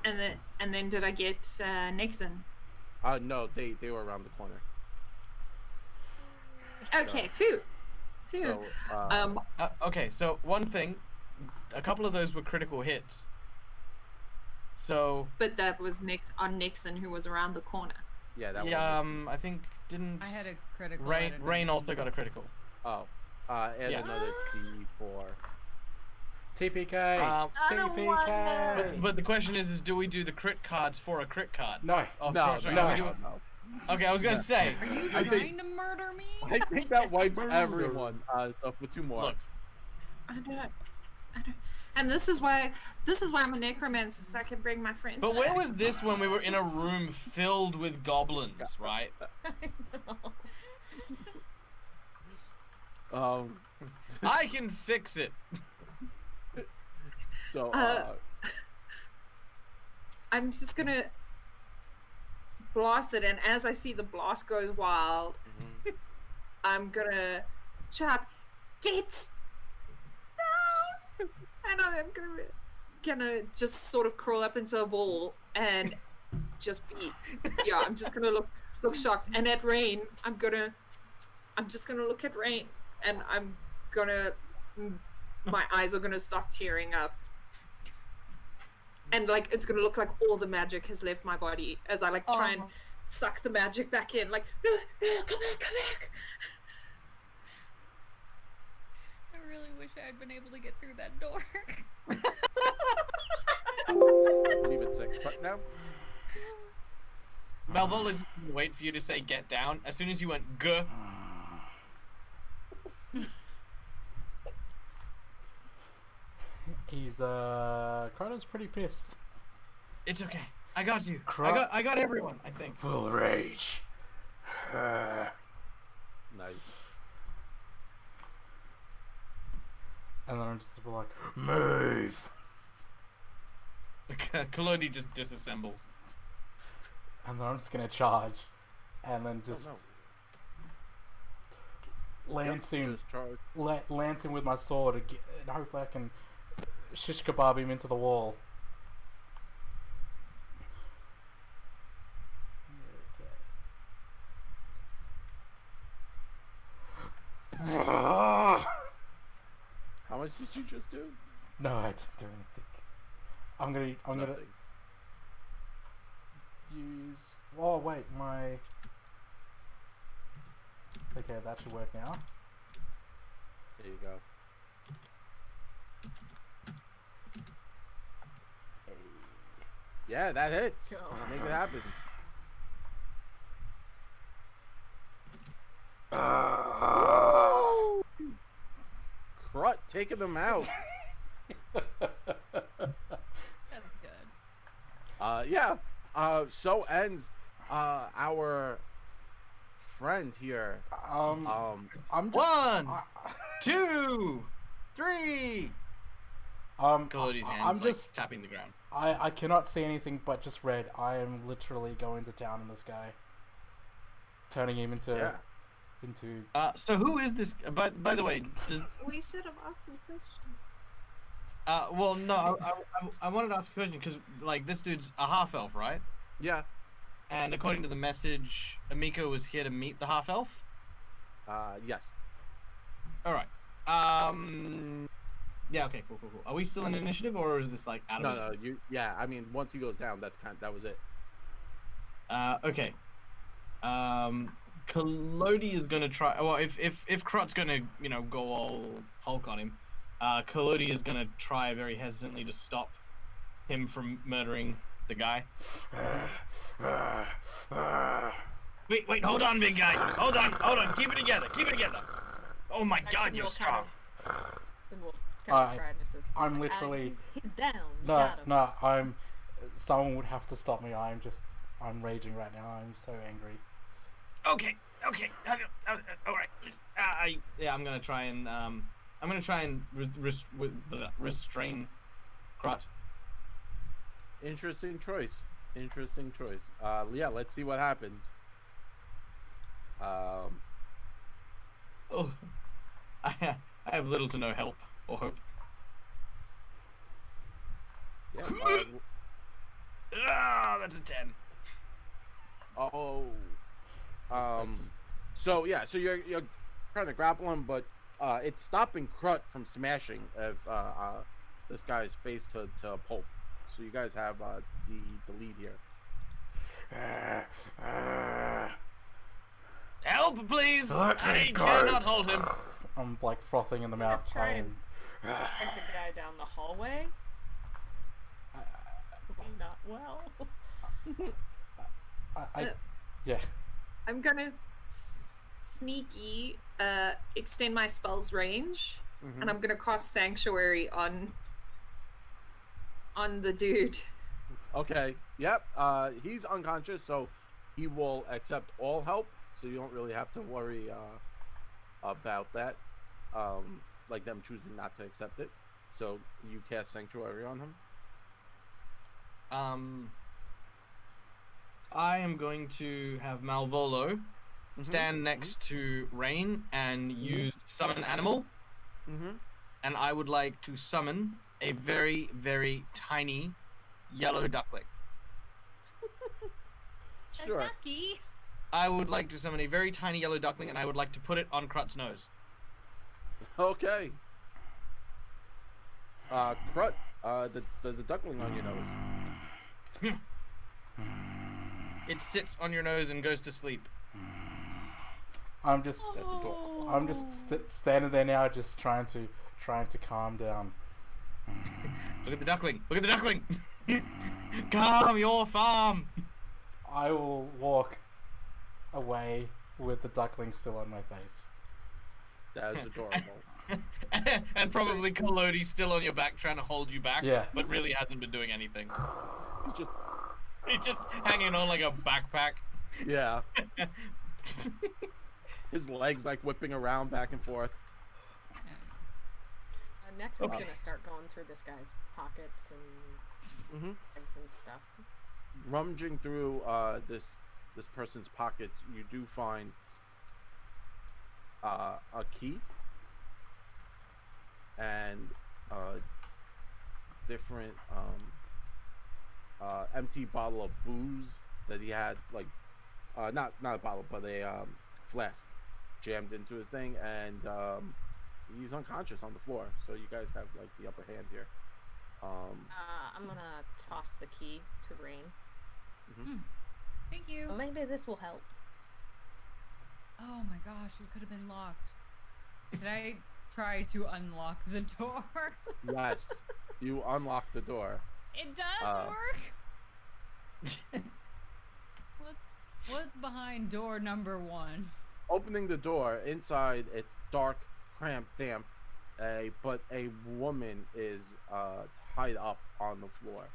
And then did I get Nexen? No, they were around the corner. Okay, phew. Phew. So, okay, so one thing, a couple of those were critical hits. So But that was on Nexen, who was around the corner. yeah, that yeah, one. I think didn't I had a critical. Ranne also got a critical. And Yeah. another D4. TPK. Um, I don't want TPK. that. but the question is do we do the crit cards for a crit card? No. Oh, No, sorry, no, we do- no, Okay, I was gonna say. Are you I trying think- to murder me? I think that wipes everyone. So for 2 more. Look, I don't. And this is why I'm a necromancer, so I can bring my friends. but where back. was this when we were in a room filled with goblins, right? I know. I can fix it. So I'm just gonna blast it, and as I see the blast goes wild, I'm gonna shout, "Get down!" And I'm gonna just sort of crawl up into a ball and just be, yeah, I'm just gonna look shocked. And at Rain, I'm just gonna look at Rain, and my eyes are gonna start tearing up. And like it's gonna look like all the magic has left my body as I like try and suck the magic back in. Like, no, come back. I really wish I had been able to get through that door. I believe it's 6 now. Malvolo didn't wait for you to say get down. As soon as you went "G," He's Crono's pretty pissed. it's okay. I got you. Krut. I got everyone. I think. Full rage. Nice. And then I'm just like, move. Collodi just disassembles. And then I'm just gonna charge, and then just lance him, Just charge. lance him with my sword, and hopefully I can shish kebab him into the wall. Okay. How much did you just do? No, I didn't do anything. I'm gonna Nothing. use. Oh wait, my. Okay, that should work now. There you go. Yeah, that hits. Go. Make it happen. Krut taking them out. That's good. Yeah. So ends our friend here. I'm just, 1, 2, 3. Collodi's hands I'm like just. tapping the ground. I cannot see anything but just red. I am literally going to town on this guy, turning him into into. So who is this? By the way, does We should have asked some questions. well, no, I wanted to ask a question because like this dude's a half elf, right? Yeah. And according to the message, Amiko was here to meet the half elf. Yes. All right. Yeah. Okay. Cool. Are we still in initiative, or is this like out of? No. Yeah. I mean, once he goes down, that was it. Okay. Collodi is gonna try. Well, if Krut's gonna go all Hulk on him, Collodi is gonna try very hesitantly to stop him from murdering the guy. Wait, hold on, big guy. Hold on. Keep it together. Oh my God, you're strong. Then we'll kind of I- try and assist. I'm Like, literally- he's down. You No, got him. I'm. Someone would have to stop me. I'm raging right now. I'm so angry. Okay. All right. I'm gonna try and restrain Krut. Interesting choice. Yeah. Let's see what happens. Oh, I have little to no help or hope. Yeah. That's a 10. So you're trying to grapple him, but it's stopping Krut from smashing if this guy's face to pulp. So you guys have the lead here. Help, please! Let me I go. cannot hold him. I'm like frothing in the mouth. Try and trying. drag the guy down the hallway. Not well. Yeah. I'm gonna sneaky extend my spell's range, Mhm. and I'm gonna cast Sanctuary on the dude. Okay. Yep. He's unconscious, so he will accept all help. So you don't really have to worry about that. Like them choosing not to accept it. So you cast Sanctuary on him. I am going to have Malvolo stand next to Ranne and use Summon Animal. And I would like to summon a very, very tiny yellow duckling. Sure. A ducky. I would like to summon a very tiny yellow duckling, and I would like to put it on Krut's nose. Okay. Krut, there's a duckling on your nose. It sits on your nose and goes to sleep. I'm just That's adorable. I'm just standing there now, just trying to calm down. Look at the duckling. Look at the duckling. Calm your farm. I will walk away with the duckling still on my face. That is adorable. And probably Collodi still on your back, trying to hold you back. Yeah. But really hasn't been doing anything. He's He's just hanging on like a backpack. yeah. His legs like whipping around back and forth. Nexen's gonna start going through this guy's pockets and bags and stuff. Rummaging through this person's pockets, you do find a key and different empty bottle of booze that he had, like not a bottle, but a flask jammed into his thing, and he's unconscious on the floor. So you guys have like the upper hand here. I'm gonna toss the key to Ranne. Thank you. Well, maybe this will help. Oh my gosh, it could have been locked. Did I try to unlock the door? Yes, you unlock the door. It does work. What's behind door number 1? Opening the door, inside it's dark, cramped, damp, but a woman is tied up on the floor.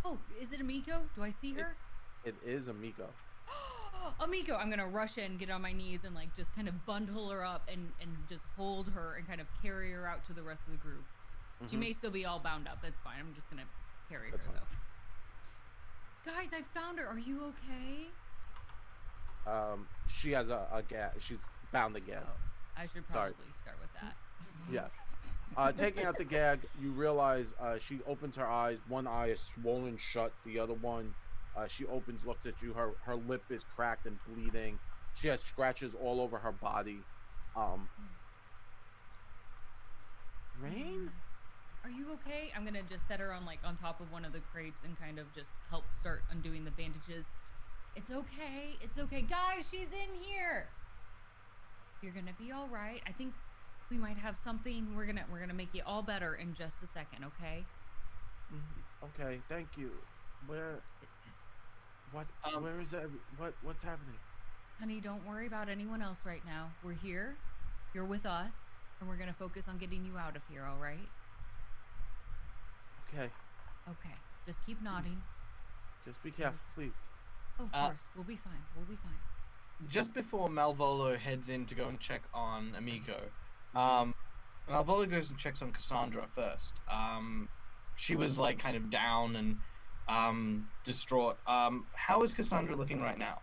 Oh, is it Amiko? Do I see her? It is Amiko. Amiko, I'm gonna rush in, get on my knees, and like just kind of bundle her up and just hold her and kind of carry her out to the rest of the group. She may still be all bound up. That's fine. I'm just gonna carry her though. Guys, I found her. Are you okay? She has a gag. She's bound again. Oh, I should probably start with that. Yeah. Taking out the gag, you realize she opens her eyes. One eye is swollen shut. The other one, she opens, looks at you. Her lip is cracked and bleeding. She has scratches all over her body. Ranne? Are you okay? I'm gonna just set her on top of one of the crates and kind of just help start undoing the bandages. It's okay. It's okay. Guys, she's in here. You're gonna be all right. I think we might have something. We're gonna make you all better in just a second, okay? Okay, thank you. Where is that? What's happening? Honey, don't worry about anyone else right now. We're here. You're with us, and we're gonna focus on getting you out of here, all right? Okay. Okay. Just keep nodding. Just be careful, please. Of course. We'll be fine. We'll be fine. Just before Malvolo heads in to go and check on Amiko, Malvolo goes and checks on Kasaundra first. She was like kind of down and distraught. How is Kasaundra looking right now?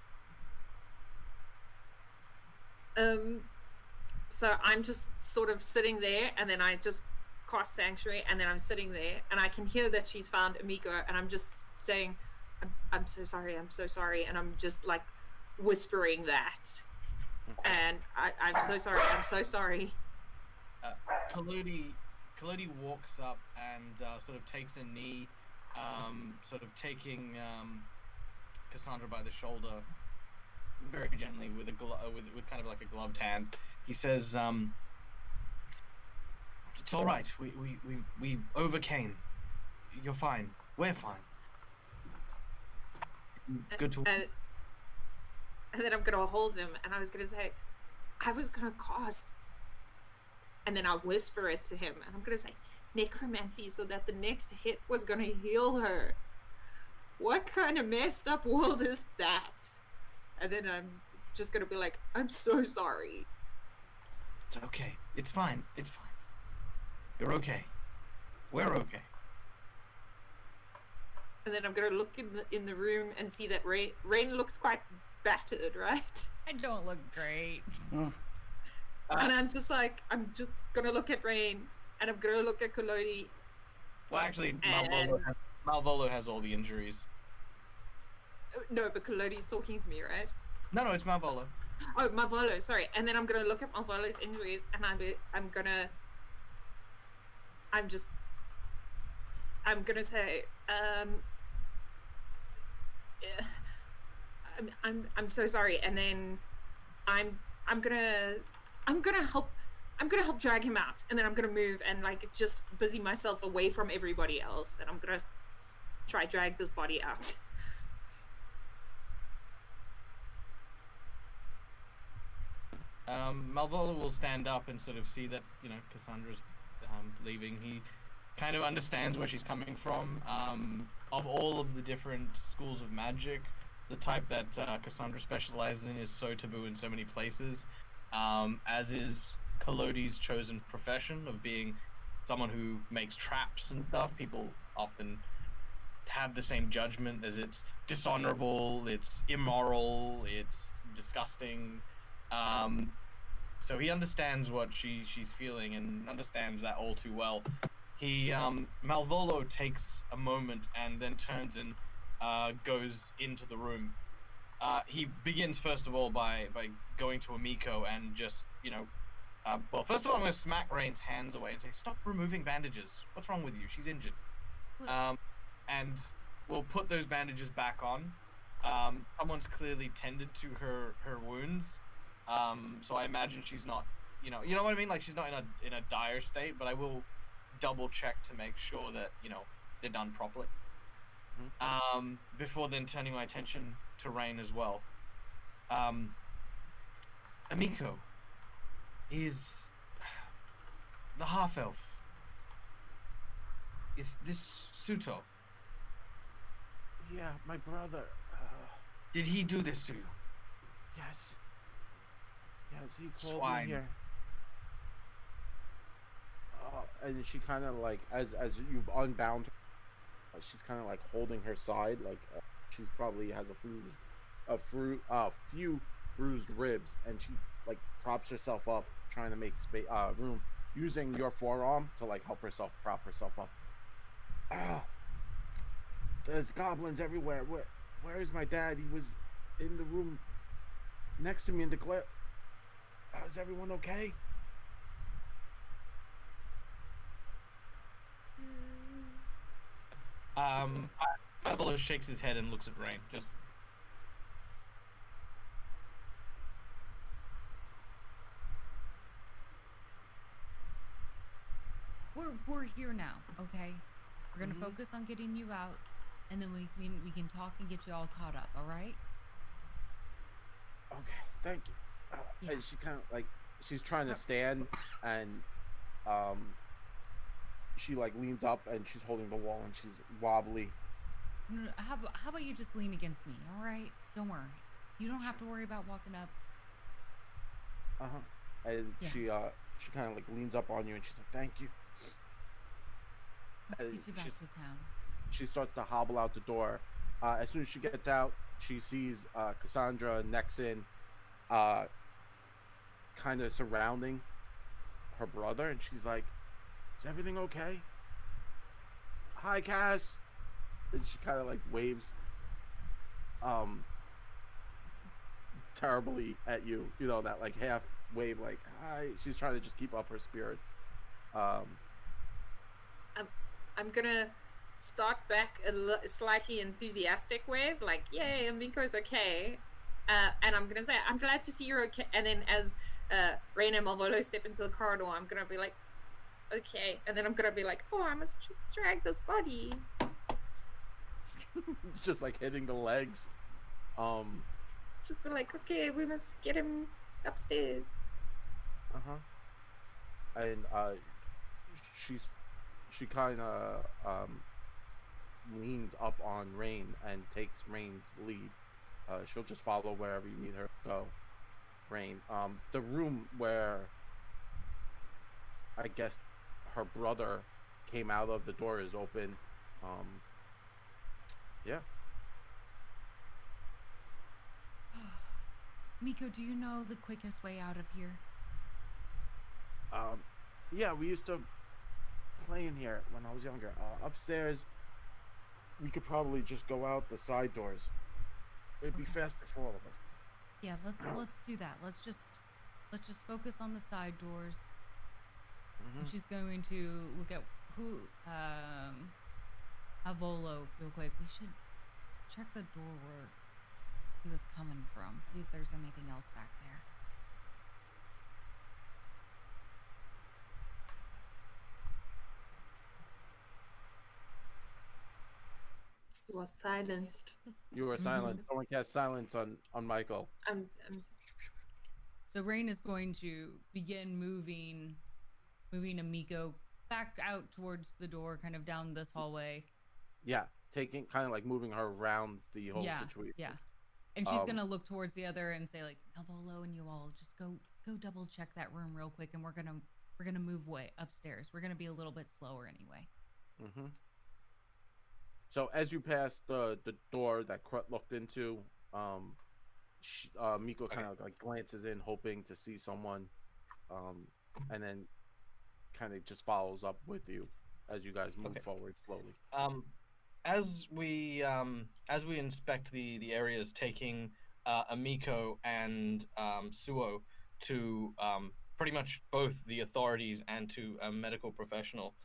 So I'm just sort of sitting there, and then I just cast Sanctuary, and then I'm sitting there, and I can hear that she's found Amiko, and I'm just saying, I'm so sorry, and I'm just like whispering that, and I'm so sorry. Collodi walks up and sort of takes a knee, sort of taking Kasaundra by the shoulder very gently with with kind of like a gloved hand. He says, "It's all right. We overcame. You're fine. We're fine. Good to." And then I'm gonna hold him, and I was gonna say, I was gonna cast. And then I whisper it to him, and I'm gonna say, necromancy, so that the next hit was gonna heal her. What kind of messed up world is that? And then I'm just gonna be like, I'm so sorry. It's okay. It's fine. It's fine. You're okay. We're okay. And then I'm gonna look in the room and see that Rain looks quite battered, right? I don't look great. And I'm just gonna look at Rain, and I'm gonna look at Collodi. Well, actually, And- Malvolo has all the injuries. No, but Collodi's talking to me, right? No, it's Malvolo. Oh, Malvolo, sorry. And then I'm gonna look at Malvolo's injuries, and I'm gonna say, yeah, I'm so sorry. And then I'm gonna help drag him out, and then I'm gonna move and like just busy myself away from everybody else, and I'm gonna try drag this body out. Malvolo will stand up and sort of see that, you know, Kassandra's leaving. He kind of understands where she's coming from. Of all of the different schools of magic, the type that Kasaundra specializes in is so taboo in so many places, as is Collodi's chosen profession of being someone who makes traps and stuff. People often have the same judgment as it's dishonorable, it's immoral, it's disgusting. So he understands what she's feeling and understands that all too well. He Malvolo takes a moment and then turns and goes into the room. He begins first of all by going to Amiko and just, you know, well, first of all, I'm going to smack Rain's hands away and say, stop removing bandages. What's wrong with you? She's injured. And we'll put those bandages back on. Someone's clearly tended to her wounds. So I imagine she's not, you know what I mean? Like, she's not in a dire state, but I will double check to make sure that, you know, they're done properly. Mm-hmm. Before then turning my attention to Rain as well. Amiko is the half-elf. Is this Suto? Yeah, my brother. Did he do this to you? Yes. Yes, he called Swine. me here. And she kind of like, as you've unbound her, she's kind of like holding her side, like she probably has a few bruised ribs, and she like props herself up, trying to make room, using your forearm to like help herself prop herself up. There's goblins everywhere. Where is my dad? He was in the room next to me in the glare. Is everyone okay? Malvolo shakes his head and looks at Rain. Just we're here now, okay? We're gonna focus on getting you out, and then we can talk and get you all caught up. All right? Okay, thank you. And she kind of like, she's trying to stand, and she like leans up and she's holding the wall and she's wobbly. No, how about you just lean against me? All right? Don't worry. You don't have to worry about walking up. And she kind of like leans up on you and she's like, thank you. Let's get you back to town. She starts to hobble out the door. As soon as she gets out, she sees Kasaundra, Nexen, kind of surrounding her brother, and she's like, is everything okay? Hi, Cass. And she kind of like waves terribly at you, you know, that like half wave, like hi. She's trying to just keep up her spirits. I'm gonna start back a slightly enthusiastic wave, like, yay, Amiko's okay. And I'm gonna say, I'm glad to see you're okay. And then as Ranne and Malvolo step into the corridor, I'm gonna be like, okay. And then I'm gonna be like, oh, I must drag this body. Just like hitting the legs. Just be like, okay, we must get him upstairs. And she kind of leans up on Rain and takes Rain's lead. She'll just follow wherever you need her to go. Rain, the room where I guess her brother came out of, the door is open. Yeah. Miko, do you know the quickest way out of here? Yeah, we used to play in here when I was younger. Upstairs, we could probably just go out the side doors. It'd be faster for all of us. Yeah, let's do that. Let's just focus on the side doors. And she's going to look at who Malvolo real quick. We should check the door where he was coming from. See if there's anything else back there. He was silenced. You were silent. Someone cast silence on Michael. So Rain is going to begin moving Amiko back out towards the door, kind of down this hallway. Yeah, taking kind of like moving her around the whole situation. Yeah. And she's gonna look towards the other and say like, Malvolo and you all just go double check that room real quick, and we're gonna move way upstairs. We're gonna be a little bit slower anyway. So as you pass the door that Krut looked into, Miko kind of like glances in, hoping to see someone, and then kind of just follows up with you as you guys move forward slowly. As we inspect the areas, taking Amiko and Suo to pretty much both the authorities and to a medical professional.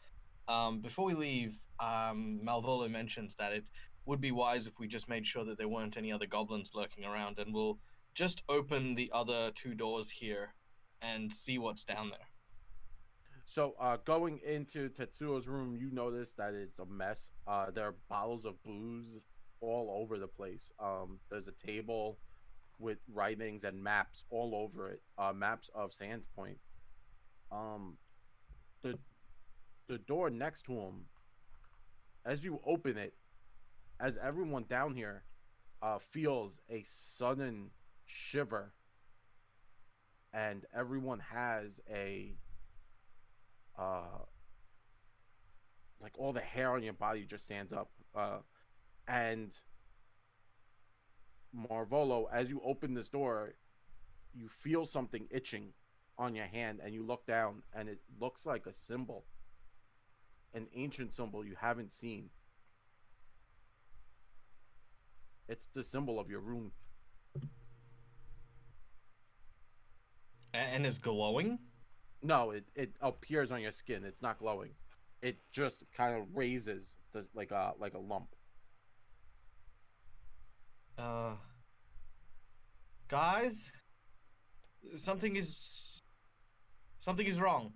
Before we leave, Malvolo mentions that it would be wise if we just made sure that there weren't any other goblins lurking around, and we'll just open the other two doors here and see what's down there. So going into Tetsuo's room, you notice that it's a mess. There are bottles of booze all over the place. There's a table with writings and maps all over it. Maps of Sandpoint. The door next to him, as you open it, as everyone down here feels a sudden shiver, and everyone has a like all the hair on your body just stands up, and Malvolo, as you open this door, you feel something itching on your hand, and you look down, and it looks like a symbol, an ancient symbol you haven't seen. It's the symbol of your rune. And is glowing? No, it appears on your skin. It's not glowing. It just kind of raises like a lump. Guys, something is wrong.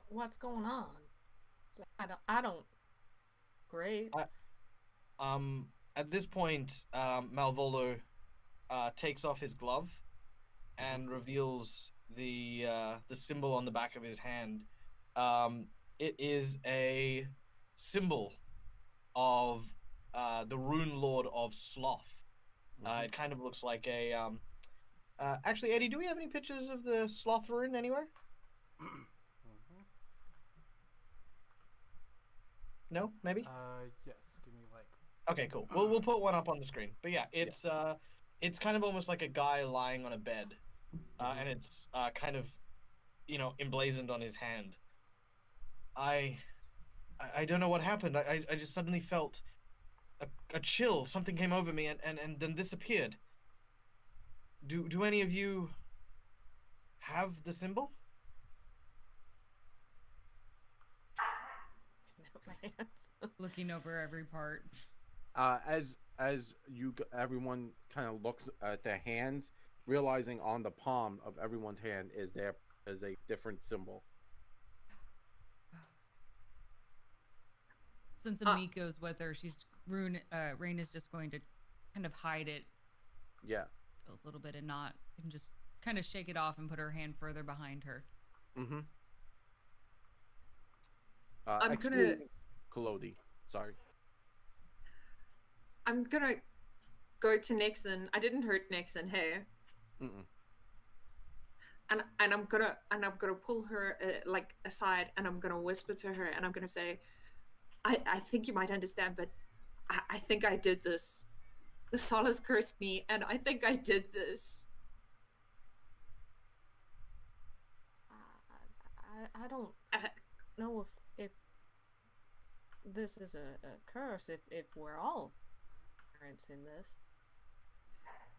What's going on? I don't. Great. At this point, Malvolo takes off his glove and reveals the symbol on the back of his hand. It is a symbol of the Runelord of Sloth. It kind of looks like a actually, Eddie, do we have any pictures of the Sloth rune anywhere? No, maybe. Yes. Give me like. Okay, cool. We'll put one up on the screen. But yeah, it's kind of almost like a guy lying on a bed, and it's kind of, emblazoned on his hand. I don't know what happened. I just suddenly felt a chill. Something came over me and then disappeared. Do any of you have the symbol? Looking over every part. As everyone kind of looks at their hands, realizing on the palm of everyone's hand is a different symbol. since Amiko's with her, Rain is just going to kind of hide it. Yeah. A little bit and just kind of shake it off and put her hand further behind her. Mm-hmm. I'm gonna Collodi. Sorry. I'm gonna go to Nexen. I didn't hurt Nexen, hey. Mm-mm. And I'm gonna pull her like aside, and I'm gonna whisper to her, and I'm gonna say, I think you might understand, but I think I did this. The Solace cursed me, and I think I did this. I don't know if this is a curse, if we're all parents in this.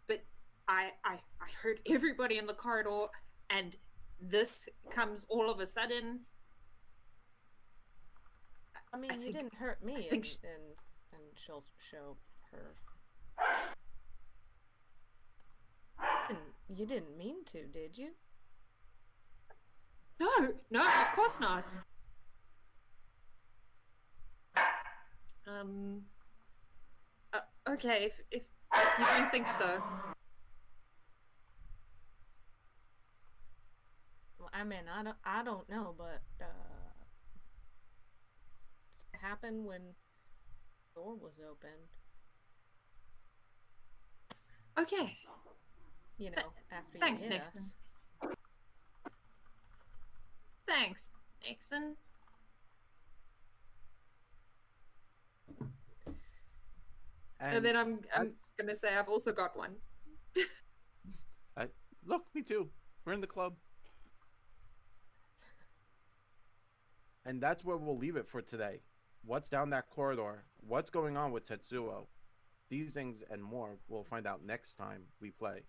But I heard everybody in the corridor, and this comes all of a sudden. I mean, you didn't hurt me, and she'll show her. And you didn't mean to, did you? No, of course not. Okay, if you don't think so. Well, I mean, I don't know, but it happened when the door was opened. Okay. You know, after thanks, you hit Nexen. us. Thanks, Nexen. And then I'm gonna say I've also got one. Look, me too. We're in the club. And that's where we'll leave it for today. What's down that corridor? What's going on with Tetsuo? These things and more we'll find out next time we play